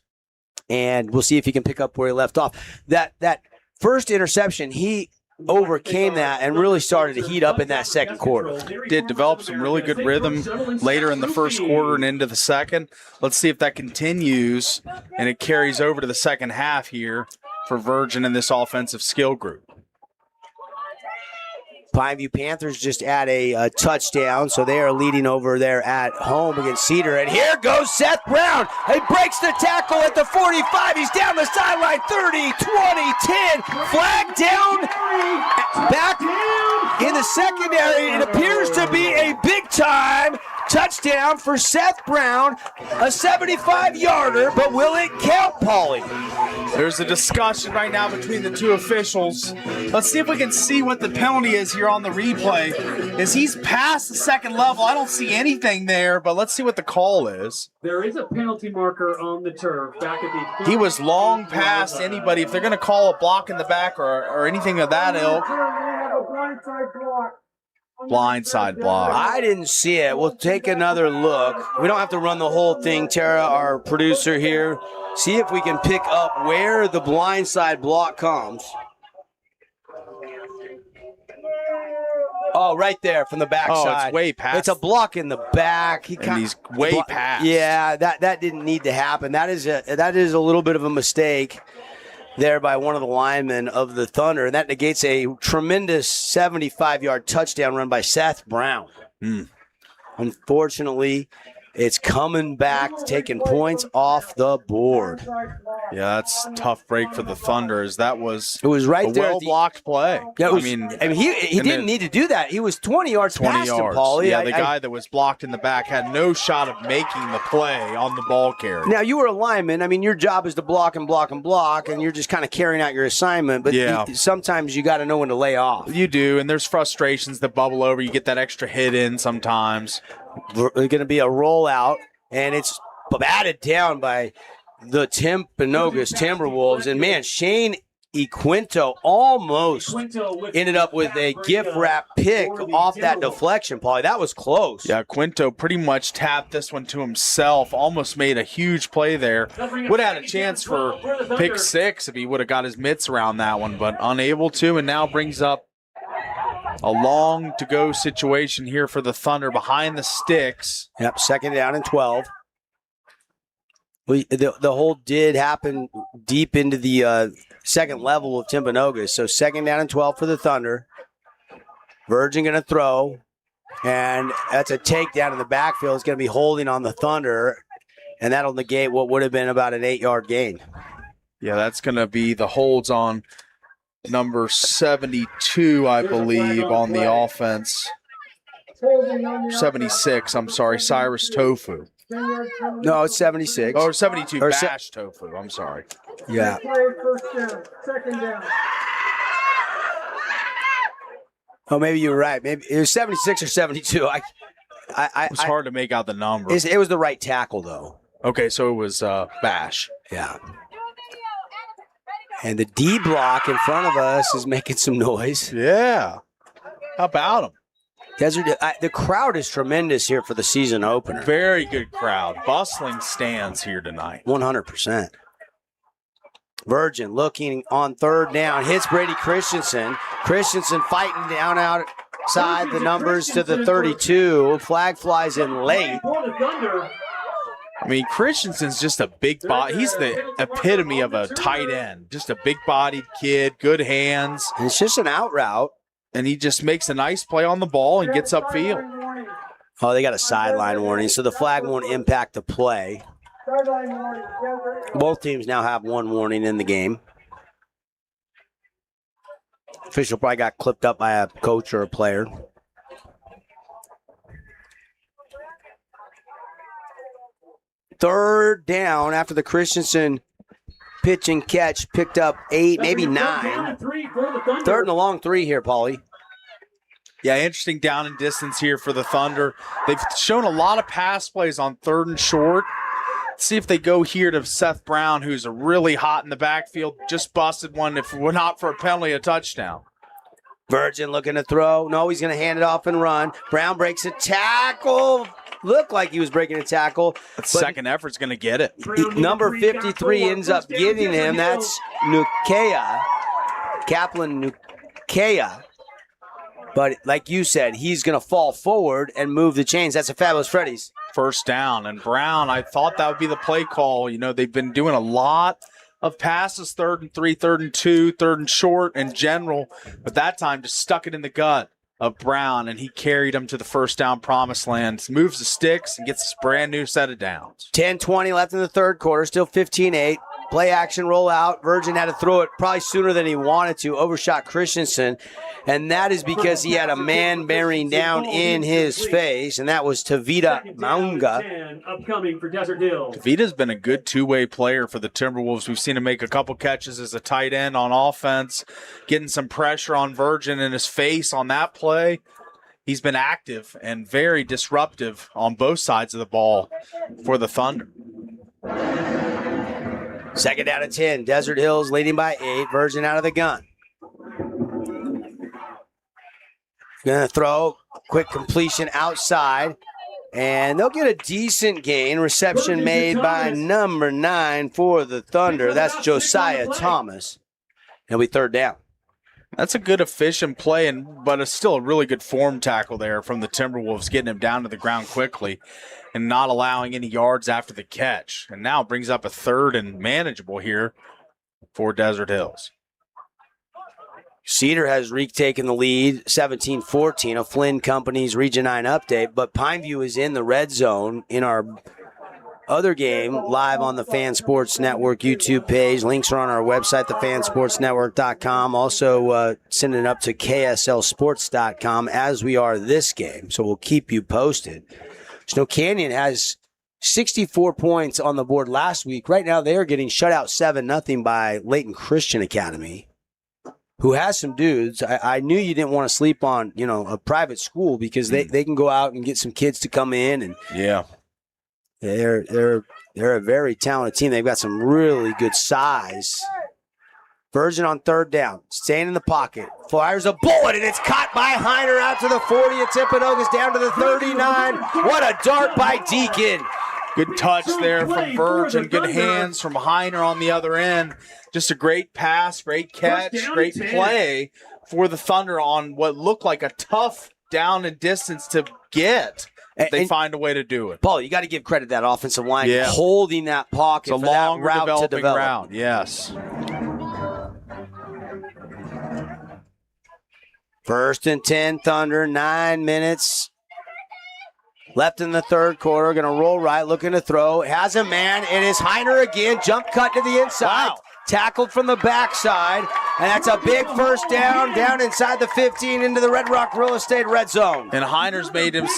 And we'll see if he can pick up where he left off. That first interception, he overcame that and really started to heat up in that second quarter. Did develop some really good rhythm later in the first quarter and into the second. Let's see if that continues and it carries over to the second half here for Virgin and this offensive skill group. Pineview Panthers just add a touchdown, so they are leading over there at home against Cedar. And here goes Seth Brown. He breaks the tackle at the 45. He's down the sideline, 30, 20, 10. Flag down, back in the secondary. It appears to be a big-time touchdown for Seth Brown, a 75-yarder, but will it count, Paulie? There's a discussion right now between the two officials. Let's see if we can see what the penalty is here on the replay. As he's past the second level, I don't see anything there, but let's see what the call is. There is a penalty marker on the turf back at the... He was long past anybody. If they're going to call a block in the back or anything of that ilk. Blindside block. I didn't see it. We'll take another look. We don't have to run the whole thing. Tara, our producer here, see if we can pick up where the blindside block comes. Oh, right there from the backside. Oh, it's way past. It's a block in the back. He's way past. Yeah, that didn't need to happen. That is a little bit of a mistake there by one of the linemen of the Thunder, and that negates a tremendous 75-yard touchdown run by Seth Brown. Unfortunately, it's coming back, taking points off the board. Yeah, that's a tough break for the Thunder. It was right there. Well-blocked play. Yeah, he didn't need to do that. He was 20 yards past him, Paulie. Yeah, the guy that was blocked in the back had no shot of making the play on the ball carrier. Now, you were a lineman. I mean, your job is to block and block and block, and you're just kind of carrying out your assignment. But sometimes you got to know when to lay off. You do, and there's frustrations that bubble over. You get that extra hit in sometimes. There's going to be a rollout, and it's batted down by the Timpanogos Timberwolves. And, man, Shane Equinto almost ended up with a gift wrap pick off that deflection, Paulie. That was close. Yeah, Quinto pretty much tapped this one to himself, almost made a huge play there. Would have had a chance for pick six if he would have got his mitts around that one, but unable to, and now brings up a long to go situation here for the Thunder behind the sticks. Yep, second down and 12. The hold did happen deep into the second level of Timpanogos. So second down and 12 for the Thunder. Virgin going to throw, and that's a takedown in the backfield. It's going to be holding on the Thunder, and that'll negate what would have been about an 8-yard gain. Yeah, that's going to be the holds on number 72, I believe, on the offense. 76, I'm sorry, Cyrus Tofu. No, it's 76. Oh, 72, Bash Tofu, I'm sorry. Yeah. Second down. Oh, maybe you were right. Maybe it was 76 or 72. It's hard to make out the number. It was the right tackle, though. Okay, so it was Bash. Yeah. And the D block in front of us is making some noise. Yeah. How about him? Desert, the crowd is tremendous here for the season opener. Very good crowd. Bustling stands here tonight. 100%. Virgin looking on third down. Hits Brady Christensen. Christensen fighting down outside the numbers to the 32. Flag flies in late. I mean, Christensen's just a big body. He's the epitome of a tight end. Just a big-bodied kid, good hands. And it's just an out route. And he just makes a nice play on the ball and gets upfield. Oh, they got a sideline warning, so the flag won't impact the play. Both teams now have one warning in the game. Official probably got clipped up by a coach or a player. Third down after the Christensen pitch and catch, picked up 8, maybe 9. Third and a long 3 here, Paulie. Yeah, interesting down and distance here for the Thunder. They've shown a lot of pass plays on third and short. Let's see if they go here to Seth Brown, who's really hot in the backfield. Just busted one, if not for a penalty, a touchdown. Virgin looking to throw. No, he's going to hand it off and run. Brown breaks a tackle. Looked like he was breaking a tackle. Second effort's going to get it. Number 53 ends up getting him. That's Nukea. Kaplan Nukea. But like you said, he's going to fall forward and move the chains. That's a fabulous Freddy's. First down. And Brown, I thought that would be the play call. You know, they've been doing a lot of passes, 3rd and 3, 3rd and 2, 3rd and short in general. But that time just stuck it in the gut. of Brown, and he carried him to the first down promised land. Moves the sticks and gets this brand new set of downs. 10-20 left in the third quarter, still 15-8. Play action roll out. Virgin had to throw it probably sooner than he wanted to. Overshot Christensen. And that is because he had a man bearing down in his face, and that was Tavita Maunga. Upcoming for Desert Hill. Tavita's been a good two-way player for the Timberwolves. We've seen him make a couple catches as a tight end on offense, getting some pressure on Virgin in his face on that play. He's been active and very disruptive on both sides of the ball for the Thunder. Second down at 10. Desert Hills leading by 8. Virgin out of the gun. Going to throw. Quick completion outside. And they'll get a decent gain. Reception made by number 9 for the Thunder. That's Josiah Thomas. It'll be third down. That's a good, efficient play, but it's still a really good form tackle there from the Timberwolves, getting him down to the ground quickly and not allowing any yards after the catch. And now brings up a third and manageable here for Desert Hills. Cedar has retaken the lead, 17-14, a Flynn Company's Region 9 update, but Pineview is in the red zone in our other game live on the Fan Sports Network YouTube page. Links are on our website, thefansportsnetwork.com. Also, send it up to kslsports.com as we are this game, so we'll keep you posted. Snow Canyon has 64 points on the board last week. Right now, they are getting shut out 7-0 by Layton Christian Academy, who has some dudes. I knew you didn't want to sleep on, a private school because they can go out and get some kids to come in, and yeah, they're a very talented team. They've got some really good size. Virgin on third down, staying in the pocket, fires a bullet, and it's caught by Heiner out to the 40 at Timpanogos, down to the 39. What a dart by Deacon. Good touch there from Virgin. Good hands from Heiner on the other end. Just a great pass, great catch, great play for the Thunder on what looked like a tough down and distance to get. They find a way to do it. Paul, you got to give credit to that offensive line Yeah. holding that pocket It's a for that long route to developing develop. route, yes. First and 10, Thunder, 9 minutes left in the third quarter. Going to roll right, looking to throw. Has a man. It is Heiner again. Jump cut to the inside. Wow. Tackled from the backside. And that's a big first down inside the 15 into the Red Rock Real Estate red zone. And Heiner's made his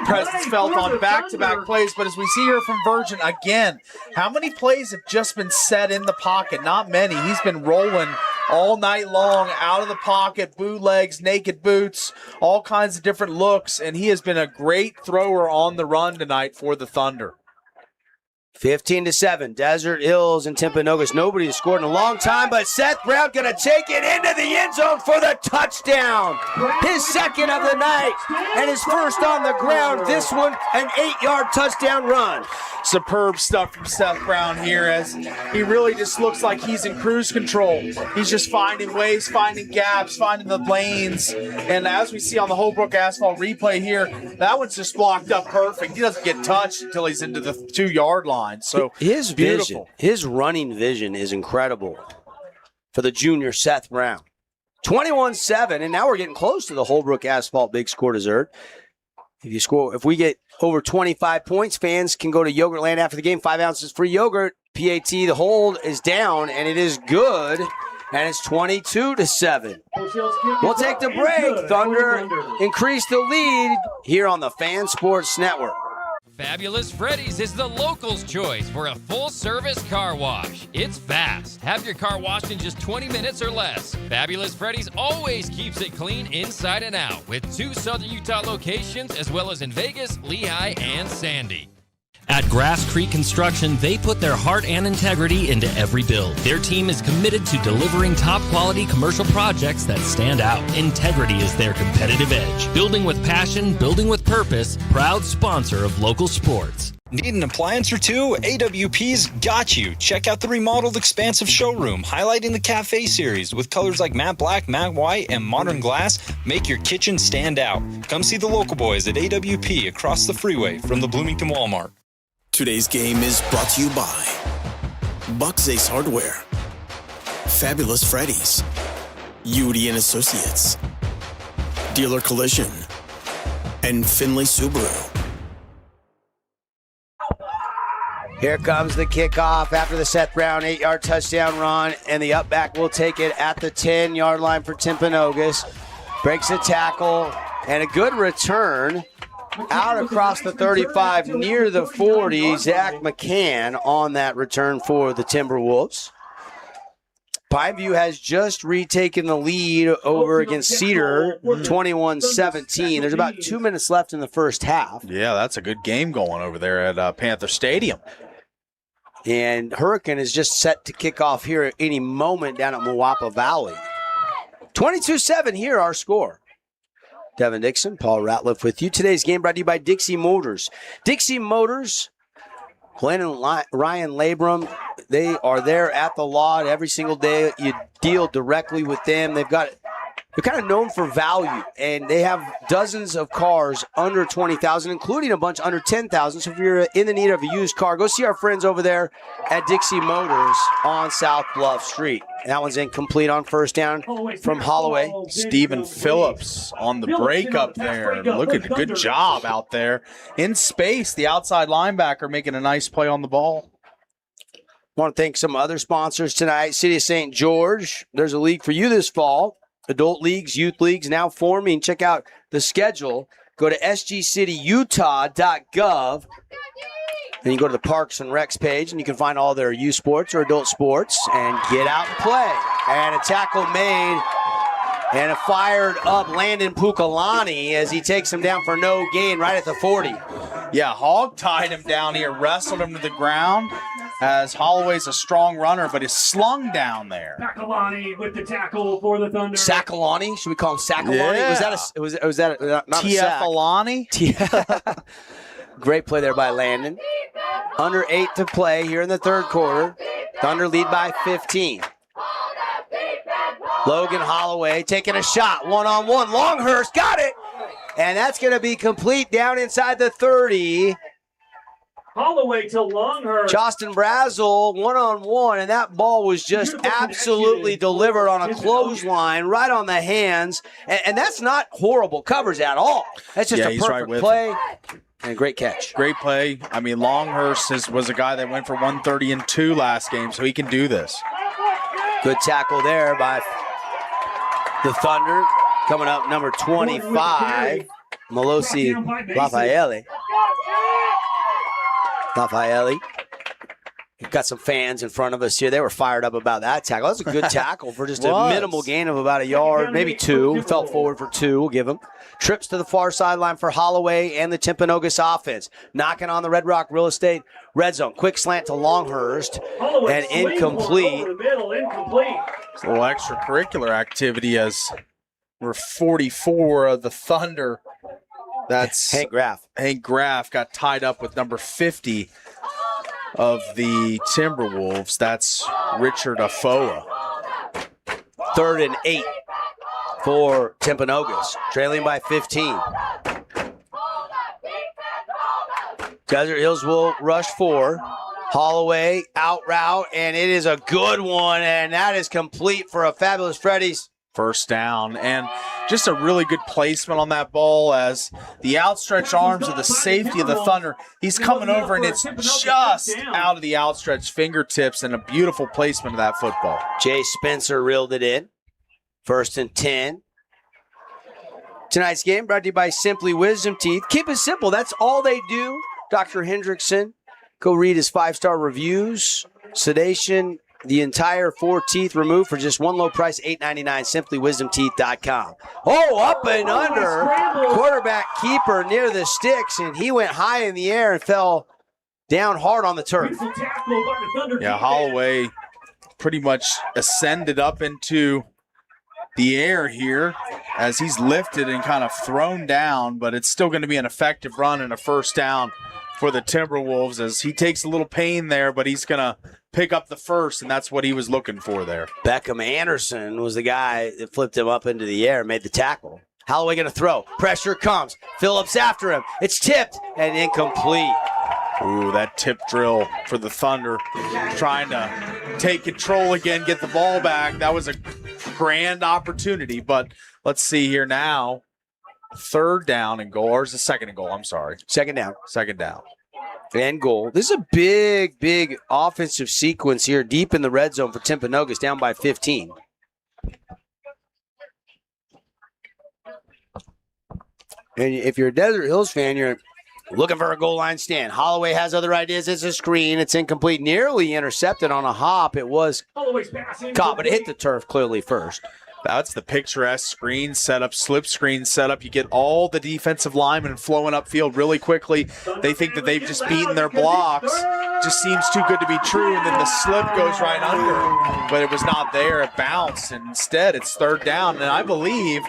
presence felt on back-to-back plays, but as we see here from Virgin, again, how many plays have just been set in the pocket? Not many. He's been rolling all night long, out of the pocket, bootlegs, naked boots, all kinds of different looks, and he has been a great thrower on the run tonight for the Thunder. 15-7, Desert Hills and Timpanogos. Nobody has scored in a long time, but Seth Brown going to take it into the end zone for the touchdown. His second of the night and his first on the ground. This one, an 8-yard touchdown run. Superb stuff from Seth Brown here as he really just looks like he's in cruise control. He's just finding ways, finding gaps, finding the lanes. And as we see on the Holbrook Asphalt replay here, that one's just blocked up perfect. He doesn't get touched until he's into the 2-yard line. So his beautiful. vision, his running vision is incredible for the junior Seth Brown. 21-7, and now we're getting close to the Holbrook Asphalt Big Score dessert. If we get over 25 points, fans can go to Yogurtland after the game. 5 ounces free yogurt. PAT, the hold is down, and it is good. And it's 22-7. We'll take the break. Thunder increase the lead here on the Fan Sports Network. Fabulous Freddy's is the locals' choice for a full-service car wash. It's fast. Have your car washed in just 20 minutes or less. Fabulous Freddy's always keeps it clean inside and out with 2 Southern Utah locations as well as in Vegas, Lehigh, and Sandy. At Grass Creek Construction, they put their heart and integrity into every build. Their team is committed to delivering top-quality commercial projects that stand out. Integrity is their competitive edge. Building with passion, building with purpose, proud sponsor of local sports. Need an appliance or two? AWP's got you. Check out the remodeled expansive showroom, highlighting the Cafe series with colors like matte black, matte white, and modern glass. Make your kitchen stand out. Come see the local boys at AWP across the freeway from the Bloomington Walmart. Today's game is brought to you by Buck's Ace Hardware, Fabulous Freddy's, Udi & Associates, Dealer Collision, and Finley Subaru. Here comes the kickoff after the Seth Brown 8-yard touchdown run, and the up back will take it at the 10-yard line for Timpanogos. Breaks a tackle, and a good return out across the 35 near the 40. Zach McCann on that return for the Timberwolves. Pineview has just retaken the lead over against Cedar, 21-17. There's about 2 minutes left in the first half. Yeah, that's a good game going over there at Panther Stadium. And Hurricane is just set to kick off here at any moment down at Moapa Valley. 22-7 here, our score. Devin Dixon, Paul Ratliff with you. Today's game brought to you by Dixie Motors. Dixie Motors, Glenn and Ryan Labrum, they are there at the lot every single day. You deal directly with them. They're kind of known for value, and they have dozens of cars under $20,000, including a bunch under $10,000. So if you're in the need of a used car, go see our friends over there at Dixie Motors on South Bluff Street. That one's incomplete on first down from Holloway. Stephen Phillips on the break up there. Look at the good job out there. In space, the outside linebacker making a nice play on the ball. Want to thank some other sponsors tonight. City of St. George, there's a league for you this fall. Adult leagues, youth leagues now forming. Check out the schedule. Go to sgcityutah.gov. Then you go to the Parks and Recs page, and you can find all their youth sports or adult sports and get out and play. And a tackle made and a fired up Landon Pukalani as he takes him down for no gain right at the 40. Yeah, Hogg tied him down here, wrestled him to the ground, as Holloway's a strong runner, but is slung down there. Sakalani with the tackle for the Thunder. Sakalani? Should we call him Sakalani? Yeah. Was that not a sack? Tiafalani? Great play there by Landon. Under 8 to play here in the third quarter. Thunder lead by 15. Logan Holloway taking a shot. One-on-one. Longhurst got it. And that's going to be complete down inside the 30. Holloway to Longhurst. Justin Brazel one-on-one, and that ball was just absolutely delivered on a clothesline right on the hands. And that's not horrible coverage at all. That's just a perfect play. And a great catch. Great play. I mean, Longhurst was a guy that went for 130-2 last game, so he can do this. Good tackle there by the Thunder. Coming up, number 25, Melosi Lafayette. We've got some fans in front of us here. They were fired up about that tackle. That was a good tackle for just a minimal gain of about a yard, maybe 2. Fell forward for 2. We'll give him. Trips to the far sideline for Holloway and the Timpanogos offense. Knocking on the Red Rock Real Estate red zone. Quick slant to Longhurst and incomplete. A little extracurricular activity as we're 44 of the Thunder. That's Hank Graff. Hank Graff got tied up with number 50 of the Timberwolves. That's Richard Afoa. 3rd and 8 for Timpanogos, trailing by 15. Desert Hills will rush 4. Holloway out route, and it is a good one, and that is complete for a fabulous Freddy's. First down, and just a really good placement on that ball as the outstretched arms of the safety of the Thunder. He's coming over, and it's just out of the outstretched fingertips, and a beautiful placement of that football. Jay Spencer reeled it in. 1st and 10. Tonight's game brought to you by Simply Wisdom Teeth. Keep it simple. That's all they do. Dr. Hendrickson, go read his 5-star reviews. Sedation, the entire 4 teeth removed for just one low price, $8.99, simplywisdomteeth.com. Oh, up and under. Quarterback keeper near the sticks, and he went high in the air and fell down hard on the turf. Yeah, Holloway pretty much ascended up into the air here as he's lifted and kind of thrown down, but it's still going to be an effective run and a first down for the Timberwolves as he takes a little pain there, but he's going to pick up the first, and that's what he was looking for there. Beckham Anderson was the guy that flipped him up into the air and made the tackle. Holloway going to throw. Pressure comes. Phillips after him. It's tipped and incomplete. Ooh, that tip drill for the Thunder. Trying to take control again, get the ball back. That was a grand opportunity, but let's see here now. third down and goal, or is it second and goal? I'm sorry. Second down. Second down. And goal. This is a big offensive sequence here deep in the red zone for Timpanogos, down by 15. And if you're a Desert Hills fan, you're looking for a goal line stand. Holloway has other ideas. It's a screen. It's incomplete. Nearly intercepted on a hop. It was caught, but it hit the turf clearly first. That's the picturesque screen setup, slip screen setup. You get all the defensive linemen flowing upfield really quickly. They think that they've just beaten their blocks. Just seems too good to be true, and then the slip goes right under. But it was not there. It bounced, and instead it's third down. And I believe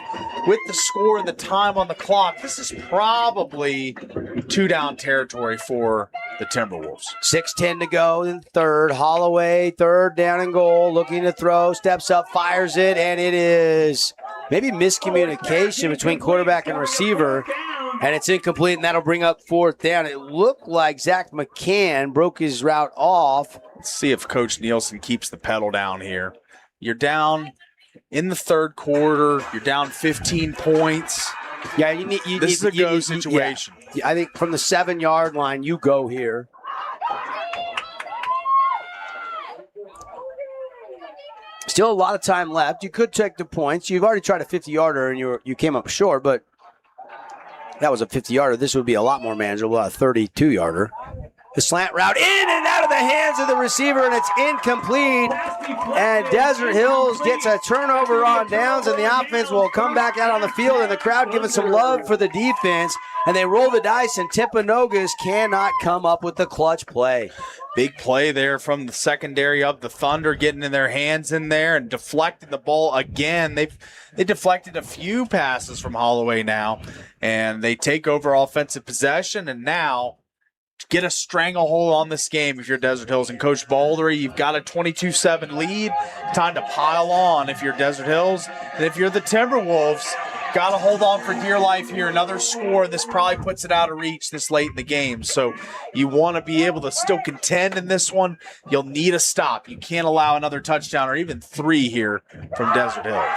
with the score and the time on the clock, this is probably 2-down territory for the Timberwolves. 6:10 to go in third. Holloway, third down and goal, looking to throw, steps up, fires it, and it is maybe miscommunication between quarterback and receiver, and it's incomplete, and that'll bring up fourth down. It looked like Zach McCann broke his route off. Let's see if Coach Nielsen keeps the pedal down here. You're down in the third quarter. You're down 15 points. Yeah, this is a go situation. Yeah, I think from the 7-yard line, you go here. Still a lot of time left. You could take the points. You've already tried a 50-yarder, and you came up short, but that was a 50-yarder. This would be a lot more manageable, a 32-yarder. The slant route in and out of the hands of the receiver, and it's incomplete. And Desert Hills gets a turnover on downs, and the offense will come back out on the field, and the crowd giving some love for the defense. And they roll the dice, and Timpanogos cannot come up with the clutch play. Big play there from the secondary of the Thunder, getting in their hands in there and deflecting the ball again. They deflected a few passes from Holloway now, and they take over offensive possession, and now get a stranglehold on this game if you're Desert Hills. And Coach Baldry, you've got a 22-7 lead. Time to pile on if you're Desert Hills. And if you're the Timberwolves, got to hold on for dear life here. Another score, this probably puts it out of reach this late in the game. So you want to be able to still contend in this one. You'll need a stop. You can't allow another touchdown or even 3 here from Desert Hills.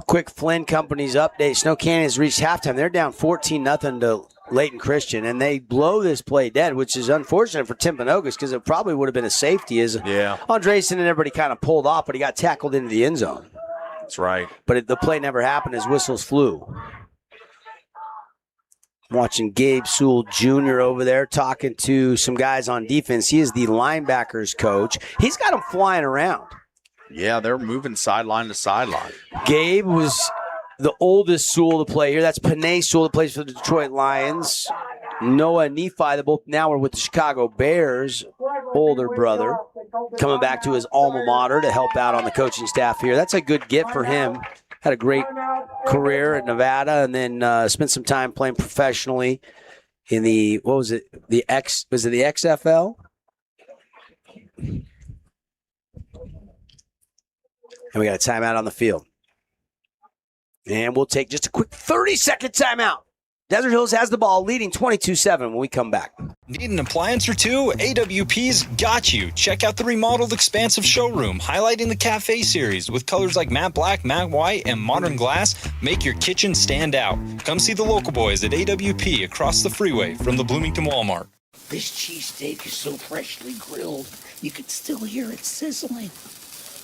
Quick Flynn Company's update. Snow Canyon has reached halftime. They're down 14-0 to Layton Christian, and they blow this play dead, which is unfortunate for Timpanogos because it probably would have been a safety as Andreessen and everybody kind of pulled off, but he got tackled into the end zone. That's right. But the play never happened as whistles flew. I'm watching Gabe Sewell Jr. over there talking to some guys on defense. He is the linebackers coach. He's got them flying around. Yeah, they're moving sideline to sideline. Gabe was the oldest Sewell to play here. That's Panay Sewell that plays for the Detroit Lions. Noah Nephi, both now are with the Chicago Bears. Older brother coming back to his alma mater to help out on the coaching staff here. That's a good get for him. Had a great career at Nevada, and then spent some time playing professionally in the XFL? And we got a timeout on the field. And we'll take just a quick 30-second timeout. Desert Hills has the ball, leading 22-7 when we come back. Need an appliance or two? AWP's got you. Check out the remodeled expansive showroom, highlighting the cafe series with colors like matte black, matte white, and modern glass. Make your kitchen stand out. Come see the local boys at AWP across the freeway from the Bloomington Walmart. This cheesesteak is so freshly grilled, you can still hear it sizzling.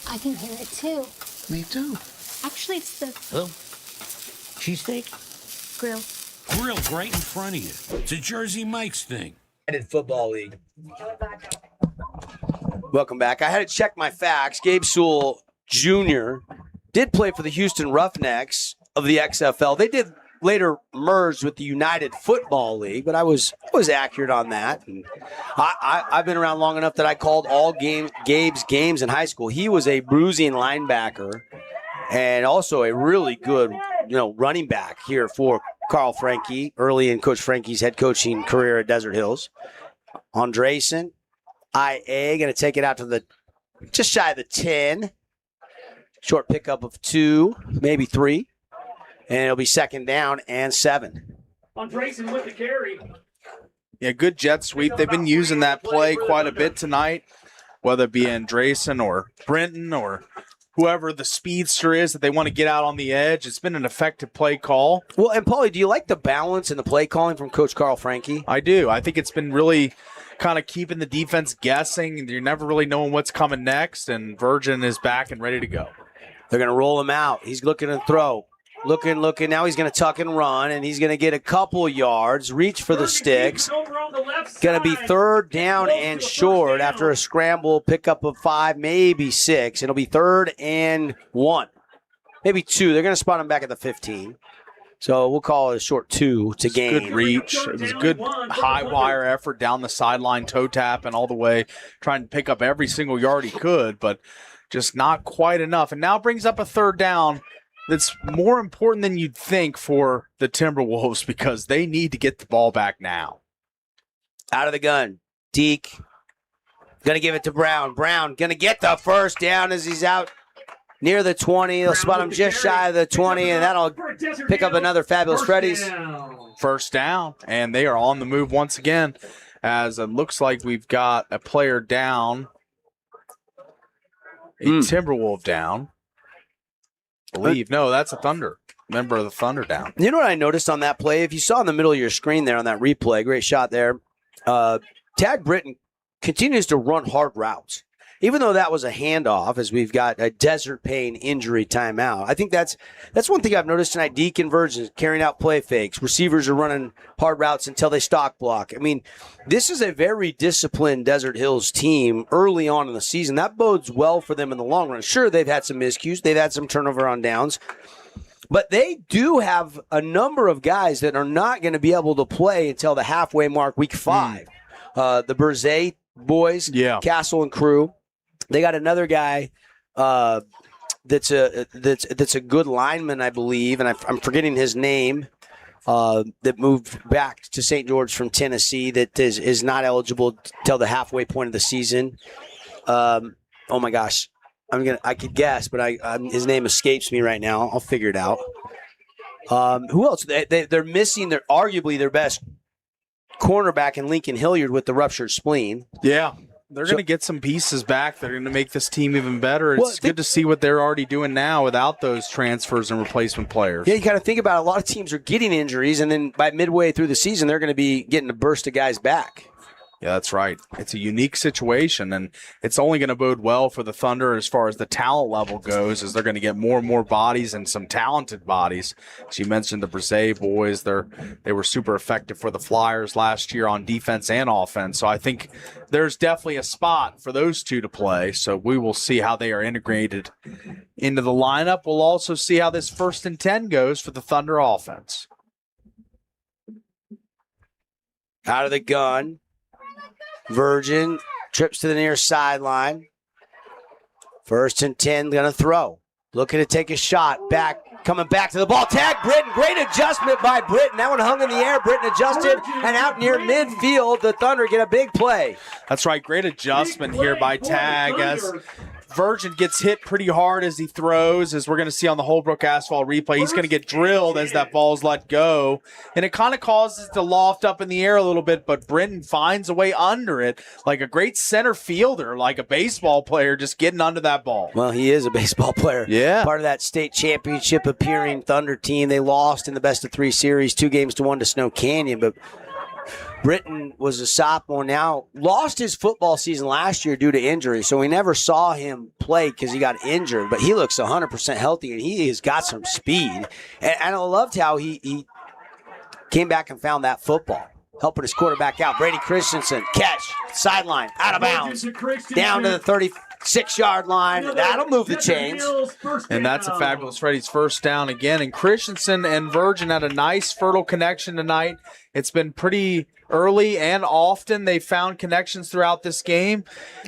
I can hear it too. Me too. Actually, it's the Hello? Cheesesteak? grill. Grilled right in front of you. It's a Jersey Mike's thing. Football League. Welcome back. I had to check my facts. Gabe Sewell Jr. did play for the Houston Roughnecks of the XFL. They did later merge with the United Football League, but I was accurate on that. And I've been around long enough that I called all Gabe's games in high school. He was a bruising linebacker and also a really good, running back here for Carl Franke, early in Coach Franke's head coaching career at Desert Hills. Andreessen, IA, going to take it out to just shy of the 10. Short pickup of 2, maybe 3. And it'll be second down and 7. Andreessen with the carry. Yeah, good jet sweep. They've been using that play quite a bit tonight, whether it be Andreessen or Brenton or whoever the speedster is that they want to get out on the edge. It's been an effective play call. Well, and Paulie, do you like the balance in the play calling from Coach Carl Franke? I do. I think it's been really kind of keeping the defense guessing. You're never really knowing what's coming next, and Virgin is back and ready to go. They're going to roll him out. He's looking to throw. Looking. Now he's going to tuck and run, and he's going to get a couple yards, reach for the sticks. Going to be 3rd down and short after a scramble, pickup of 5, maybe 6. It'll be 3rd and 1, maybe 2. They're going to spot him back at the 15. So we'll call it a short 2 to gain. Good reach. It was a good high wire effort down the sideline, toe tap, and all the way, trying to pick up every single yard he could, but just not quite enough. And now brings up a 3rd down. That's more important than you'd think for the Timberwolves because they need to get the ball back now. Out of the gun. Deke going to give it to Brown. Brown going to get the 1st down as he's out near the 20. They'll spot him just shy of the 20, and that'll pick up another Fabulous Freddy's. 1st down, and they are on the move once again as it looks like we've got a player down, a Timberwolf down. No, that's a Thunder. Member of the Thunder down. You know what I noticed on that play? If you saw in the middle of your screen there on that replay, great shot there, Tag Britton continues to run hard routes. Even though that was a handoff, as we've got a Desert Pain injury timeout. I think that's one thing I've noticed tonight. D conversions, carrying out play fakes. Receivers are running hard routes until they stock block. I mean, this is a very disciplined Desert Hills team early on in the season. That bodes well for them in the long run. Sure, they've had some miscues. They've had some turnover on downs. But they do have a number of guys that are not going to be able to play until the halfway mark, week 5. The Berzay boys, Castle and crew. They got another guy that's a good lineman, I believe, and I'm forgetting his name, that moved back to St. George from Tennessee that is not eligible till the halfway point of the season. Oh, my gosh. I could guess, but his name escapes me right now. I'll figure it out. Who else? They're missing arguably their best cornerback in Lincoln Hilliard with the ruptured spleen. Yeah. They're going to get some pieces back. They're going to make this team even better. It's good to see what they're already doing now without those transfers and replacement players. Yeah, you got to think about it. A lot of teams are getting injuries, and then by midway through the season, they're going to be getting a burst of guys back. Yeah, that's right. It's a unique situation, and it's only going to bode well for the Thunder as far as the talent level goes, as they're going to get more and more bodies and some talented bodies. As you mentioned, the Brzee boys, they were super effective for the Flyers last year on defense and offense. So I think there's definitely a spot for those two to play. So we will see how they are integrated into the lineup. We'll also see how this 1st and 10 goes for the Thunder offense. Out of the gun. Virgin trips to the near sideline. 1st and 10, going to throw. Looking to take a shot. Coming back to the ball. Tag Britton. Great adjustment by Britton. That one hung in the air. Britton adjusted, and out near midfield, the Thunder get a big play. That's right. Great adjustment here by Tag as Virgin gets hit pretty hard as he throws, as we're going to see on the Holbrook asphalt replay. He's going to get drilled as that ball's let go, and it kind of causes it to loft up in the air a little bit, but Britton finds a way under it like a great center fielder, like a baseball player just getting under that ball. Well, he is a baseball player. Yeah. Part of that state championship appearing Thunder team. They lost in the best-of-3 series, 2-1 to Snow Canyon, but Britton was a sophomore now, lost his football season last year due to injury, so we never saw him play because he got injured, but he looks 100% healthy, and he has got some speed. And I loved how he came back and found that football, helping his quarterback out. Brady Christensen, catch, sideline, out of bounds, down to the 36-yard line. That'll move the chains. And that's a Fabulous Freddy's 1st down again. And Christensen and Virgin had a nice, fertile connection tonight. It's been pretty early and often they found connections throughout this game.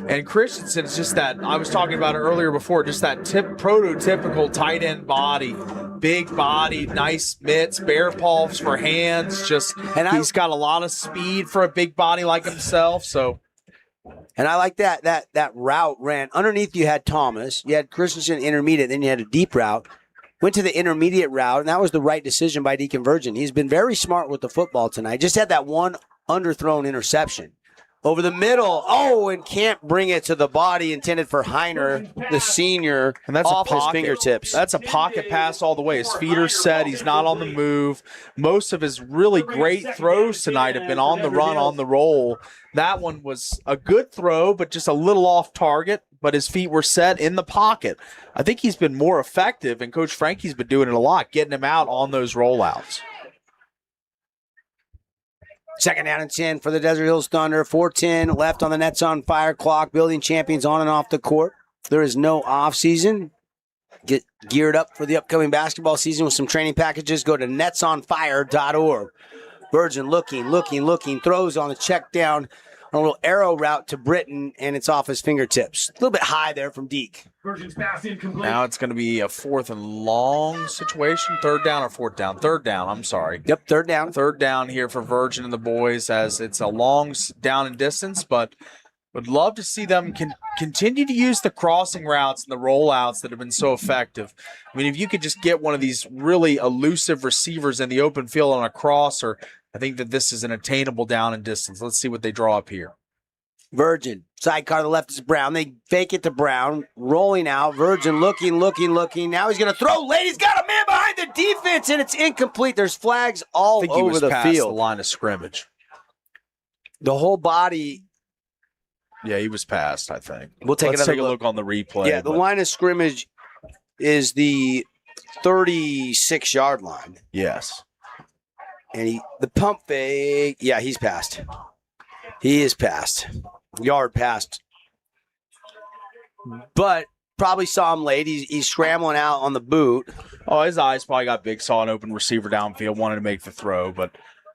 And Christensen is just that, I was talking about it earlier before, just that prototypical tight end body. Big body, nice mitts, bear paws for hands. He's got a lot of speed for a big body like himself. And I like that route ran. Underneath you had Thomas. You had Christensen intermediate, then you had a deep route. Went to the intermediate route, and that was the right decision by Deacon Virgin. He's been very smart with the football tonight. Just had that one underthrown interception. Over the middle. Oh, and can't bring it to the body intended for Heiner, the senior, and that's off a his pocket. fingertips. That's a pocket pass all the way. His feet are set. He's not on the move. Most of his really great throws tonight have been on the run, on the roll. That one was a good throw, but just a little off target, but his feet were set in the pocket. I think he's been more effective, and Coach Frankie's been doing it a lot, getting him out on those rollouts. Second down and 10 for the Desert Hills Thunder. 4:10 left on the Nets on Fire clock. Building champions on and off the court. There is no off season. Get geared up for the upcoming basketball season with some training packages. Go to netsonfire.org. Virgin looking. Throws on the check down. A little arrow route to Britton, and it's off his fingertips. A little bit high there from Deke. Now it's going to be a 4th and long situation. 3rd down or 4th down? 3rd down, I'm sorry. Yep, 3rd down. 3rd down here for Virgin and the boys, as it's a long down in distance, but would love to see them continue to use the crossing routes and the rollouts that have been so effective. I mean, if you could just get one of these really elusive receivers in the open field on a crosser, I think that this is an attainable down and distance. Let's see what they draw up here. Virgin. Sidecar to the left is Brown. They fake it to Brown. Rolling out. Virgin looking. Now he's going to throw late. He's got a man behind the defense, and it's incomplete. There's flags all over the field. I think he was past the line of scrimmage. The whole body. Yeah, he was past, I think. We'll take Let's another take a look on the replay. Yeah, the line of scrimmage is the 36-yard line. Yes. And the pump fake, yeah, he's passed. He is passed. Yard passed. But probably saw him late. He's scrambling out on the boot. Oh, his eyes probably got big. Saw an open receiver downfield, wanted to make the throw, but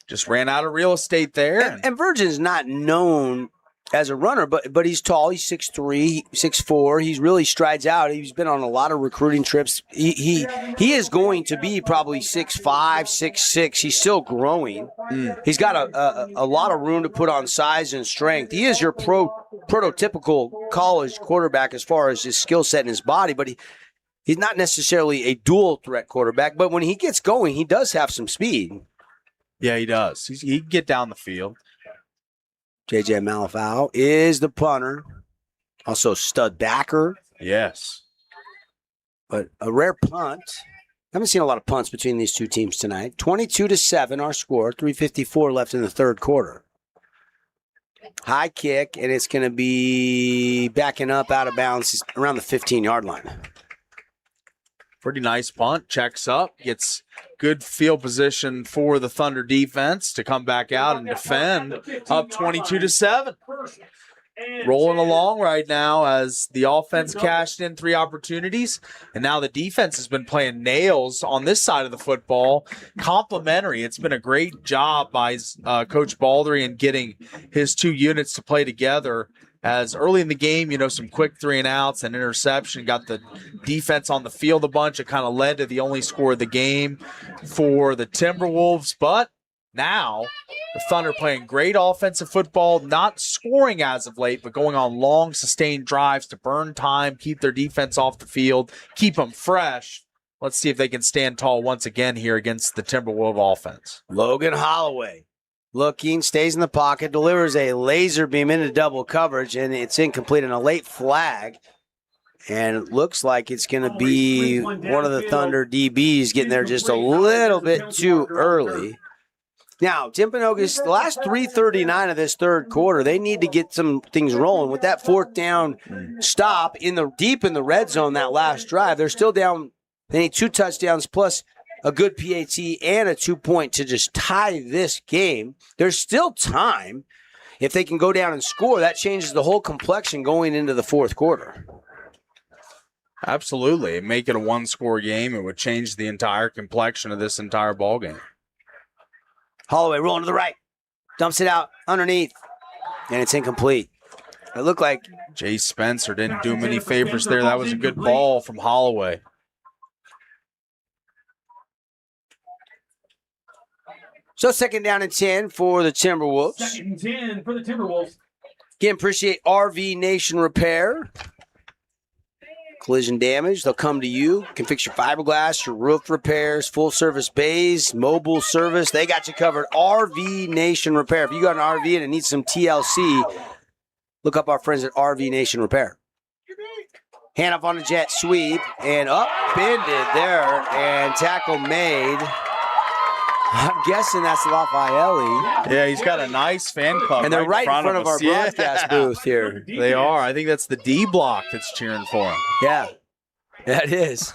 just ran out of real estate there. And Virgin's not known as a runner, but he's tall. He's 6'3", 6'4". He really strides out. He's been on a lot of recruiting trips. He is going to be probably 6'5", 6'6". He's still growing. He's got a lot of room to put on size and strength. He is your prototypical college quarterback as far as his skill set and his body, but he's not necessarily a dual threat quarterback. But when he gets going, he does have some speed. Yeah, he does. He can get down the field. J.J. Malafau is the punter. Also stud backer. Yes. But a rare punt. Haven't seen a lot of punts between these two teams tonight. 22-7 our score. 3:54 left in the third quarter. High kick, and it's going to be backing up out of bounds around the 15-yard line. Pretty nice punt. Checks up. Gets good field position for the Thunder defense to come back out and defend. Up 22-7. Rolling along right now as the offense cashed in 3 opportunities, and now the defense has been playing nails on this side of the football. Complimentary. It's been a great job by Coach Baldry in getting his 2 units to play together. As early in the game, some quick 3-and-outs and interception, got the defense on the field a bunch. It kind of led to the only score of the game for the Timberwolves. But now the Thunder playing great offensive football, not scoring as of late, but going on long, sustained drives to burn time, keep their defense off the field, keep them fresh. Let's see if they can stand tall once again here against the Timberwolves offense. Logan Holloway. Looking, stays in the pocket, delivers a laser beam into double coverage, and it's incomplete and a late flag. And it looks like it's going to be one of the Thunder DBs getting there just a little bit too early. Now, Timpanogos, the last 3:39 of this third quarter, they need to get some things rolling. With that 4th down stop deep in the red zone that last drive, they're still down. They need 2 touchdowns plus a good PAT and a 2-point to just tie this game. There's still time. If they can go down and score, that changes the whole complexion going into the fourth quarter. Absolutely. Make it a 1-score game. It would change the entire complexion of this entire ball game. Holloway rolling to the right. Dumps it out underneath. And it's incomplete. It looked like Jay Spencer didn't do him any favors there. That was a good ball from Holloway. So 2nd down and 10 for the Timberwolves. 2nd and 10 for the Timberwolves. Again, appreciate RV Nation Repair. collision damage, they'll come to you. Can fix your fiberglass, your roof repairs, full service bays, mobile service. They got you covered. RV Nation Repair. If you got an RV and it needs some TLC, look up our friends at RV Nation Repair. Hand off on a jet sweep and upended there and tackle made. I'm guessing that's Lafayette. Yeah, he's got a nice fan club. And they're right in front of our us. broadcast booth here. They are. I think that's the D block that's cheering for him. Yeah, that is.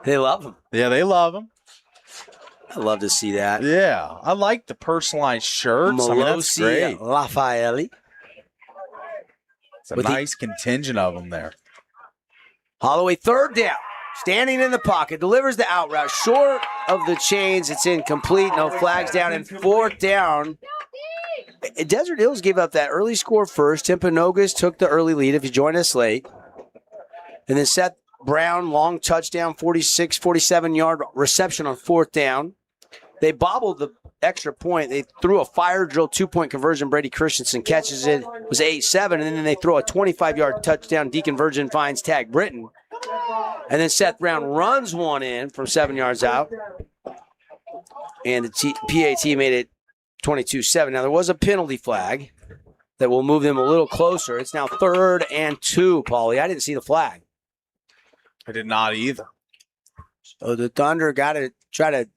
They love him. Yeah, they love him. I love to see that. Yeah, I like the personalized shirts. I mean, that's great. Lafayette. It's a nice contingent of them there. Holloway, third down. Standing in the pocket, delivers the out route. Short of the chains, it's incomplete. No flags down. And fourth down. Desert Hills gave up that early score first. Timpanogos took the early lead if you joined us late. And then Seth Brown, long touchdown, 46, 47-yard reception on fourth down. They bobbled the extra point. They threw a fire drill 2-point conversion. Brady Christensen catches it. It was 8-7. And then they throw a 25-yard touchdown. Deacon Virgin finds Tag Britton. And then Seth Brown runs one in from 7 yards out. And the PAT made it 22-7. Now, there was a penalty flag that will move them a little closer. It's now 3rd and 2, Paulie. I didn't see the flag. I did not either. So the Thunder got to try to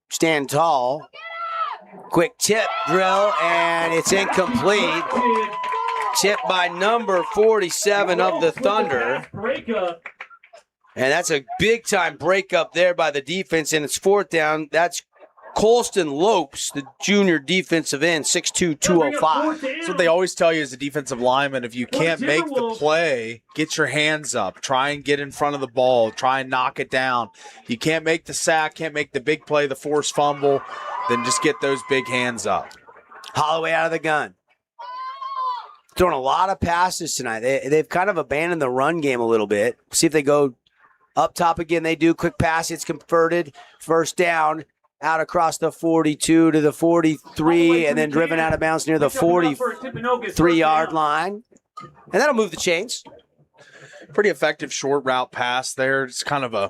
stand tall. Quick tip drill, and it's incomplete. Tip by number 47 of the Thunder. And that's a big-time breakup there by the defense, and it's fourth down. That's Colston Lopes, the junior defensive end, 6'2", 205. That's what they always tell you as a defensive lineman. If you can't make the play, get your hands up. Try and get in front of the ball. Try and knock it down. You can't make the sack, can't make the big play, the forced fumble, then just get those big hands up. Holloway out of the gun. Throwing a lot of passes tonight. They've kind of abandoned the run game a little bit. See if they go up top again. They do. Quick pass. It's converted. first down, out across the 42 to the 43, and then driven out of bounds near the 43-yard line. And that'll move the chains. Pretty effective short route pass there. It's kind of a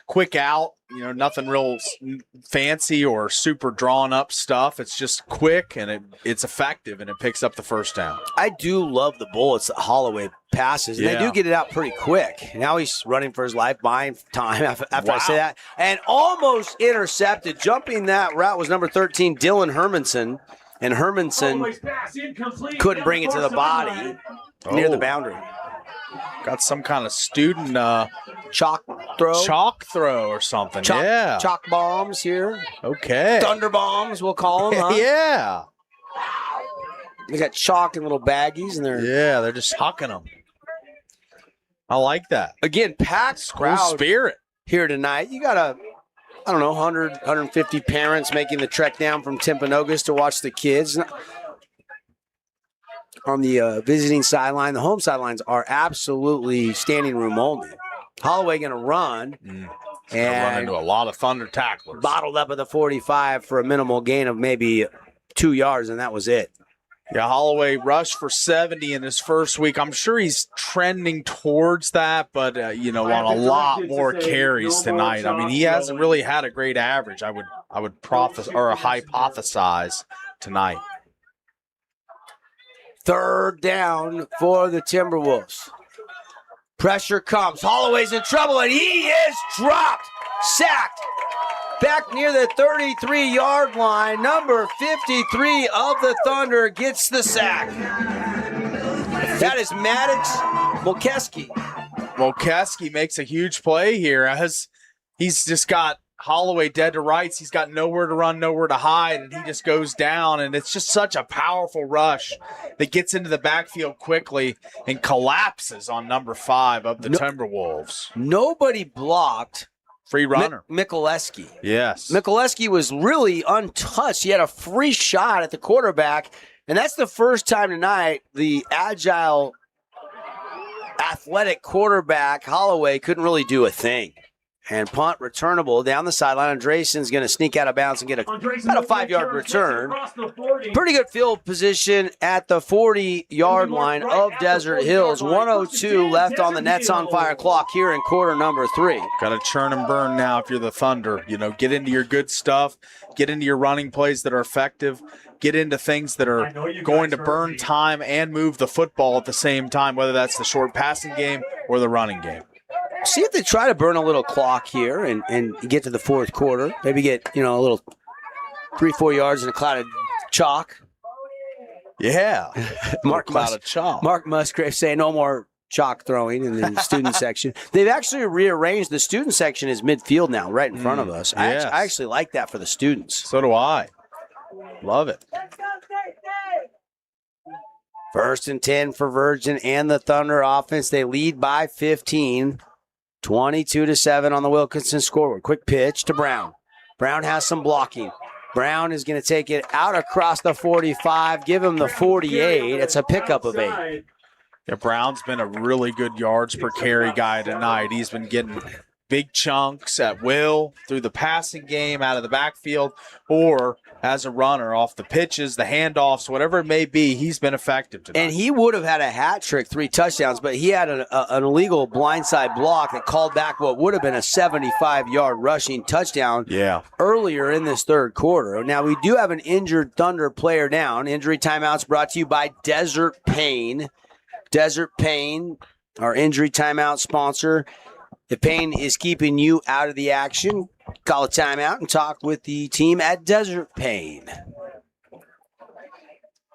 quick out, you know, nothing real fancy or super drawn up stuff. It's just quick and it's effective, and it picks up the first down. I do love the bullets that Holloway passes. And They do get it out pretty quick. Now he's running for his life, buying time after I say that. And almost intercepted. Jumping that route was number 13, Dylan Hermanson. And Hermanson couldn't bring it to the body near the boundary. Got some kind of student chalk throw or something. Chalk bombs here. Okay. Thunder bombs, we'll call them. Huh? Yeah. They got chalk in little baggies, and they're just hucking them. I like that. Again, packed crowd spirit here tonight. You got 100, 150 parents making the trek down from Timpanogos to watch the kids. On the visiting sideline, the home sidelines are absolutely standing room only. Holloway going to run. And run into a lot of Thunder tacklers. Bottled up at the 45 for a minimal gain of maybe 2 yards, and that was it. Yeah, Holloway rushed for 70 in his first week. I'm sure he's trending towards that, but, on a lot more carries tonight. I mean, he hasn't really had a great average, I would hypothesize tonight. Third down for the Timberwolves. Pressure comes. Holloway's in trouble, and he is dropped. Sacked. Back near the 33-yard line. Number 53 of the Thunder gets the sack. That is Maddox Molkeski. Molkeski makes a huge play here as he's just got Holloway dead to rights. He's got nowhere to run, nowhere to hide, and he just goes down. And it's just such a powerful rush that gets into the backfield quickly and collapses on number 5 of the Timberwolves. Nobody blocked. Free runner. Mikuleski. Yes. Mikuleski was really untouched. He had a free shot at the quarterback, and that's the first time tonight the agile, athletic quarterback, Holloway, couldn't really do a thing. And punt returnable down the sideline. Andreessen's going to sneak out of bounds and get about a 5-yard return. Pretty good field position at the 40-yard line of Desert Hills. 1:02 left on the Nets on Fire clock here in quarter number 3. Got to churn and burn now if you're the Thunder. Get into your good stuff. Get into your running plays that are effective. Get into things that are going to burn time and move the football at the same time, whether that's the short passing game or the running game. See if they try to burn a little clock here and get to the fourth quarter. Maybe get, a little 3-4 yards in a cloud of chalk. Yeah. Mark chalk. Musgrave saying no more chalk throwing in the student section. They've actually rearranged. The student section is midfield now, right in front of us. Yes. I actually like that for the students. So do I. Love it. 1st and 10 for Virgin and the Thunder offense. They lead by 15. 22-7 on the Wilkinson scoreboard. Quick pitch to Brown. Brown has some blocking. Brown is going to take it out across the 45, give him the 48. It's a pickup of 8. Yeah, Brown's been a really good yards per carry guy tonight. He's been getting big chunks at will through the passing game, out of the backfield, or as a runner off the pitches, the handoffs, whatever it may be. He's been effective tonight. And he would have had a hat trick, 3 touchdowns, but he had an illegal blindside block that called back what would have been a 75-yard rushing touchdown earlier in this third quarter. Now, we do have an injured Thunder player down. Injury timeouts brought to you by Desert Pain. Desert Pain, our injury timeout sponsor. If pain is keeping you out of the action, call a timeout and talk with the team at Desert Pain.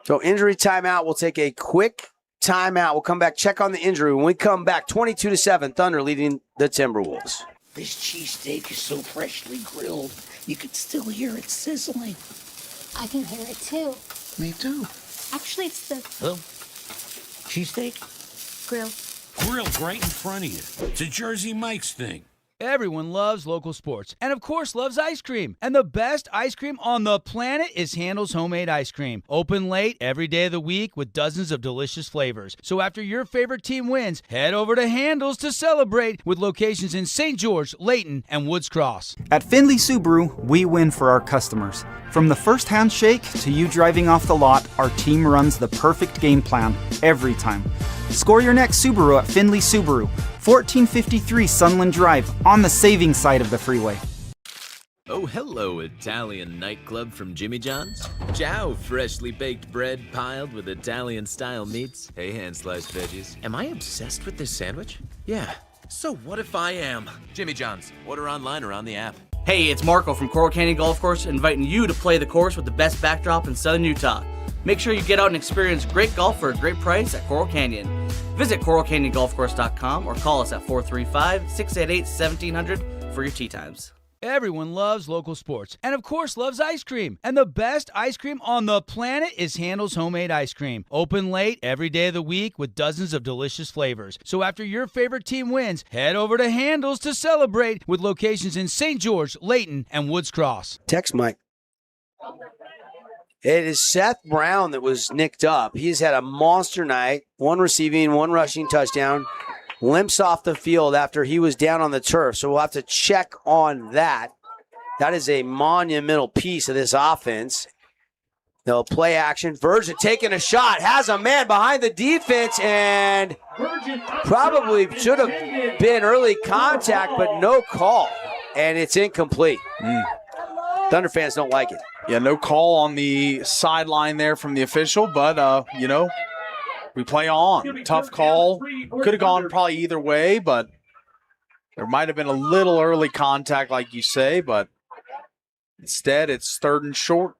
So injury timeout, we'll take a quick timeout. We'll come back, check on the injury. When we come back, 22-7, Thunder leading the Timberwolves. This cheesesteak is so freshly grilled, you can still hear it sizzling. I can hear it too. Me too. Actually, it's the Hello? Cheesesteak? grill. Grilled right in front of you. It's a Jersey Mike's thing. Everyone loves local sports and, of course, loves ice cream. And the best ice cream on the planet is Handel's Homemade Ice Cream. Open late every day of the week with dozens of delicious flavors. So after your favorite team wins, head over to Handel's to celebrate with locations in St. George, Layton, and Woods Cross. At Findlay Subaru, we win for our customers. From the first handshake to you driving off the lot, our team runs the perfect game plan every time. Score your next Subaru at Findlay Subaru, 1453 Sunland Drive, on the saving side of the freeway. Oh, hello, Italian nightclub from Jimmy John's. Ciao, freshly baked bread piled with Italian-style meats. Hey, hand-sliced veggies. Am I obsessed with this sandwich? Yeah. So what if I am? Jimmy John's. Order online or on the app. Hey, it's Marco from Coral Canyon Golf Course, inviting you to play the course with the best backdrop in southern Utah. Make sure you get out and experience great golf for a great price at Coral Canyon. Visit coralcanyongolfcourse.com or call us at 435-688-1700 for your tee times. Everyone loves local sports and, of course, loves ice cream. And the best ice cream on the planet is Handel's Homemade Ice Cream. Open late every day of the week with dozens of delicious flavors. So after your favorite team wins, head over to Handel's to celebrate with locations in St. George, Layton, and Woods Cross. Text Mike. It is Seth Brown that was nicked up. He's had a monster night, 1 receiving, 1 rushing touchdown. Limps off the field after he was down on the turf, so we'll have to check on that. That is a monumental piece of this offense. They'll play action. Virgin taking a shot, has a man behind the defense, and probably should have been early contact, but no call, and it's incomplete. Thunder fans don't like it. Yeah, no call on the sideline there from the official, but, we play on. Tough call. Could have gone probably either way, but there might have been a little early contact, like you say, but instead it's 3rd and short.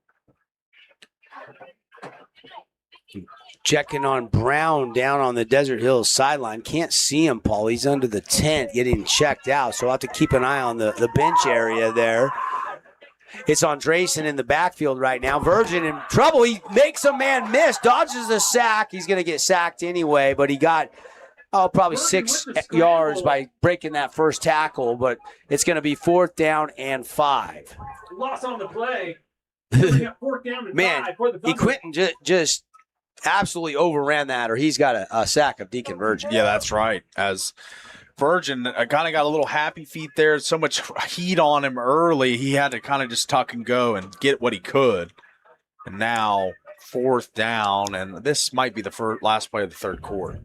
Checking on Brown down on the Desert Hills sideline. Can't see him, Paul. He's under the tent getting checked out, so we'll have to keep an eye on the bench area there. It's Andreessen in the backfield right now. Virgin in trouble. He makes a man miss, dodges a sack. He's going to get sacked anyway, but he got probably 6 yards by breaking that first tackle, but it's going to be 4th down and 5. Loss on the play. 4th down and Man, 5 for the Thunder. Quentin just absolutely overran that, or he's got a sack of Deacon Virgin. Yeah, that's right. As Virgin kind of got a little happy feet there. So much heat on him early. He had to kind of just tuck and go and get what he could. And now 4th down, and this might be the last play of the third quarter.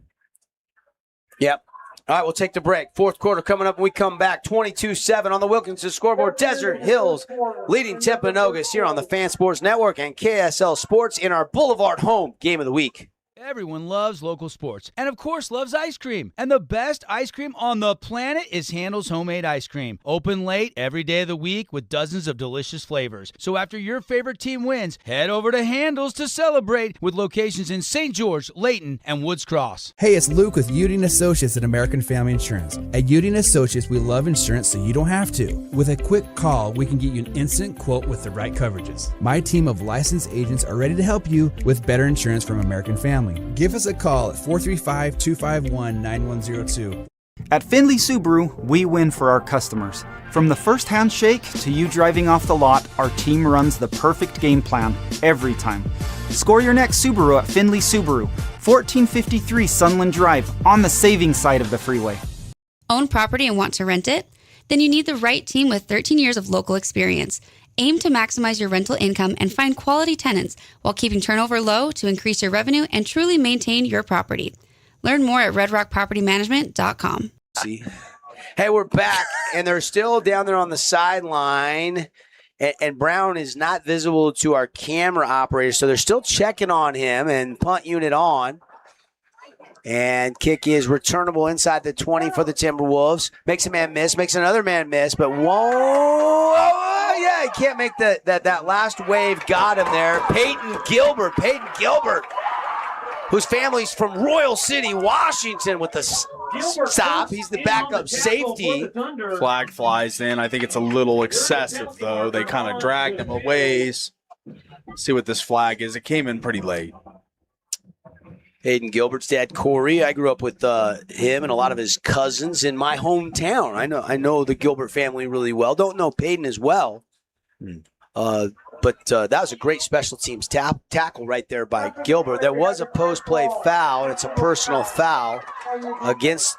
Yep. All right, we'll take the break. 4th quarter coming up when we come back. 22-7 on the Wilkinson scoreboard. Desert Hills leading Timpanogos here on the Fan Sports Network and KSL Sports in our Boulevard home game of the week. Everyone loves local sports and, of course, loves ice cream. And the best ice cream on the planet is Handel's Homemade Ice Cream. Open late every day of the week with dozens of delicious flavors. So after your favorite team wins, head over to Handel's to celebrate with locations in St. George, Layton, and Woods Cross. Hey, it's Luke with Udine Associates at American Family Insurance. At Udine Associates, we love insurance so you don't have to. With a quick call, we can get you an instant quote with the right coverages. My team of licensed agents are ready to help you with better insurance from American Family. Give us a call at 435-251-9102. At Findlay Subaru, we win for our customers. From the first handshake to you driving off the lot, our team runs the perfect game plan every time. Score your next Subaru at Findlay Subaru, 1453 Sunland Drive, on the saving side of the freeway. Own property and want to rent it? Then you need the right team with 13 years of local experience. Aim to maximize your rental income and find quality tenants while keeping turnover low to increase your revenue and truly maintain your property. Learn more at redrockpropertymanagement.com. See? Hey, we're back, and they're still down there on the sideline, and Brown is not visible to our camera operator, so they're still checking on him, and punt unit on. And kick is returnable inside the 20 for the Timberwolves. Makes a man miss, makes another man miss, but he can't make that last wave. Got him there. Peyton Gilbert, whose family's from Royal City, Washington, with the stop. He's the backup safety. Flag flies in. I think it's a little excessive, though. They kind of dragged him a ways. See what this flag is. It came in pretty late. Hayden Gilbert's dad, Corey. I grew up with him and a lot of his cousins in my hometown. I know the Gilbert family really well. Don't know Peyton as well. But that was a great special teams tackle right there by Gilbert. There was a post-play foul, and it's a personal foul against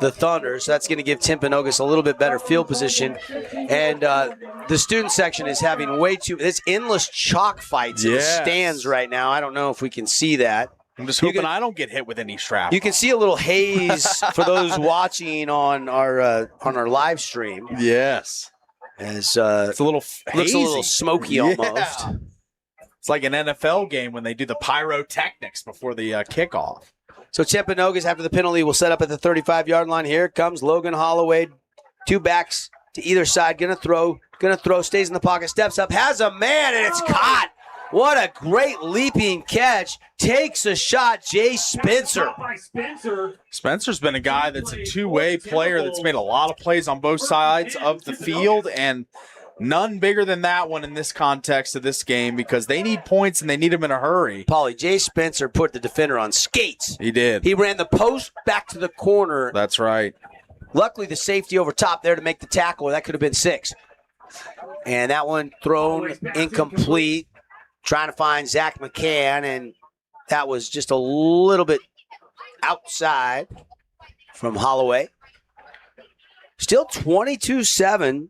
the Thunder. So that's going to give Timpanogos a little bit better field position. And the student section is having it's endless chalk fights in the stands right now. I don't know if we can see that. I'm just hoping I don't get hit with any shrapnel. You can see a little haze for those watching on our live stream. Yes. As it's a little hazy. Looks a little smoky almost. It's like an NFL game when they do the pyrotechnics before the kickoff. So Timpanogos, after the penalty, will set up at the 35-yard line. Here comes Logan Holloway. 2 backs to either side. Gonna throw, stays in the pocket, steps up, has a man, and it's caught. What a great leaping catch. Takes a shot, Jay Spencer. Spencer's been a guy that's a two-way player that's made a lot of plays on both sides of the field, and none bigger than that one in this context of this game because they need points and they need them in a hurry. Paulie, Jay Spencer put the defender on skates. He did. He ran the post back to the corner. That's right. Luckily, the safety over top there to make the tackle. That could have been 6. And that one thrown incomplete. Trying to find Zach McCann, and that was just a little bit outside from Holloway. Still 22-7.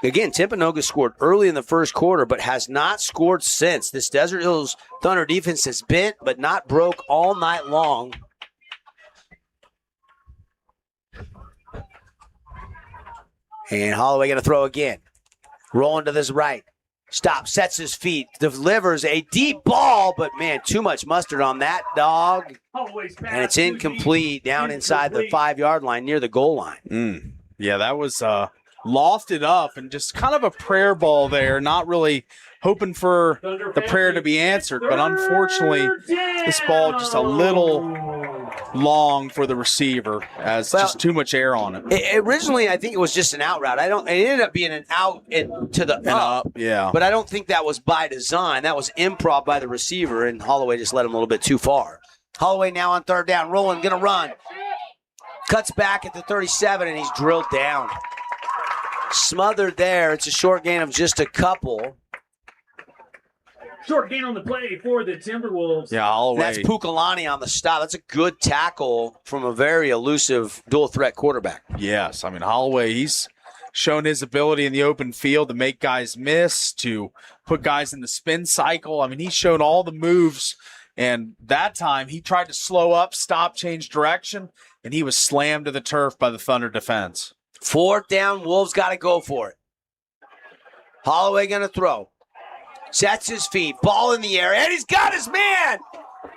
Again, Timpanogos scored early in the first quarter, but has not scored since. This Desert Hills Thunder defense has bent, but not broke all night long. And Holloway going to throw again. Rolling to this right. Stops, sets his feet, delivers a deep ball, but man, too much mustard on that dog. And it's incomplete down inside the 5-yard line near the goal line. Yeah, that was lofted up and just kind of a prayer ball there, not really hoping for the prayer to be answered. But unfortunately, this ball just a little long for the receiver as just too much air on it. Originally, I think it was just an out route. It ended up being an out to the up. Yeah. But I don't think that was by design. That was improv by the receiver, and Holloway just led him a little bit too far. Holloway now on 3rd down, rolling, going to run. Cuts back at the 37, and he's drilled down. Smothered there. It's a short gain of just a couple. Short gain on the play for the Timberwolves. Yeah, Holloway. That's Pukalani on the stop. That's a good tackle from a very elusive dual-threat quarterback. Yes, I mean, Holloway, he's shown his ability in the open field to make guys miss, to put guys in the spin cycle. I mean, he's shown all the moves, and that time he tried to slow up, stop, change direction, and he was slammed to the turf by the Thunder defense. 4th down, Wolves got to go for it. Holloway going to throw. Sets his feet, ball in the air, and he's got his man.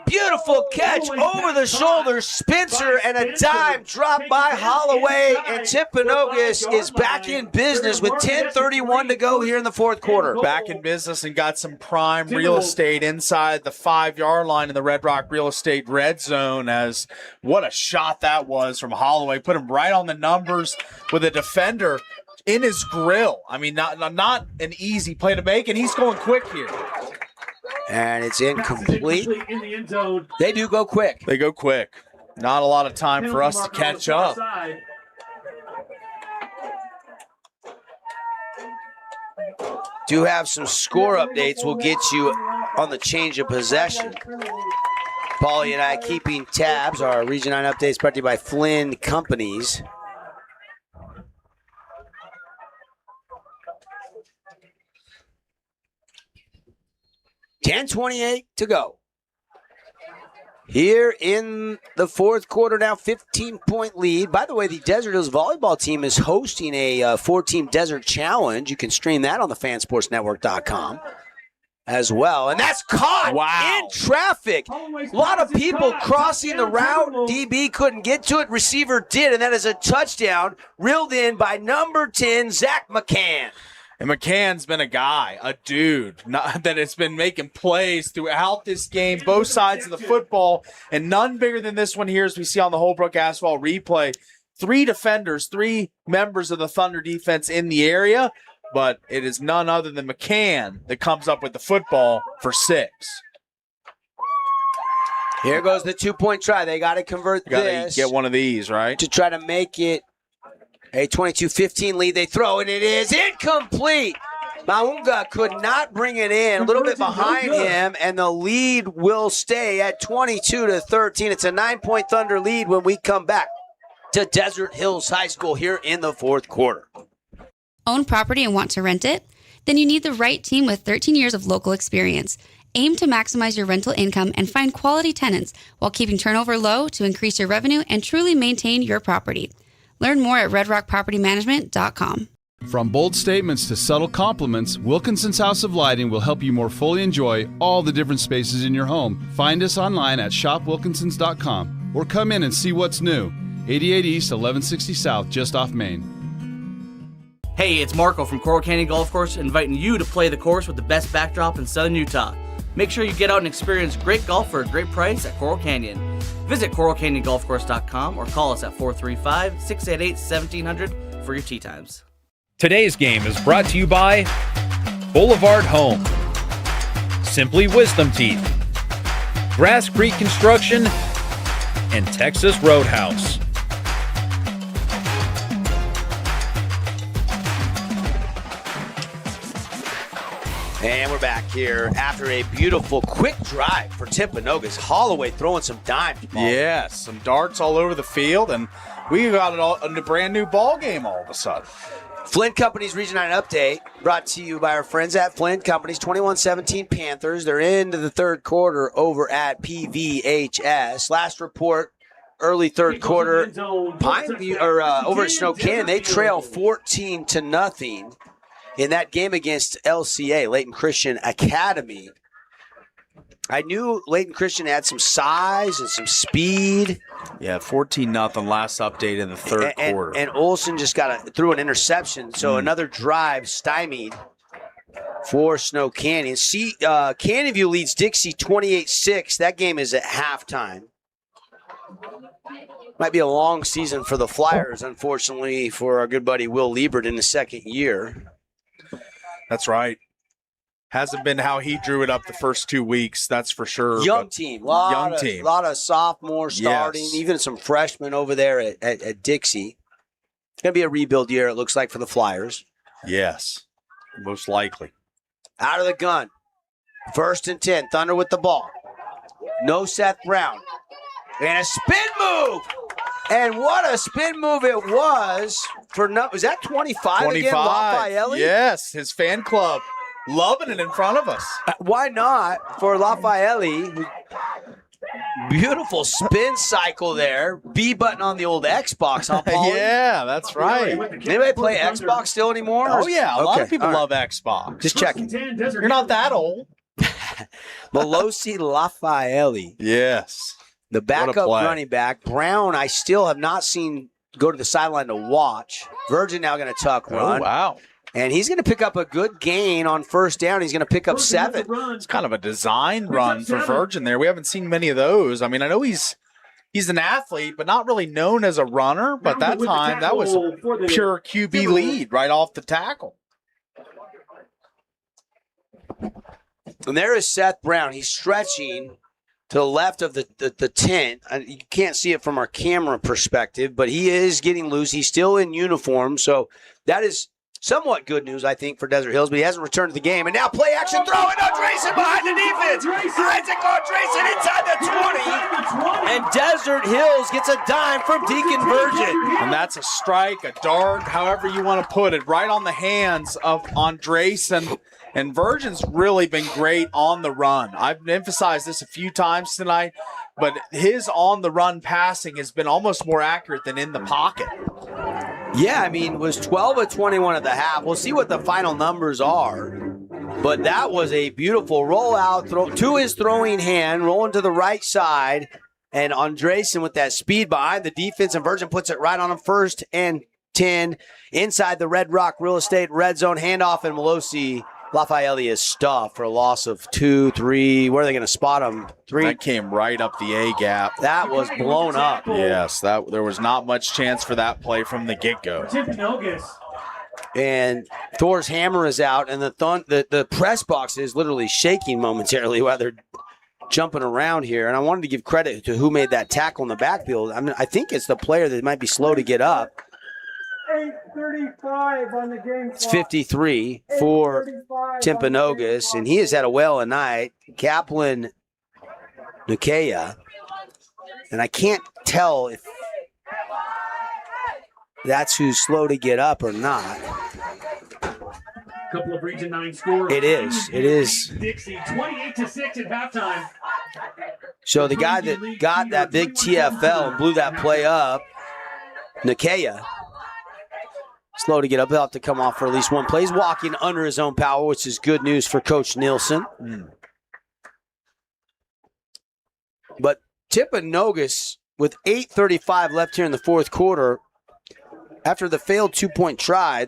Beautiful catch over the shoulder, Spencer, and a dime drop by Holloway, and Timpanogos is back in business with 10:31 to go here in the 4th quarter. Back in business and got some prime real estate inside the 5-yard line in the Red Rock Real Estate red zone. As what a shot that was from Holloway. Put him right on the numbers with a defender in his grill. I mean, not an easy play to make, and he's going quick here. And it's incomplete. They do go quick. They go quick. Not a lot of time for us to catch up. Do have some score updates. We'll get you on the change of possession. Paulie and I keeping tabs. Our Region 9 updates brought to you by Flynn Companies. $10:28 to go. Here in the 4th quarter now, 15-point lead. By the way, the Desert Hills volleyball team is hosting a 4-team Desert Challenge. You can stream that on the fansportsnetwork.com as well. And that's caught in traffic. A lot of people crossing the route. DB couldn't get to it. Receiver did, and that is a touchdown reeled in by number 10, Zach McCann. And McCann's been a guy, a dude, that has been making plays throughout this game, both sides of the football, and none bigger than this one here as we see on the Holbrook Asphalt replay. 3 defenders, 3 members of the Thunder defense in the area, but it is none other than McCann that comes up with the football for 6. Here goes the 2-point try. They got to convert this. Get one of these, right? To try to make it a 22-15 lead. They throw, and it is incomplete. Maunga could not bring it in. A little bit behind him, and the lead will stay at 22-13. It's a 9-point Thunder lead when we come back to Desert Hills High School here in the 4th quarter. Own property and want to rent it? Then you need the right team with 13 years of local experience. Aim to maximize your rental income and find quality tenants while keeping turnover low to increase your revenue and truly maintain your property. Learn more at redrockpropertymanagement.com. From bold statements to subtle compliments, Wilkinson's House of Lighting will help you more fully enjoy all the different spaces in your home. Find us online at shopwilkinsons.com or come in and see what's new. 88 East, 1160 South, just off Main. Hey, it's Marco from Coral Canyon Golf Course inviting you to play the course with the best backdrop in southern Utah. Make sure you get out and experience great golf for a great price at Coral Canyon. Visit coralcanyongolfcourse.com or call us at 435-688-1700 for your tee times. Today's game is brought to you by Boulevard Home, Simply Wisdom Teeth, Grass Creek Construction, and Texas Roadhouse. And we're back here after a beautiful quick drive for Timpanogos. Holloway throwing some dimes. Yes, some darts all over the field, and we got a brand new ball game all of a sudden. Flint Company's Region 9 update brought to you by our friends at Flint Company's 21-17 Panthers. They're into the 3rd quarter over at PVHS. Last report, early 3rd quarter, Pineview over at Snow Canyon, they trail 14-0 in that game against LCA, Layton Christian Academy. I knew Layton Christian had some size and some speed. Yeah, 14-0 last update in the 3rd quarter. And Olsen just threw an interception, so another drive stymied for Snow Canyon. Canyon View leads Dixie 28-6. That game is at halftime. Might be a long season for the Flyers, unfortunately, for our good buddy Will Liebert in the 2nd year. That's right. Hasn't been how he drew it up the first 2 weeks, that's for sure. Young team. Lot of sophomores starting, even some freshmen over there at Dixie. It's going to be a rebuild year, it looks like, for the Flyers. Yes, most likely. Out of the gun. First and 10, Thunder with the ball. No Seth Brown. And a spin move. And what a spin move it was for, was that 25 again, Lafayette? Yes, his fan club loving it in front of us. Why not for Lafayette? Beautiful spin cycle there. B button on the old Xbox, huh, Paulie? Yeah, that's right. Anybody play Xbox still anymore? Oh, yeah. A lot of people love Xbox. Just checking. You're not that old. Melosi Lafayette. Yes. The backup running back. Brown, I still have not seen go to the sideline to watch. Virgin now going to tuck run. Oh, wow. And he's going to pick up a good gain on first down. He's going to pick up 7. It's kind of a design run for Virgin there. We haven't seen many of those. I mean, I know he's an athlete, but not really known as a runner. But that time, that was a pure QB lead right off the tackle. And there is Seth Brown. He's stretching to the left of the tent. You can't see it from our camera perspective, but he is getting loose. He's still in uniform, so that is somewhat good news, I think, for Desert Hills, but he hasn't returned to the game. And now play action throw, and Andreessen behind the defense. Isaac Andreessen inside the 20. And Desert Hills gets a dime from Deacon Virgin. And that's a strike, a dart, however you want to put it, right on the hands of Andreessen. And Virgin's really been great on the run. I've emphasized this a few times tonight, but his on-the-run passing has been almost more accurate than in the pocket. Yeah, I mean, it was 12 of 21 at the half. We'll see what the final numbers are. But that was a beautiful rollout throw to his throwing hand, rolling to the right side. And Andreessen with that speed behind the defense, and Virgin puts it right on him. First and 10 inside the Red Rock Real Estate red zone handoff, and Melosi Lafayette is stuffed for a loss of 2, 3. Where are they going to spot him? 3. That came right up the A gap. That was blown up. Yes, there was not much chance for that play from the get-go. Timpanogos. And Thor's hammer is out, and the press box is literally shaking momentarily while they're jumping around here. And I wanted to give credit to who made that tackle in the backfield. I mean, I think it's the player that might be slow to get up. 8:35 on the game. It's 53 for Timpanogos, and he has had a whale of a night. Kaplan Nikea, and I can't tell if that's who's slow to get up or not. Couple of Region 9 scores. It is. It is. Dixie, 28-6 at halftime. So the guy that got that big TFL and blew that play up, Nikea, slow to get up. He'll have to come off for at least one play. He's walking under his own power, which is good news for Coach Nielsen. But Timpanogos, with 8:35 left here in the fourth quarter, after the failed two-point try,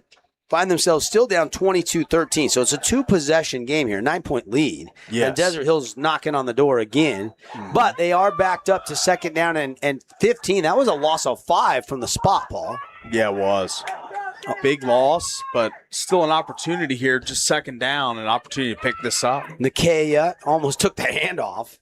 find themselves still down 22-13. So it's a two-possession game here, 9-point lead. Yes. And Desert Hills knocking on the door again. But they are backed up to second down and 15. That was a loss of 5 from the spot, Paul. Yeah, it was. A big loss, but still an opportunity here, just second down, an opportunity to pick this up. Nikea almost took the handoff.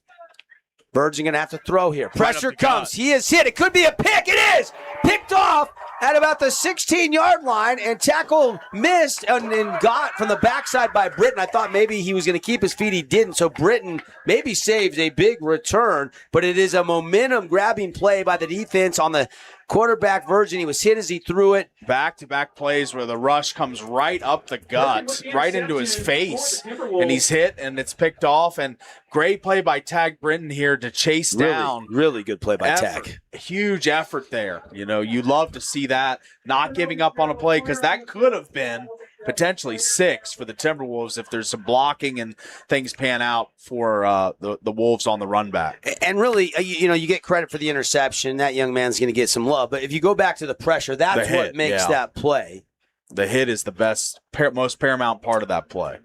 Virgin going to have to throw here. Pressure comes. He is hit. It could be a pick. It is. Picked off at about the 16-yard line, and tackle missed and got from the backside by Britton. I thought maybe he was going to keep his feet. He didn't. So Britton maybe saves a big return, but it is a momentum-grabbing play by the defense on the quarterback Virgin. He was hit as he threw it. Back-to-back plays where the rush comes right up the gut, right into his face, and he's hit, and it's picked off. And great play by Tag Britton here to chase down. Really good play by Tag. Huge effort there. You know, you love to see that, not giving up on a play, because that could have been potentially 6 for the Timberwolves if there's some blocking and things pan out for the Wolves on the run back. And really, you get credit for the interception. That young man's going to get some love. But if you go back to the pressure, that's what makes that play. The hit is the best, most paramount part of that play.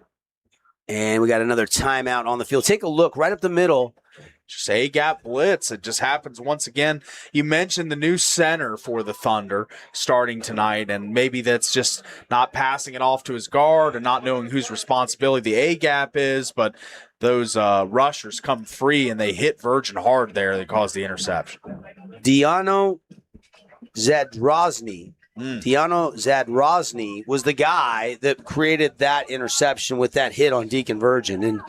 And we got another timeout on the field. Take a look right up the middle. Just A-gap blitz. It just happens once again. You mentioned the new center for the Thunder starting tonight, and maybe that's just not passing it off to his guard and not knowing whose responsibility the A-gap is, but those rushers come free, and they hit Virgin hard there. They cause the interception. Diano Zadrozny. Diano Zadrozny was the guy that created that interception with that hit on Deacon Virgin. And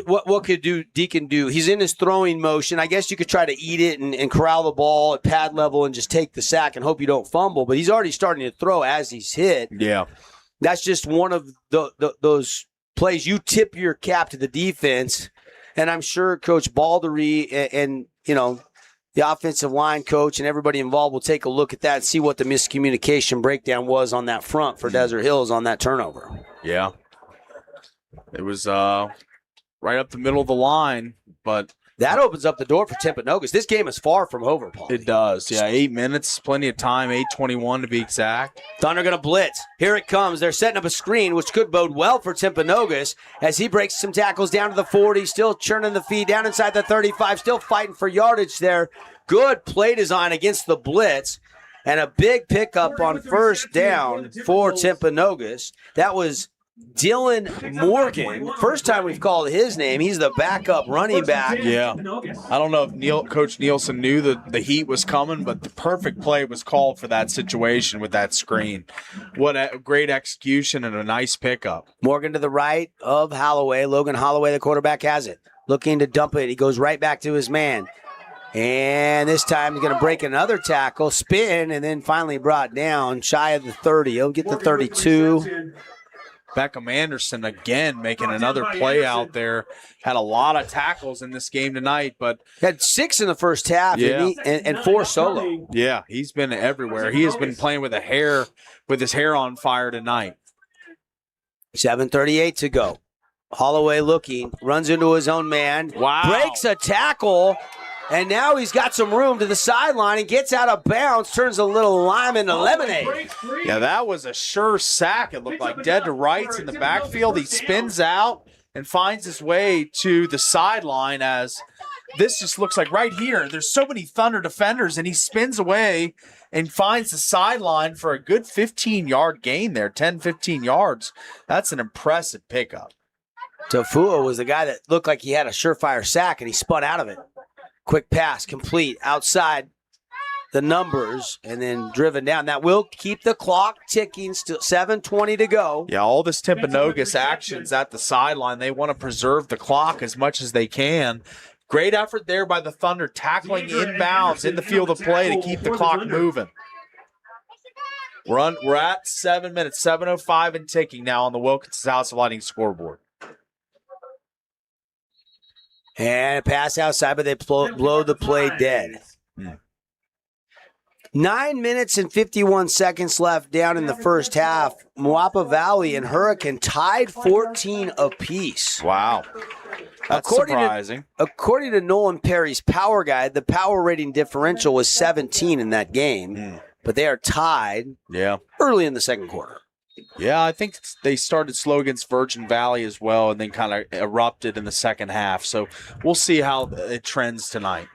what could Deacon do? He's in his throwing motion. I guess you could try to eat it and corral the ball at pad level and just take the sack and hope you don't fumble. But he's already starting to throw as he's hit. Yeah. That's just one of those plays. You tip your cap to the defense, and I'm sure Coach Baldery and the offensive line coach and everybody involved will take a look at that and see what the miscommunication breakdown was on that front for Desert Hills on that turnover. Yeah. It was right up the middle of the line, but that opens up the door for Timpanogos. This game is far from over, Paul. It does. Yeah, 8 minutes, plenty of time, 8:21 to be exact. Thunder going to blitz. Here it comes. They're setting up a screen, which could bode well for Timpanogos as he breaks some tackles down to the 40, still churning the feed down inside the 35, still fighting for yardage there. Good play design against the blitz, and a big pickup on first down for Timpanogos. That was Dylan Morgan. First time we've called his name. He's the backup running back. Yeah. I don't know if Coach Nielsen knew that the heat was coming, but the perfect play was called for that situation with that screen. What a great execution and a nice pickup. Morgan to the right of Holloway. Logan Holloway, the quarterback, has it. Looking to dump it. He goes right back to his man. And this time he's going to break another tackle, spin, and then finally brought down shy of the 30. He'll get the 32. Beckham Anderson again making another play out there. Had a lot of tackles in this game tonight, but had 6 in the first half, and 4 solo. Yeah, he's been everywhere. He has been playing with his hair on fire tonight. 7:38 to go. Holloway looking, runs into his own man. Wow. Breaks a tackle. And now he's got some room to the sideline and gets out of bounds, turns a little lime into lemonade. Yeah, that was a sure sack. It looked like dead to rights in the backfield. He spins out and finds his way to the sideline as this just looks like right here. There's so many Thunder defenders, and he spins away and finds the sideline for a good 15-yard gain there, 10, 15 yards. That's an impressive pickup. Tofua was the guy that looked like he had a surefire sack, and he spun out of it. Quick pass, complete, outside the numbers, and then driven down. That will keep the clock ticking, still 7:20 to go. Yeah, all this Timpanogos actions at the sideline. They want to preserve the clock as much as they can. Great effort there by the Thunder, tackling inbounds in the field of play to keep the clock moving. We're at 7 minutes, 7:05 and ticking now on the Wilkinson's House of Lighting scoreboard. And a pass outside, but they blow the play dead. 9 minutes and 51 seconds left down in the first half. Moapa Valley and Hurricane tied 14 apiece. Wow. That's surprising. According to Nolan Perry's power guide, the power rating differential was 17 in that game, but they are tied early in the second quarter. Yeah, I think they started slow against Virgin Valley as well and then kind of erupted in the second half. So we'll see how it trends tonight.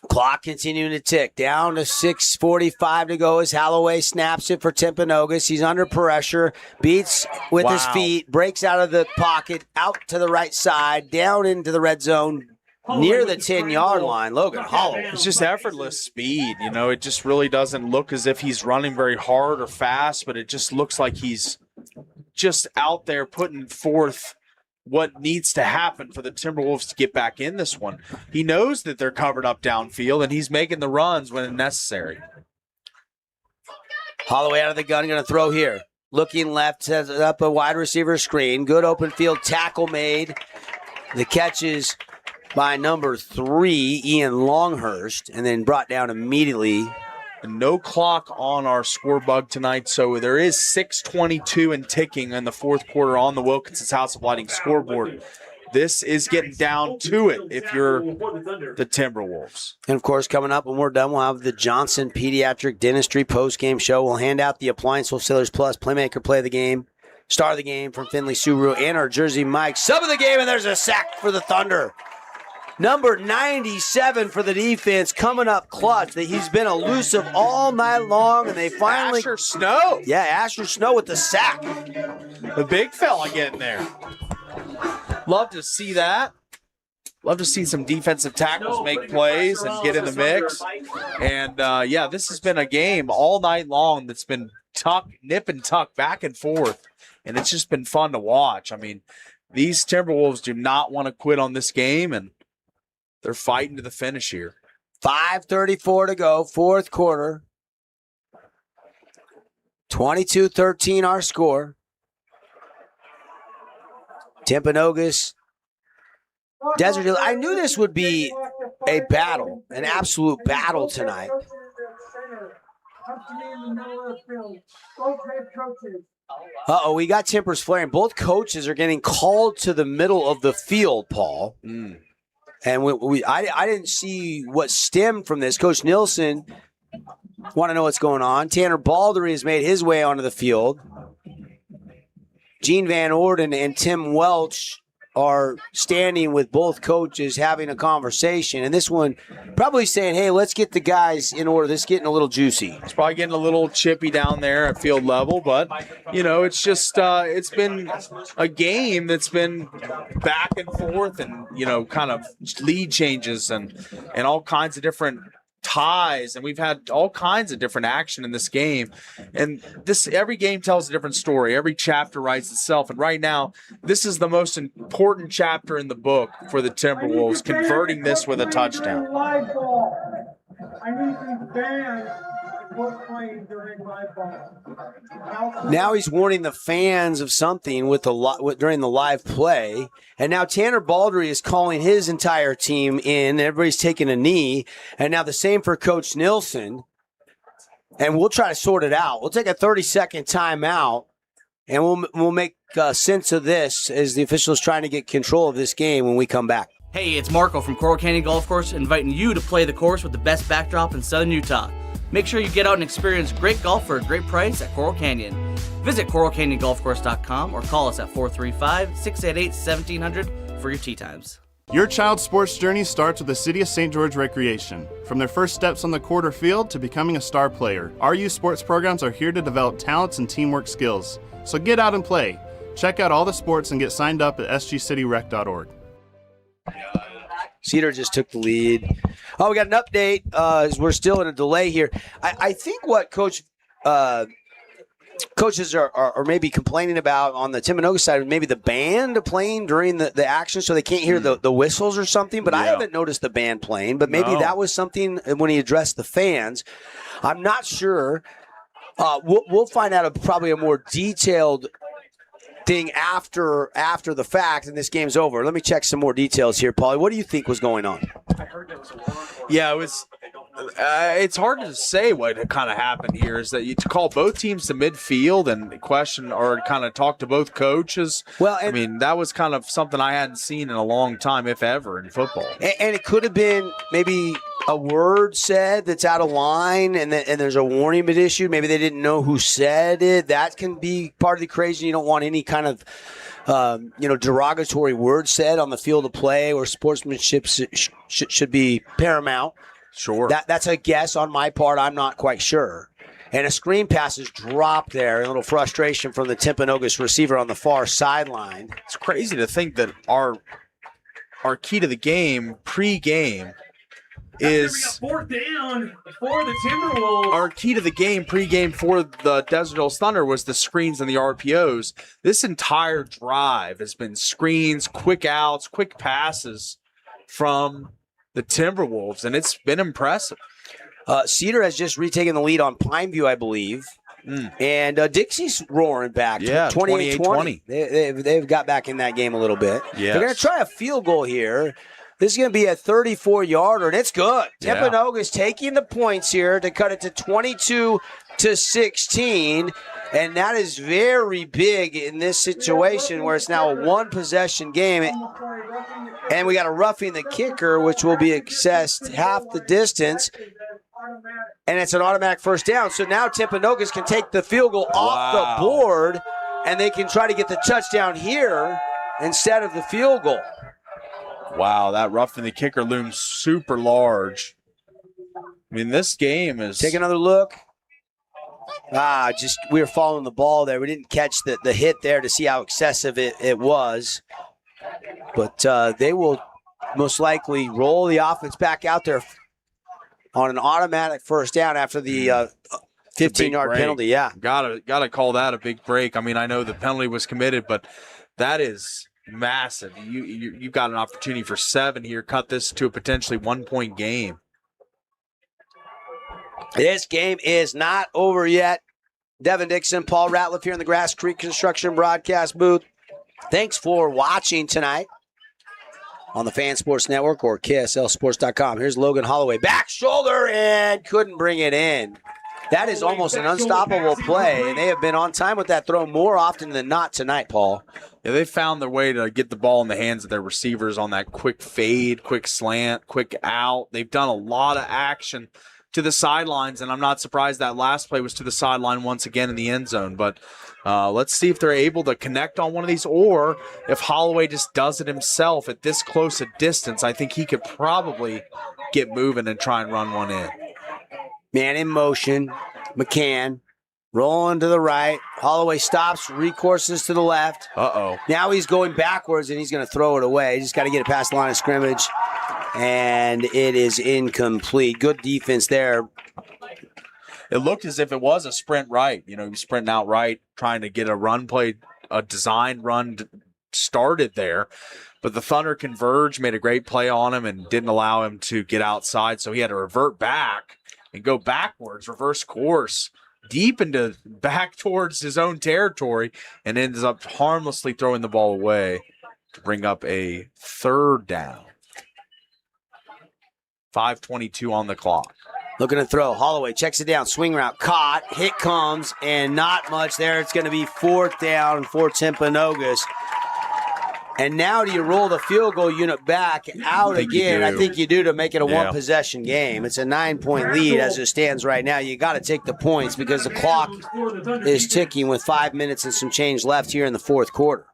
Clock continuing to tick. Down to 6:45 to go as Holloway snaps it for Timpanogos. He's under pressure. Beats with his feet. Breaks out of the pocket. Out to the right side. Down into the red zone. Near the 10-yard line, Logan Holloway. It's just effortless speed. You know, it just really doesn't look as if he's running very hard or fast, but it just looks like he's just out there putting forth what needs to happen for the Timberwolves to get back in this one. He knows that they're covered up downfield, and he's making the runs when necessary. Holloway out of the gun, going to throw here. Looking left, sets up a wide receiver screen. Good open field tackle made. The catch is by number 3, Ian Longhurst, and then brought down immediately. No clock on our score bug tonight, so there is 6:22 and ticking in the fourth quarter on the Wilkinson's House of Lighting scoreboard. This is getting down to it if you're the Timberwolves. And, of course, coming up when we're done, we'll have the Johnson Pediatric Dentistry postgame show. We'll hand out the Appliance Wholesalers Plus Playmaker Play of the Game, Star of the Game from Findlay Subaru, and our Jersey Mike. Sub of the game, and there's a sack for the Thunder. Number 97 for the defense coming up clutch. He's been elusive all night long, and they finally... Asher Snow. Yeah, Asher Snow with the sack. The big fella getting there. Love to see that. Love to see some defensive tackles make plays and get in the mix. And, this has been a game all night long that's been nip and tuck, back and forth. and it's just been fun to watch. I mean, these Timberwolves do not want to quit on this game, and they're fighting to the finish here. 5:34 to go, fourth quarter. 22-13 our score. Timpanogos, Desert Hill. I knew this would be a battle, an absolute battle tonight. Uh-oh, we got tempers flaring. Both coaches are getting called to the middle of the field, Paul. And I didn't see what stemmed from this. Coach Nilsson want to know what's going on. Tanner Baldery has made his way onto the field. Gene Van Orden and Tim Welch are standing with both coaches having a conversation. And this one probably saying, hey, let's get the guys in order. This is getting a little juicy. It's probably getting a little chippy down there at field level, but, it's just it's been a game that's been back and forth and, kind of lead changes and all kinds of different ties, and we've had all kinds of different action in this game, and every game tells a different story. Every chapter writes itself, and right now this is the most important chapter in the book for the Timberwolves, converting this with a touchdown. I need these fans quit playing during live ball. Now he's warning the fans of something during the live play. And now Tanner Baldery is calling his entire team in. Everybody's taking a knee. And now the same for Coach Nilsson. And we'll try to sort it out. We'll take a 30-second timeout, and we'll make sense of this as the officials trying to get control of this game when we come back. Hey, it's Marco from Coral Canyon Golf Course inviting you to play the course with the best backdrop in southern Utah. Make sure you get out and experience great golf for a great price at Coral Canyon. Visit coralcanyongolfcourse.com or call us at 435-688-1700 for your tee times. Your child's sports journey starts with the City of St. George Recreation. From their first steps on the court or field to becoming a star player, our youth sports programs are here to develop talents and teamwork skills. So get out and play. Check out all the sports and get signed up at sgcityrec.org. Cedar just took the lead. Oh, we got an update. We're still in a delay here. I think what coaches are maybe complaining about on the Timpanogos side, maybe the band playing during the action so they can't hear the whistles or something. But I haven't noticed the band playing. But maybe that was something when he addressed the fans. I'm not sure. We'll find out probably a more detailed thing after the fact, and this game's over. Let me check some more details here, Paulie. What do you think was going on? Yeah, it was. It's hard to say what kind of happened here. Is that you call both teams to midfield and question or kind of talk to both coaches? Well, I mean, that was kind of something I hadn't seen in a long time, if ever, in football. And it could have been maybe a word said that's out of line, and there's a warning been issued. Maybe they didn't know who said it. That can be part of the equation. You don't want any kind of derogatory word said on the field of play, or sportsmanship should be paramount. Sure. That's a guess on my part. I'm not quite sure. And a screen pass is dropped there. A little frustration from the Timpanogos receiver on the far sideline. It's crazy to think that our key to the game pre-game is fourth down for the Timberwolves. Our key to the game pre-game for the Desert Hills Thunder was the screens and the RPOs. This entire drive has been screens, quick outs, quick passes from the Timberwolves, and it's been impressive. Cedar has just retaken the lead on Pineview, I believe. And Dixie's roaring back. Yeah, 28-20. They've got back in that game a little bit. Yes. They're going to try a field goal here. This is going to be a 34-yarder, and it's good. Timpanogos taking the points here to cut it to 22-16, and that is very big in this situation where it's now a one-possession game. And we got a roughing the kicker, which will be assessed half the distance, and it's an automatic first down. So now Timpanogos can take the field goal off the board, and they can try to get the touchdown here instead of the field goal. Wow, that roughing the kicker looms super large. I mean, this game is... Take another look. We were following the ball there. We didn't catch the hit there to see how excessive it was. But they will most likely roll the offense back out there on an automatic first down after the 15-yard penalty, yeah. Gotta call that a big break. I mean, I know the penalty was committed, but that is massive. You've got an opportunity for 7 here. Cut this to a potentially 1-point game. This game is not over yet. Devin Dixon, Paul Ratliff here in the Grass Creek Construction broadcast booth. Thanks for watching tonight on the Fan Sports Network or KSLSports.com. Here's Logan Holloway. Back shoulder and couldn't bring it in. That is almost an unstoppable play, and they have been on time with that throw more often than not tonight, Paul. Yeah, they found their way to get the ball in the hands of their receivers on that quick fade, quick slant, quick out. They've done a lot of action to the sidelines, and I'm not surprised that last play was to the sideline once again in the end zone. But let's see if they're able to connect on one of these, or if Holloway just does it himself at this close a distance. I think he could probably get moving and try and run one in. Man in motion, McCann rolling to the right. Holloway stops, recourses to the left. Uh-oh. Now he's going backwards, and he's going to throw it away. He's just got to get it past the line of scrimmage, and it is incomplete. Good defense there. It looked as if it was a sprint right. You know, he was sprinting out right, trying to get a run play, a design run started there. But the Thunder converged, made a great play on him, and didn't allow him to get outside, so he had to revert back and go backwards, reverse course, deep into back towards his own territory, and ends up harmlessly throwing the ball away to bring up a 3rd down. 5:22 on the clock. Looking to throw. Holloway checks it down. Swing route. Caught. Hit comes. And not much there. It's going to be 4th down for Timpanogos. And now do you roll the field goal unit back out again? I think you do to make it a one-possession game. It's a 9-point lead as it stands right now. You got to take the points because the clock is ticking with 5 minutes and some change left here in the 4th quarter.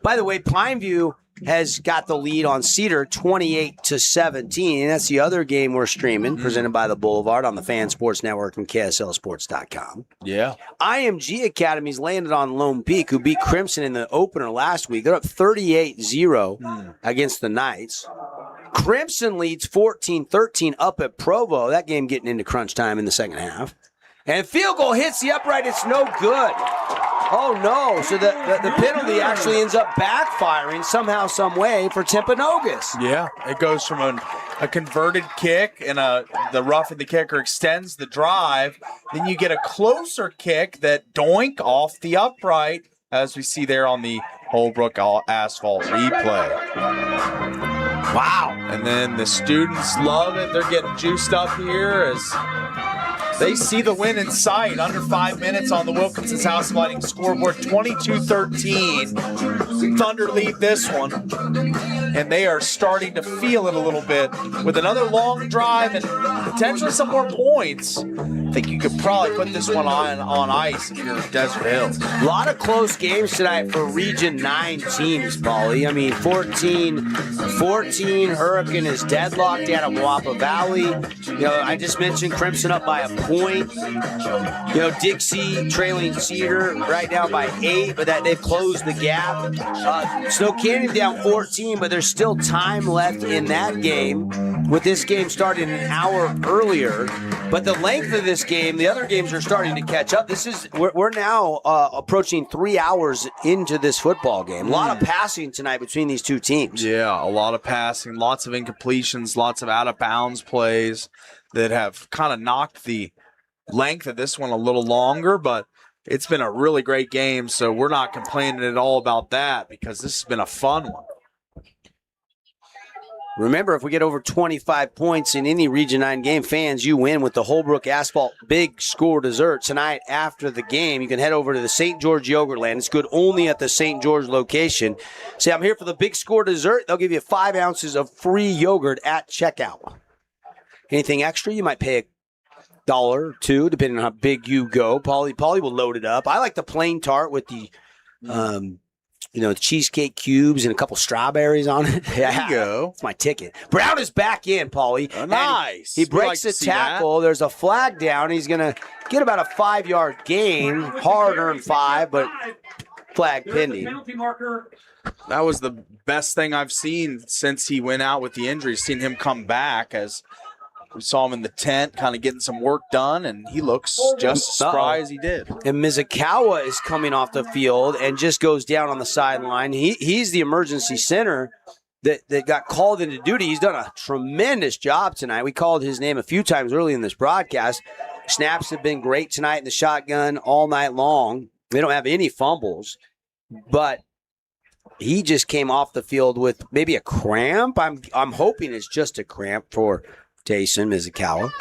By the way, Pineview has got the lead on Cedar 28-17. That's the other game we're streaming, presented by the Boulevard on the Fan Sports Network and KSLSports.com. Yeah. IMG Academy's landed on Lone Peak, who beat Crimson in the opener last week. They're up 38-0 against the Knights. Crimson leads 14-13 up at Provo. That game getting into crunch time in the second half. And field goal hits the upright. It's no good. Oh, no. So the penalty actually ends up backfiring somehow, some way for Timpanogos. Yeah, it goes from a converted kick, and the rough and the kicker extends the drive. Then you get a closer kick that doink off the upright, as we see there on the Holbrook asphalt replay. Wow. And then the students love it. They're getting juiced up here as they see the win in sight. Under 5 minutes on the Wilkinson's House of Lighting scoreboard, 22-13. Thunder lead this one, and they are starting to feel it a little bit with another long drive and potentially some more points. I think you could probably put this one on ice if you're Desert Hills. A lot of close games tonight for Region 9 teams, Paulie. I mean, 14. Hurricane is deadlocked down at Wappa Valley. You know, I just mentioned Crimson up by a point. You know, Dixie trailing Cedar right now by 8, but that they've closed the gap. Snow Canyon down 14, but there's still time left in that game, with this game starting an hour earlier. But the length of this game, the other games are starting to catch up. We're now approaching 3 hours into this football game. A lot of passing tonight between these two teams. Yeah, a lot of passing, lots of incompletions, lots of out-of-bounds plays that have kind of knocked the length of this one a little longer, but it's been a really great game, so we're not complaining at all about that because this has been a fun one. Remember, if we get over 25 points in any Region 9 game, fans, you win with the Holbrook Asphalt Big Score Dessert. Tonight, after the game, you can head over to the St. George Yogurtland. It's good only at the St. George location. Say, I'm here for the Big Score Dessert. They'll give you 5 ounces of free yogurt at checkout. Anything extra, you might pay $1 or $2, depending on how big you go. Paulie will load it up. I like the plain tart with the cheesecake cubes and a couple strawberries on it. There you go. That's my ticket. Brown is back in, Paulie. Oh, nice. He breaks the tackle. There's a flag down. He's going to get about a 5-yard gain. Hard-earned 5, but flag pending. That was the best thing I've seen since he went out with the injury, seen him come back as We saw him in the tent kind of getting some work done, and he looks just as spry as he did. And Mizukawa is coming off the field and just goes down on the sideline. He's the emergency center that got called into duty. He's done a tremendous job tonight. We called his name a few times early in this broadcast. Snaps have been great tonight in the shotgun all night long. They don't have any fumbles, but he just came off the field with maybe a cramp. I'm hoping it's just a cramp for Taysom Mizukawa.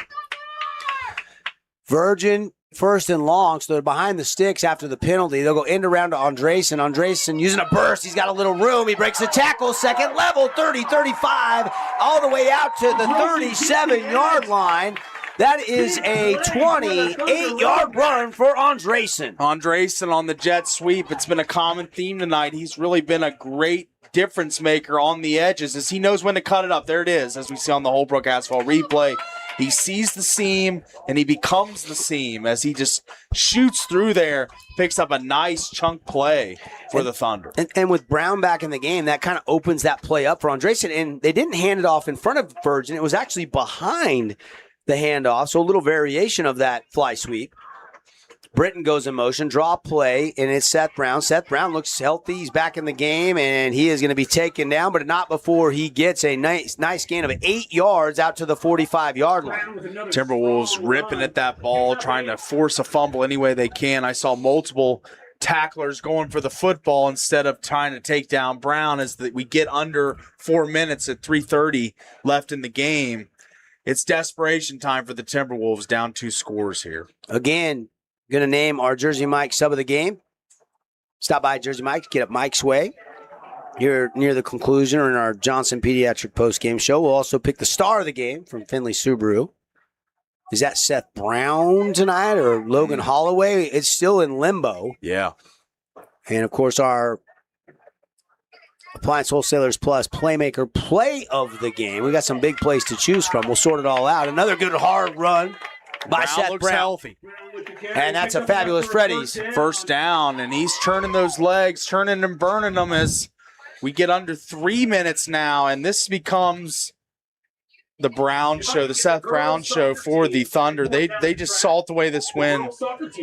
Virgin first and long, so they're behind the sticks after the penalty. They'll go end around to Andresen. Andresen using a burst. He's got a little room. He breaks the tackle. Second level, 30-35, all the way out to the 37-yard line. That is a 28-yard run for Andresen. Andresen on the jet sweep. It's been a common theme tonight. He's really been a great difference maker on the edges as he knows when to cut it up. There it is, as we see on the Holbrook Asphalt replay. He sees the seam, and he becomes the seam as he just shoots through there, picks up a nice chunk play for the Thunder. And with Brown back in the game, that kind of opens that play up for Andresen. And they didn't hand it off in front of Virgin. It was actually behind the handoff, so a little variation of that fly sweep. Britton goes in motion, draw play, and it's Seth Brown. Seth Brown looks healthy. He's back in the game, and he is going to be taken down, but not before he gets a nice gain of 8 yards out to the 45-yard line. Timberwolves ripping at that ball, trying to force a fumble any way they can. I saw multiple tacklers going for the football instead of trying to take down Brown as we get under 4 minutes at 3:30 left in the game. It's desperation time for the Timberwolves, down 2 scores here. Again, going to name our Jersey Mike sub of the game. Stop by Jersey Mike's, get up Mike's way. Here near the conclusion or in our Johnson Pediatric postgame show. We'll also pick the star of the game from Findlay Subaru. Is that Seth Brown tonight or Logan Holloway? It's still in limbo. Yeah. And, of course, our Appliance Wholesalers Plus Playmaker play of the game. We got some big plays to choose from. We'll sort it all out. Another good hard run by Seth looks Brown. Healthy. And that's a fabulous Freddy's. First down, and he's turning those legs, turning and burning them as we get under 3 minutes now, and this becomes the Brown show, the Seth Brown show for the Thunder. They just salt away this win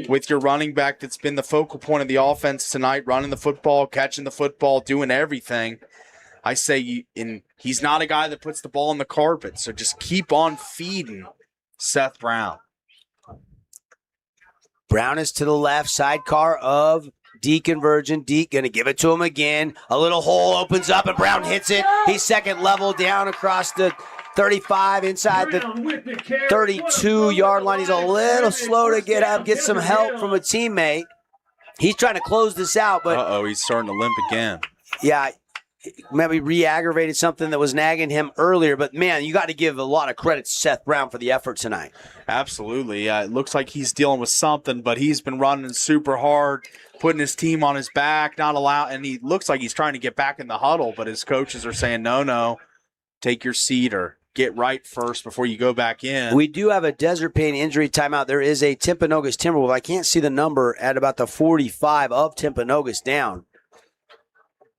with your running back that's been the focal point of the offense tonight, running the football, catching the football, doing everything. I say he's not a guy that puts the ball on the carpet, so just keep on feeding Seth Brown. Brown is to the left, sidecar of Deacon Virgin. Deke going to give it to him again. A little hole opens up, and Brown hits it. He's second level down across the 35 inside the 32-yard line. He's a little slow to get up, get some help from a teammate. He's trying to close this out, but he's starting to limp again. Yeah, maybe re-aggravated something that was nagging him earlier. But, man, you got to give a lot of credit to Seth Brown for the effort tonight. Absolutely. It looks like he's dealing with something, but he's been running super hard, putting his team on his back, and he looks like he's trying to get back in the huddle, but his coaches are saying, no, take your seat or get right first before you go back in. We do have a Desert Pain injury timeout. There is a Timpanogos Timberwolf. I can't see the number at about the 45 of Timpanogos down.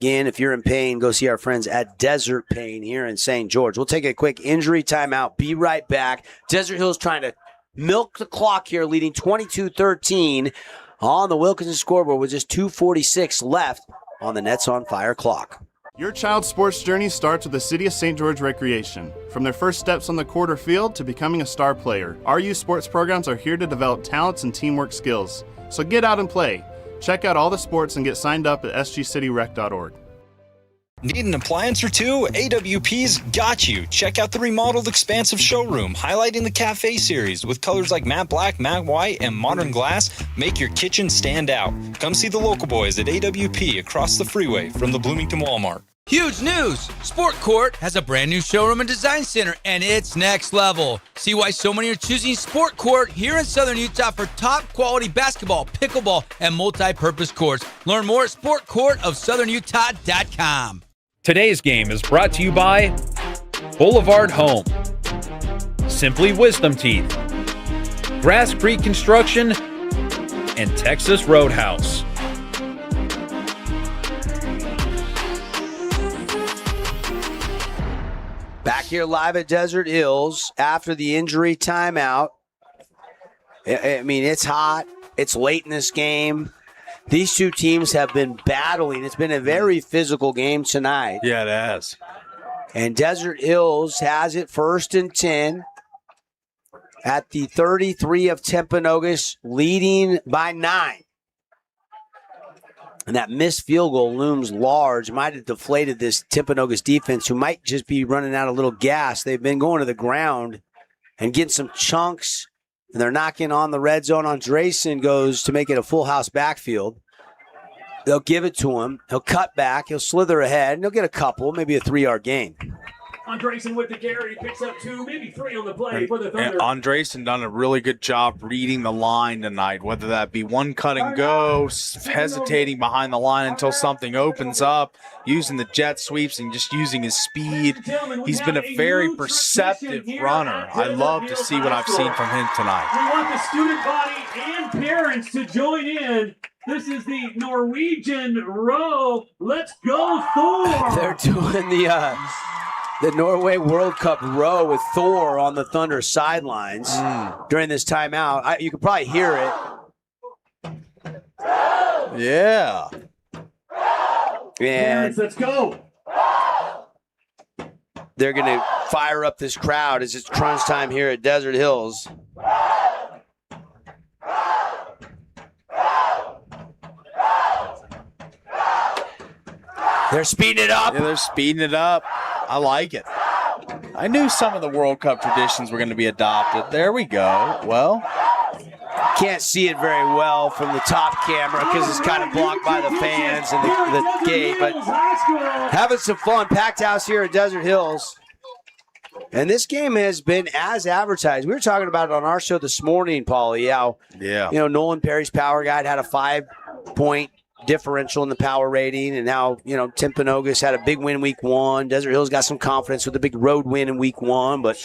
Again, if you're in pain, go see our friends at Desert Pain here in St. George. We'll take a quick injury timeout. Be right back. Desert Hill's trying to milk the clock here, leading 22-13 on the Wilkinson scoreboard with just 2:46 left on the Nets on Fire clock. Your child's sports journey starts with the City of St. George Recreation. From their first steps on the quarter field to becoming a star player, our youth sports programs are here to develop talents and teamwork skills. So get out and play. Check out all the sports and get signed up at sgcityrec.org. Need an appliance or two? AWP's got you. Check out the remodeled expansive showroom, highlighting the cafe series with colors like matte black, matte white, and modern glass. Make your kitchen stand out. Come see the local boys at AWP across the freeway from the Bloomington Walmart. Huge news! Sport Court has a brand new showroom and design center, and it's next level. See why so many are choosing Sport Court here in Southern Utah for top quality basketball, pickleball, and multi-purpose courts. Learn more at sportcourtofsouthernutah.com. Today's game is brought to you by Boulevard Home, Simply Wisdom Teeth, Grass Creek Construction, and Texas Roadhouse. Back here live at Desert Hills after the injury timeout. I mean, it's hot. It's late in this game. These two teams have been battling. It's been a very physical game tonight. Yeah, it has. And Desert Hills has it 1st and 10 at the 33 of Timpanogos, leading by 9. And that missed field goal looms large. Might have deflated this Timpanogos defense, who might just be running out of little gas. They've been going to the ground and getting some chunks, and they're knocking on the red zone. Andresen goes to make it a full house backfield. They'll give it to him. He'll cut back. He'll slither ahead, and he'll get a couple, maybe a 3-yard gain. Andresen with the carry, picks up 2, maybe 3 on the play for the Thunder. And Andresen done a really good job reading the line tonight, whether that be one cut and go, hesitating behind the line until something opens up, using the jet sweeps and just using his speed. He's been a very perceptive runner. I love to see what I've seen from him tonight. We want the student body and parents to join in. This is the Norwegian row. Let's go, Thor! They're doing the Norway World Cup row with Thor on the Thunder sidelines during this timeout. You could probably hear it. Yeah. And let's go. They're going to fire up this crowd as it's crunch time here at Desert Hills. They're speeding it up. Yeah, they're speeding it up. I like it. I knew some of the World Cup traditions were going to be adopted. There we go. Well, can't see it very well from the top camera because it's kind of blocked by the fans and the gate, but having some fun. Packed house here at Desert Hills. And this game has been as advertised. We were talking about it on our show this morning, Paulie, how Nolan Perry's power guide had a 5-point differential in the power rating, and now Timpanogos had a big win week 1. Desert Hills got some confidence with a big road win in week 1, but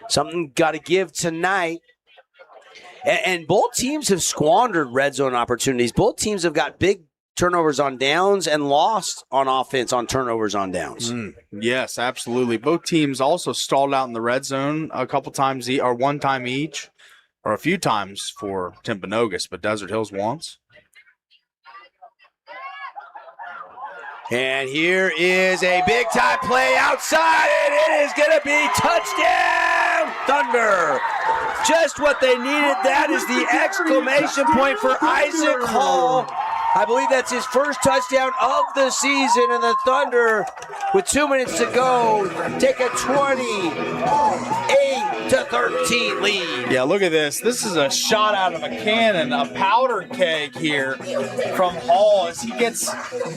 something got to give tonight. And both teams have squandered red zone opportunities. Both teams have got big turnovers on downs and lost on offense on turnovers on downs. Yes, absolutely. Both teams also stalled out in the red zone a couple times, or one time each, or a few times for Timpanogos, but Desert Hills once. And here is a big-time play outside, and it is going to be touchdown Thunder. Just what they needed. That is the exclamation point for Isaac Hall. I believe that's his first touchdown of the season, and the Thunder, with 2 minutes to go, take a 28-13 lead. Yeah, look at this. This is a shot out of a cannon, a powder keg here from Hall as he gets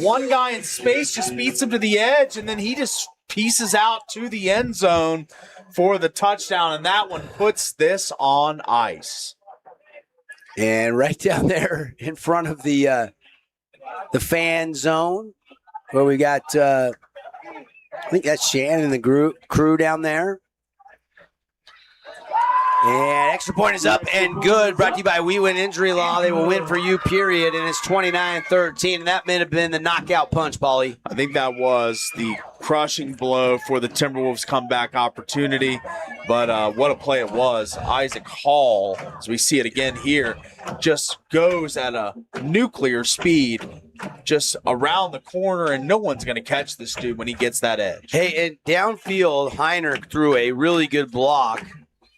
one guy in space, just beats him to the edge, and then he just pieces out to the end zone for the touchdown, and that one puts this on ice. And right down there in front of the fan zone, where we got, I think that's Shannon and the crew down there. And extra point is up and good. Brought to you by We Win Injury Law. They will win for you, period. And it's 29-13. And that may have been the knockout punch, Paulie. I think that was the crushing blow for the Timberwolves' comeback opportunity. But what a play it was. Isaac Hall, as we see it again here, just goes at a nuclear speed just around the corner, and no one's going to catch this dude when he gets that edge. Hey, and downfield, Heiner threw a really good block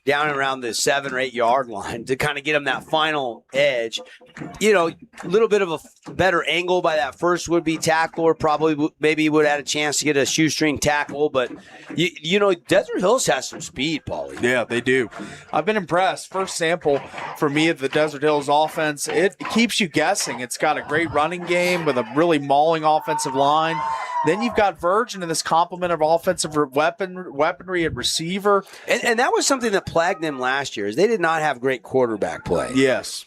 down around the 7 or 8 yard line to kind of get him that final edge. A little bit of a better angle by that first would-be tackler. Probably maybe would have had a chance to get a shoestring tackle. But, Desert Hills has some speed, Paulie. Yeah, they do. I've been impressed. First sample for me of the Desert Hills offense. It keeps you guessing. It's got a great running game with a really mauling offensive line. Then you've got Virgin in this complement of offensive weaponry at receiver. And that was something that plagued them last year, is they did not have great quarterback play. Yes.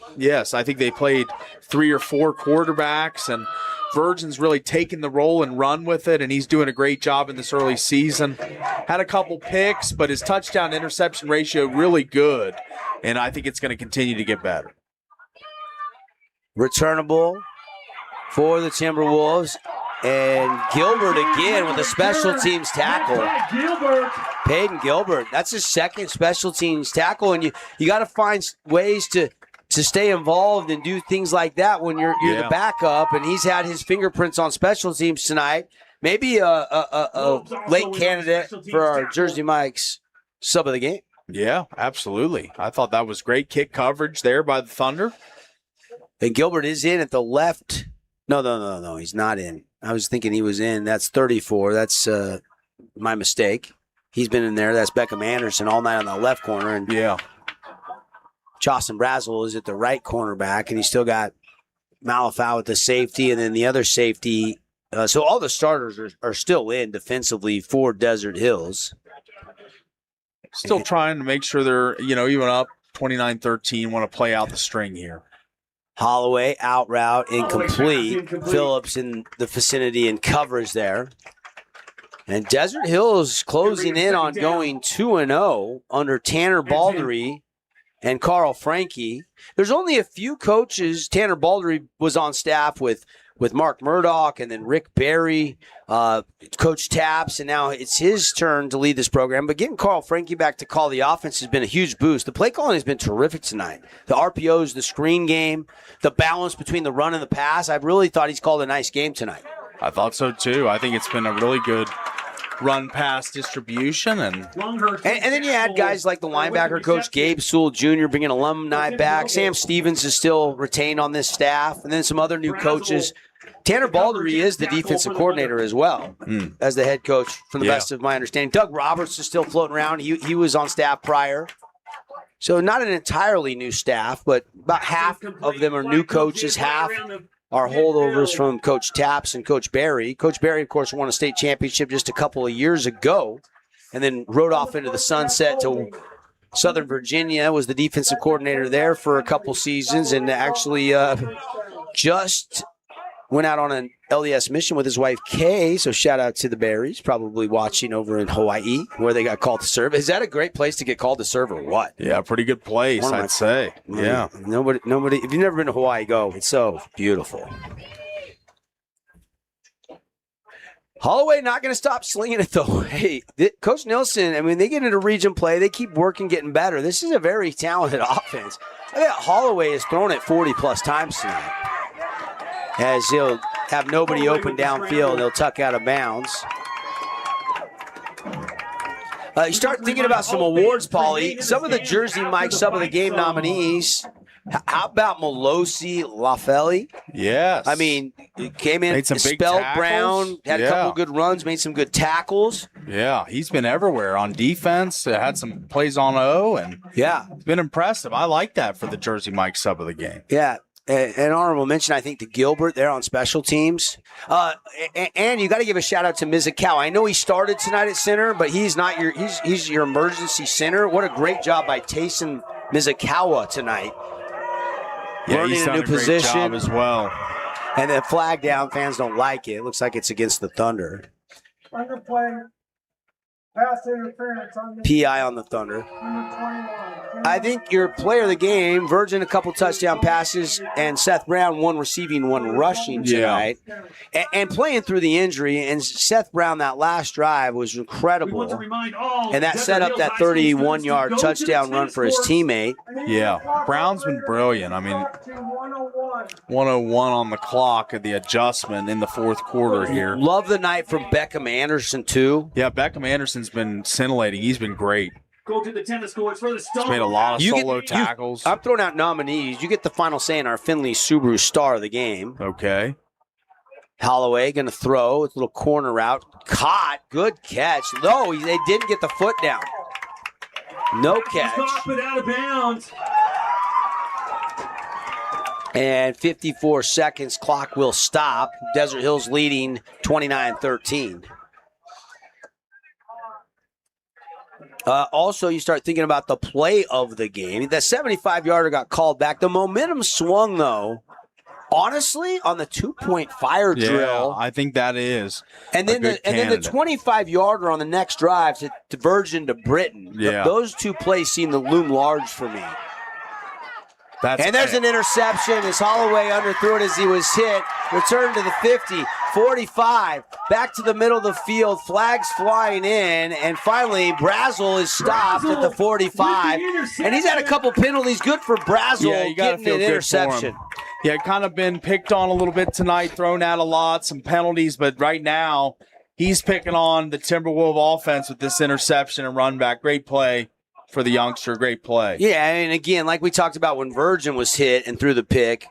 I think they played 3 or 4 quarterbacks, and Virgin's really taken the role and run with it, and he's doing a great job in this early season. Had a couple picks, but his touchdown-interception ratio really good, and I think it's going to continue to get better. Returnable for the Timberwolves. And Gilbert again with a special teams tackle. Peyton Gilbert, that's his second special teams tackle, and you got to find ways to stay involved and do things like that when you're the backup, and he's had his fingerprints on special teams tonight. Maybe a late candidate for our Jersey Mike's sub of the game. Yeah, absolutely. I thought that was great kick coverage there by the Thunder. And Gilbert is in at the left. No, he's not in. I was thinking he was in. That's 34. That's my mistake. He's been in there. That's Beckham Anderson all night on the left corner. And Chauson Brazel is at the right cornerback, and he's still got Malafau with the safety, and then the other safety. So all the starters are still in defensively for Desert Hills. Still trying to make sure they're, even up 29-13, want to play out the string here. Holloway out route, incomplete. Phillips in the vicinity and coverage there. And Desert Hills closing in on going 2-0 under Tanner Baldery and Carl Franke. There's only a few coaches. Tanner Baldery was on staff with Mark Murdoch and then Rick Barry, Coach Taps, and now it's his turn to lead this program. But getting Carl Franke back to call the offense has been a huge boost. The play calling has been terrific tonight. The RPOs, the screen game, the balance between the run and the pass. I really thought he's called a nice game tonight. I thought so, too. I think it's been a really good run-pass distribution. And then you had guys like the linebacker coach, Gabe Sewell Jr., bringing alumni back. Sam Stevens is still retained on this staff. And then some other new coaches. Tanner Baldery is the defensive coordinator as well as the head coach, from the best of my understanding. Doug Roberts is still floating around. He was on staff prior. So not an entirely new staff, but about half of them are new coaches, half are holdovers from Coach Taps and Coach Barry. Coach Barry, of course, won a state championship just a couple of years ago and then rode off into the sunset to Southern Virginia, was the defensive coordinator there for a couple seasons, and actually just went out on an LDS mission with his wife, Kay. So shout out to the Berries, probably watching over in Hawaii where they got called to serve. Is that a great place to get called to serve or what? Yeah, pretty good place, I'd say. Yeah. Nobody. If you've never been to Hawaii, go. It's so beautiful. Holloway not going to stop slinging it, though. Hey, Coach Nelson, they get into region play. They keep working, getting better. This is a very talented offense. I think Holloway has thrown it 40-plus times tonight. As he'll have nobody open downfield, he'll tuck out of bounds. You start thinking about some awards, Paulie. Some of the Jersey Mike Sub of the Game nominees. How about Molosi Lafeli? Yes. He came in, spelled Brown, had a couple good runs, made some good tackles. Yeah, he's been everywhere on defense. Had some plays on O, and it's been impressive. I like that for the Jersey Mike Sub of the Game. Yeah. An honorable mention, I think, to Gilbert there on special teams. And you got to give a shout out to Mizukawa. I know he started tonight at center, but he's not he's your emergency center. What a great job by Tayson Mizukawa tonight. Yeah, learning he's a done new a great position job as well. And then flag down, fans don't like it. It looks like it's against the Thunder. Underplay, pass interference on the PI on the Thunder. I think your player of the game, Virgin, a couple touchdown passes, and Seth Brown, one receiving, one rushing tonight. And playing through the injury, and Seth Brown, that last drive was incredible. And that set up that 31-yard touchdown run for his teammate. Yeah, Brown's been brilliant. 101 on the clock at the adjustment in the fourth quarter here. Love the night from Beckham Anderson, too. Yeah, Beckham Anderson's been scintillating. He's been great. Go to the tennis courts for the He's made a lot of solo tackles. I'm throwing out nominees. You get the final say in our Findlay Subaru star of the game. Okay. Holloway going to throw. It's a little corner route. Caught. Good catch. No, they didn't get the foot down. No catch. Stop it out of bounds. And 54 seconds. Clock will stop. Desert Hills leading 29-13. Also, you start thinking about the play of the game. That 75-yarder got called back. The momentum swung, though, honestly, on the two-point fire drill. I think that is. And then the 25-yarder on the next drive to Virgin to Britain. Yeah. Those two plays seem to loom large for me. And there's an interception as Holloway underthrew it as he was hit. Return to the 50, 45, back to the middle of the field, flags flying in, and finally Brazel is stopped at the 45, and he's had a couple penalties. Good for Brazel, Yeah, you gotta getting feel an good interception. for him. Yeah, kind of been picked on a little bit tonight, thrown out a lot, some penalties, but right now he's picking on the Timberwolves offense with this interception and run back. Great play for the youngster, great play. Yeah, and again, like we talked about when Virgin was hit and threw the pick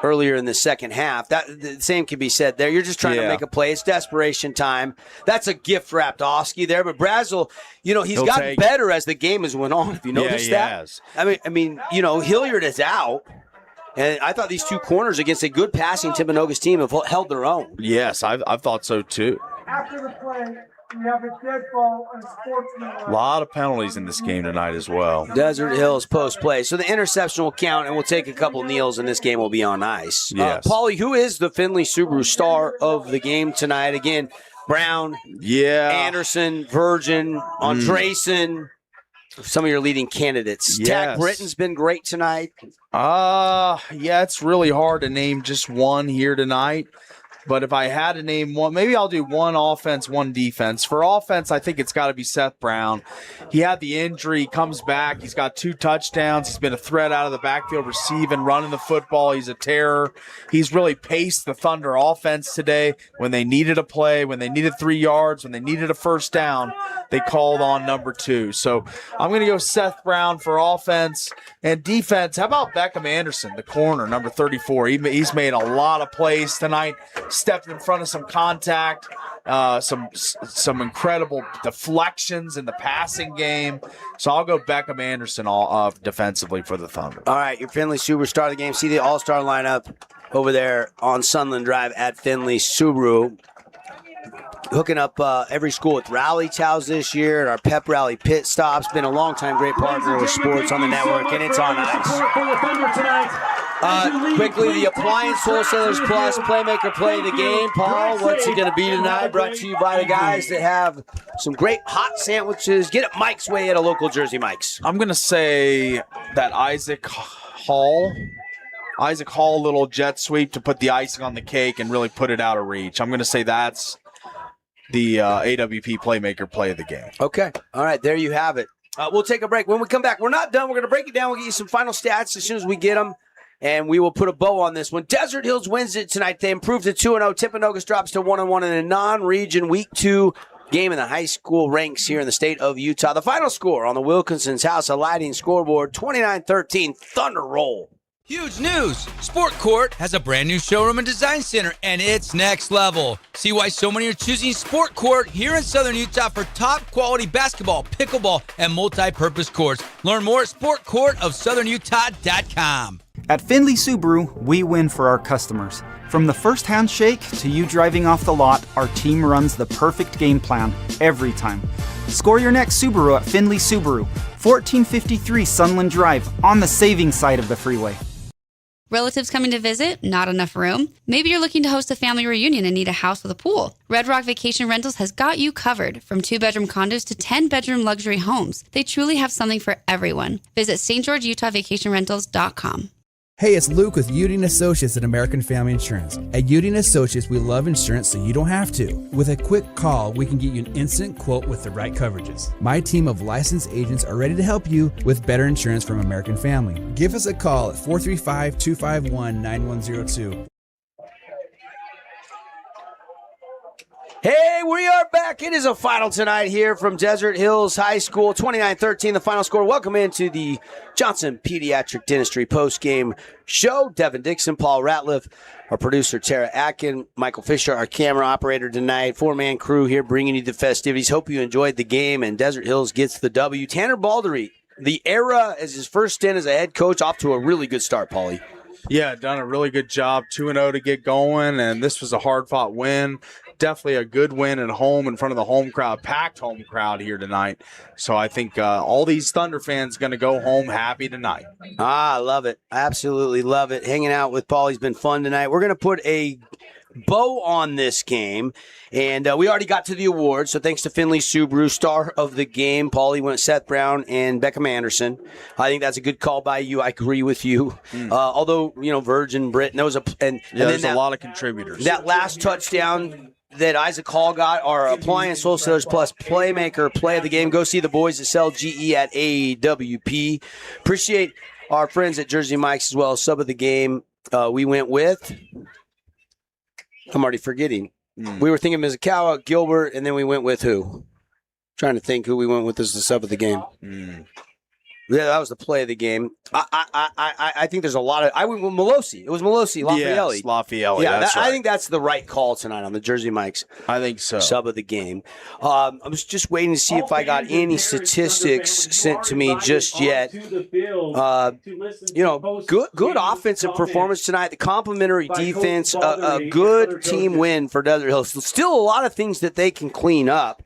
earlier in the second half, that the same can be said there. You're just trying to make a play. It's desperation time. That's a gift-wrapped Oski there, but Brazel, he's gotten better as the game has went on. Have you noticed that? Has. I mean, Hilliard is out, and I thought these two corners against a good passing Timpanogos team have held their own. Yes, I've thought so too. After the play, we have a dead ball and sportsman. A lot of penalties in this game tonight as well. Desert Hills post play. So the interception will count, and we'll take a couple kneels, and this game will be on ice. Yes. Paulie, who is the Findlay Subaru star of the game tonight? Again, Brown, Anderson, Virgin, Andresen, some of your leading candidates. Yes. Tack Britton's been great tonight. Yeah, it's really hard to name just one here tonight. But if I had to name one, maybe I'll do one offense, one defense. For offense, I think it's got to be Seth Brown. He had the injury, comes back. He's got 2 touchdowns. He's been a threat out of the backfield, receiving, running the football. He's a terror. He's really paced the Thunder offense today. When they needed a play, when they needed 3 yards, when they needed a first down, they called on number 2. So I'm going to go Seth Brown for offense. And defense, how about Beckham Anderson, the corner, number 34? He's made a lot of plays tonight. Stepped in front of some contact, some incredible deflections in the passing game. So I'll go Beckham Anderson defensively for the Thunder. All right, your Findlay Superstar of the game. See the all-star lineup over there on Sunland Drive at Findlay Subaru. Hooking up every school with rally chows this year, and our pep rally pit stops. Been a long-time great partner with sports on the network, and it's on ice. Quickly, the Appliance Wholesalers Plus Playmaker Play of the Game. Paul, what's it going to be tonight? Brought to you by the guys that have some great hot sandwiches. Get it Mike's Way at a local Jersey Mike's. I'm going to say that Isaac Hall, little jet sweep to put the icing on the cake and really put it out of reach. I'm going to say that's the AWP Playmaker Play of the game. Okay. All right, there you have it. We'll take a break. When we come back, we're not done. We're going to break it down. We'll get you some final stats as soon as we get them. And we will put a bow on this one. Desert Hills wins it tonight. They improved to 2-0. Timpanogos drops to 1-1 in a non-region Week 2 game in the high school ranks here in the state of Utah. The final score on the Wilkinson's House of Lighting scoreboard, 29-13, Thunder roll. Huge news! Sport Court has a brand new showroom and design center, and it's next level. See why so many are choosing Sport Court here in Southern Utah for top quality basketball, pickleball, and multi-purpose courts. Learn more at sportcourtofsouthernutah.com. At Findlay Subaru, we win for our customers. From the first handshake to you driving off the lot, our team runs the perfect game plan every time. Score your next Subaru at Findlay Subaru, 1453 Sunland Drive, on the saving side of the freeway. Relatives coming to visit? Not enough room? Maybe you're looking to host a family reunion and need a house with a pool. Red Rock Vacation Rentals has got you covered. From 2-bedroom condos to 10-bedroom luxury homes, they truly have something for everyone. Visit stgeorgeutahvacationrentals.com. Hey, it's Luke with Udine Associates at American Family Insurance. At Udine Associates, we love insurance so you don't have to. With a quick call, we can get you an instant quote with the right coverages. My team of licensed agents are ready to help you with better insurance from American Family. Give us a call at 435-251-9102. Hey, we are back. It is a final tonight here from Desert Hills High School, 29-13, the final score. Welcome into the Johnson Pediatric Dentistry post-game show. Devin Dixon, Paul Ratliff, our producer Tara Atkin, Michael Fisher, our camera operator tonight. 4-man crew here bringing you the festivities. Hope you enjoyed the game, and Desert Hills gets the W. Tanner Baldery, the era as his first stint as a head coach, off to a really good start, Paulie. Yeah, done a really good job, 2-0 to get going, and this was a hard-fought win. Definitely a good win at home in front of the home crowd, packed home crowd here tonight. So I think all these Thunder fans going to go home happy tonight. I love it. Absolutely love it. Hanging out with Paul, he's been fun tonight. We're going to put a bow on this game. And we already got to the awards, so thanks to Finley Subaru, star of the game. Paulie went Seth Brown and Beckham Anderson. I think that's a good call by you. I agree with you. Although, Virgin, Britt, there was there's a lot of contributors. That last touchdown that Isaac Hall got, our Appliance Wholesalers Plus Playmaker Play of the Game. Go see the boys at Sell GE at AWP. Appreciate our friends at Jersey Mike's as well. Sub of the game, we went with, I'm already forgetting. We were thinking Mizukawa, Gilbert, and then we went with who? Trying to think who we went with as the sub of the game. Yeah, that was the play of the game. I think there's a lot of. I went with Melosi. It was Melosi, Lafayette. Yes, Lafayette. Yeah, that's right. I think that's the right call tonight on the Jersey Mike's. I think so. Sub of the game. I was just waiting to see if I got any statistics sent to me just yet. Good offensive performance tonight. The complimentary defense, a good team win for Desert Hills. Still a lot of things that they can clean up.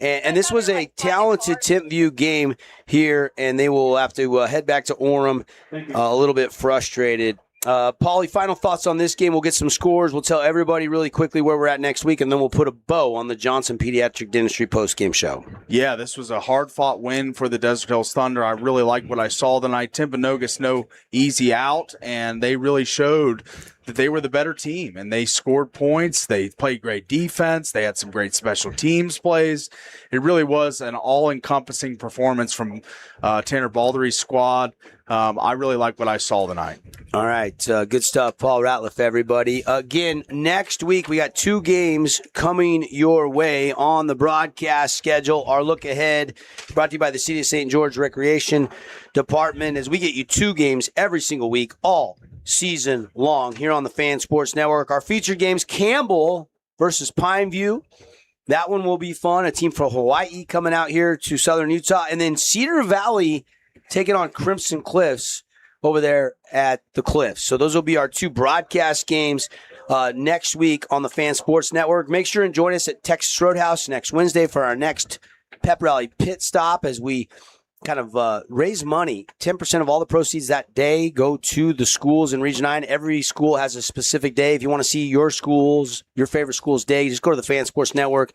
And this was a talented Timpview game here, and they will have to head back to Orem a little bit frustrated. Paulie, final thoughts on this game. We'll get some scores. We'll tell everybody really quickly where we're at next week, and then we'll put a bow on the Johnson Pediatric Dentistry postgame show. Yeah, this was a hard-fought win for the Desert Hills Thunder. I really like what I saw tonight. Timpanogos, no easy out, and they really showed that they were the better team, and they scored points. They played great defense. They had some great special teams plays. It really was an all-encompassing performance from Tanner Baldery's squad. I really like what I saw tonight. All right. Good stuff. Paul Ratliff, everybody. Again, next week we got 2 games coming your way on the broadcast schedule. Our look ahead brought to you by the City of St. George Recreation Department as we get you 2 games every single week, all season long here on the Fan Sports Network. Our featured games, Campbell versus Pineview. That one will be fun. A team from Hawaii coming out here to Southern Utah. And then Cedar Valley taking on Crimson Cliffs over there at the Cliffs. So those will be our 2 broadcast games next week on the Fan Sports Network. Make sure and join us at Texas Roadhouse next Wednesday for our next Pep Rally pit stop as we kind of raise money. 10% of all the proceeds that day go to the schools in Region 9. Every school has a specific day. If you want to see your favorite school's day, just go to the Fan Sports Network.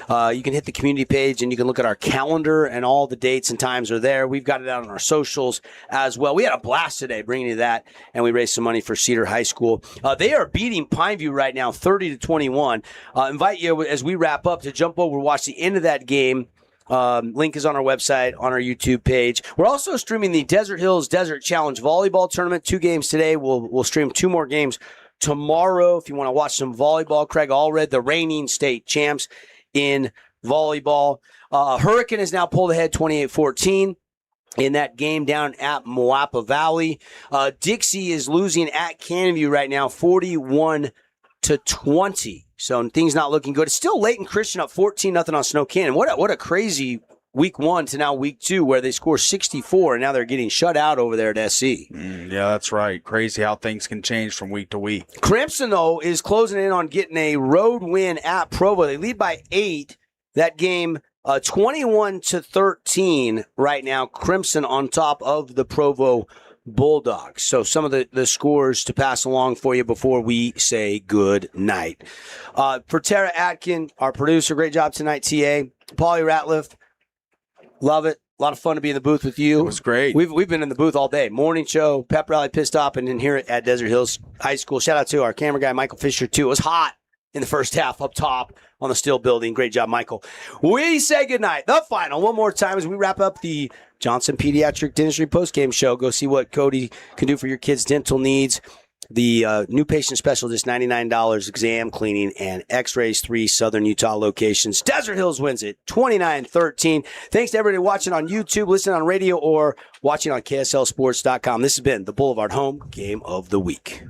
You can hit the community page and you can look at our calendar, and all the dates and times are there. We've got it out on our socials as well. We had a blast today bringing you that, and we raised some money for Cedar High School. They are beating Pineview right now 30-21. Invite you as we wrap up to jump over and watch the end of that game. Link is on our website, on our YouTube page. We're also streaming the Desert Hills Desert Challenge Volleyball Tournament. 2 games today. We'll stream 2 more games tomorrow. If you want to watch some volleyball, Craig Allred, the reigning state champs in volleyball. Hurricane has now pulled ahead 28-14 in that game down at Moapa Valley. Dixie is losing at Cannon View right now, 41-20. So things not looking good. It's still Layton Christian up 14-0 on Snow Canyon. What a crazy week 1 to now week 2 where they score 64 and now they're getting shut out over there at SC. Yeah, that's right. Crazy how things can change from week to week. Crimson, though, is closing in on getting a road win at Provo. They lead by 8. That game 21-13 right now. Crimson on top of the Provo Bulldogs. So some of the scores to pass along for you before we say good night. For Tara Atkin, our producer, great job tonight, TA. Paulie Ratliff, love it. A lot of fun to be in the booth with you. It was great. We've been in the booth all day. Morning show, pep rally, pit stop, and then here at Desert Hills High School. Shout out to our camera guy, Michael Fisher, too. It was hot in the first half up top on the steel building. Great job, Michael. We say goodnight. The final, one more time as we wrap up the Johnson Pediatric Dentistry postgame show. Go see what Cody can do for your kids' dental needs. The new patient special, just $99, exam, cleaning, and x-rays, 3 Southern Utah locations. Desert Hills wins it, 29-13. Thanks to everybody watching on YouTube, listening on radio, or watching on KSLSports.com. This has been the Boulevard Home Game of the Week.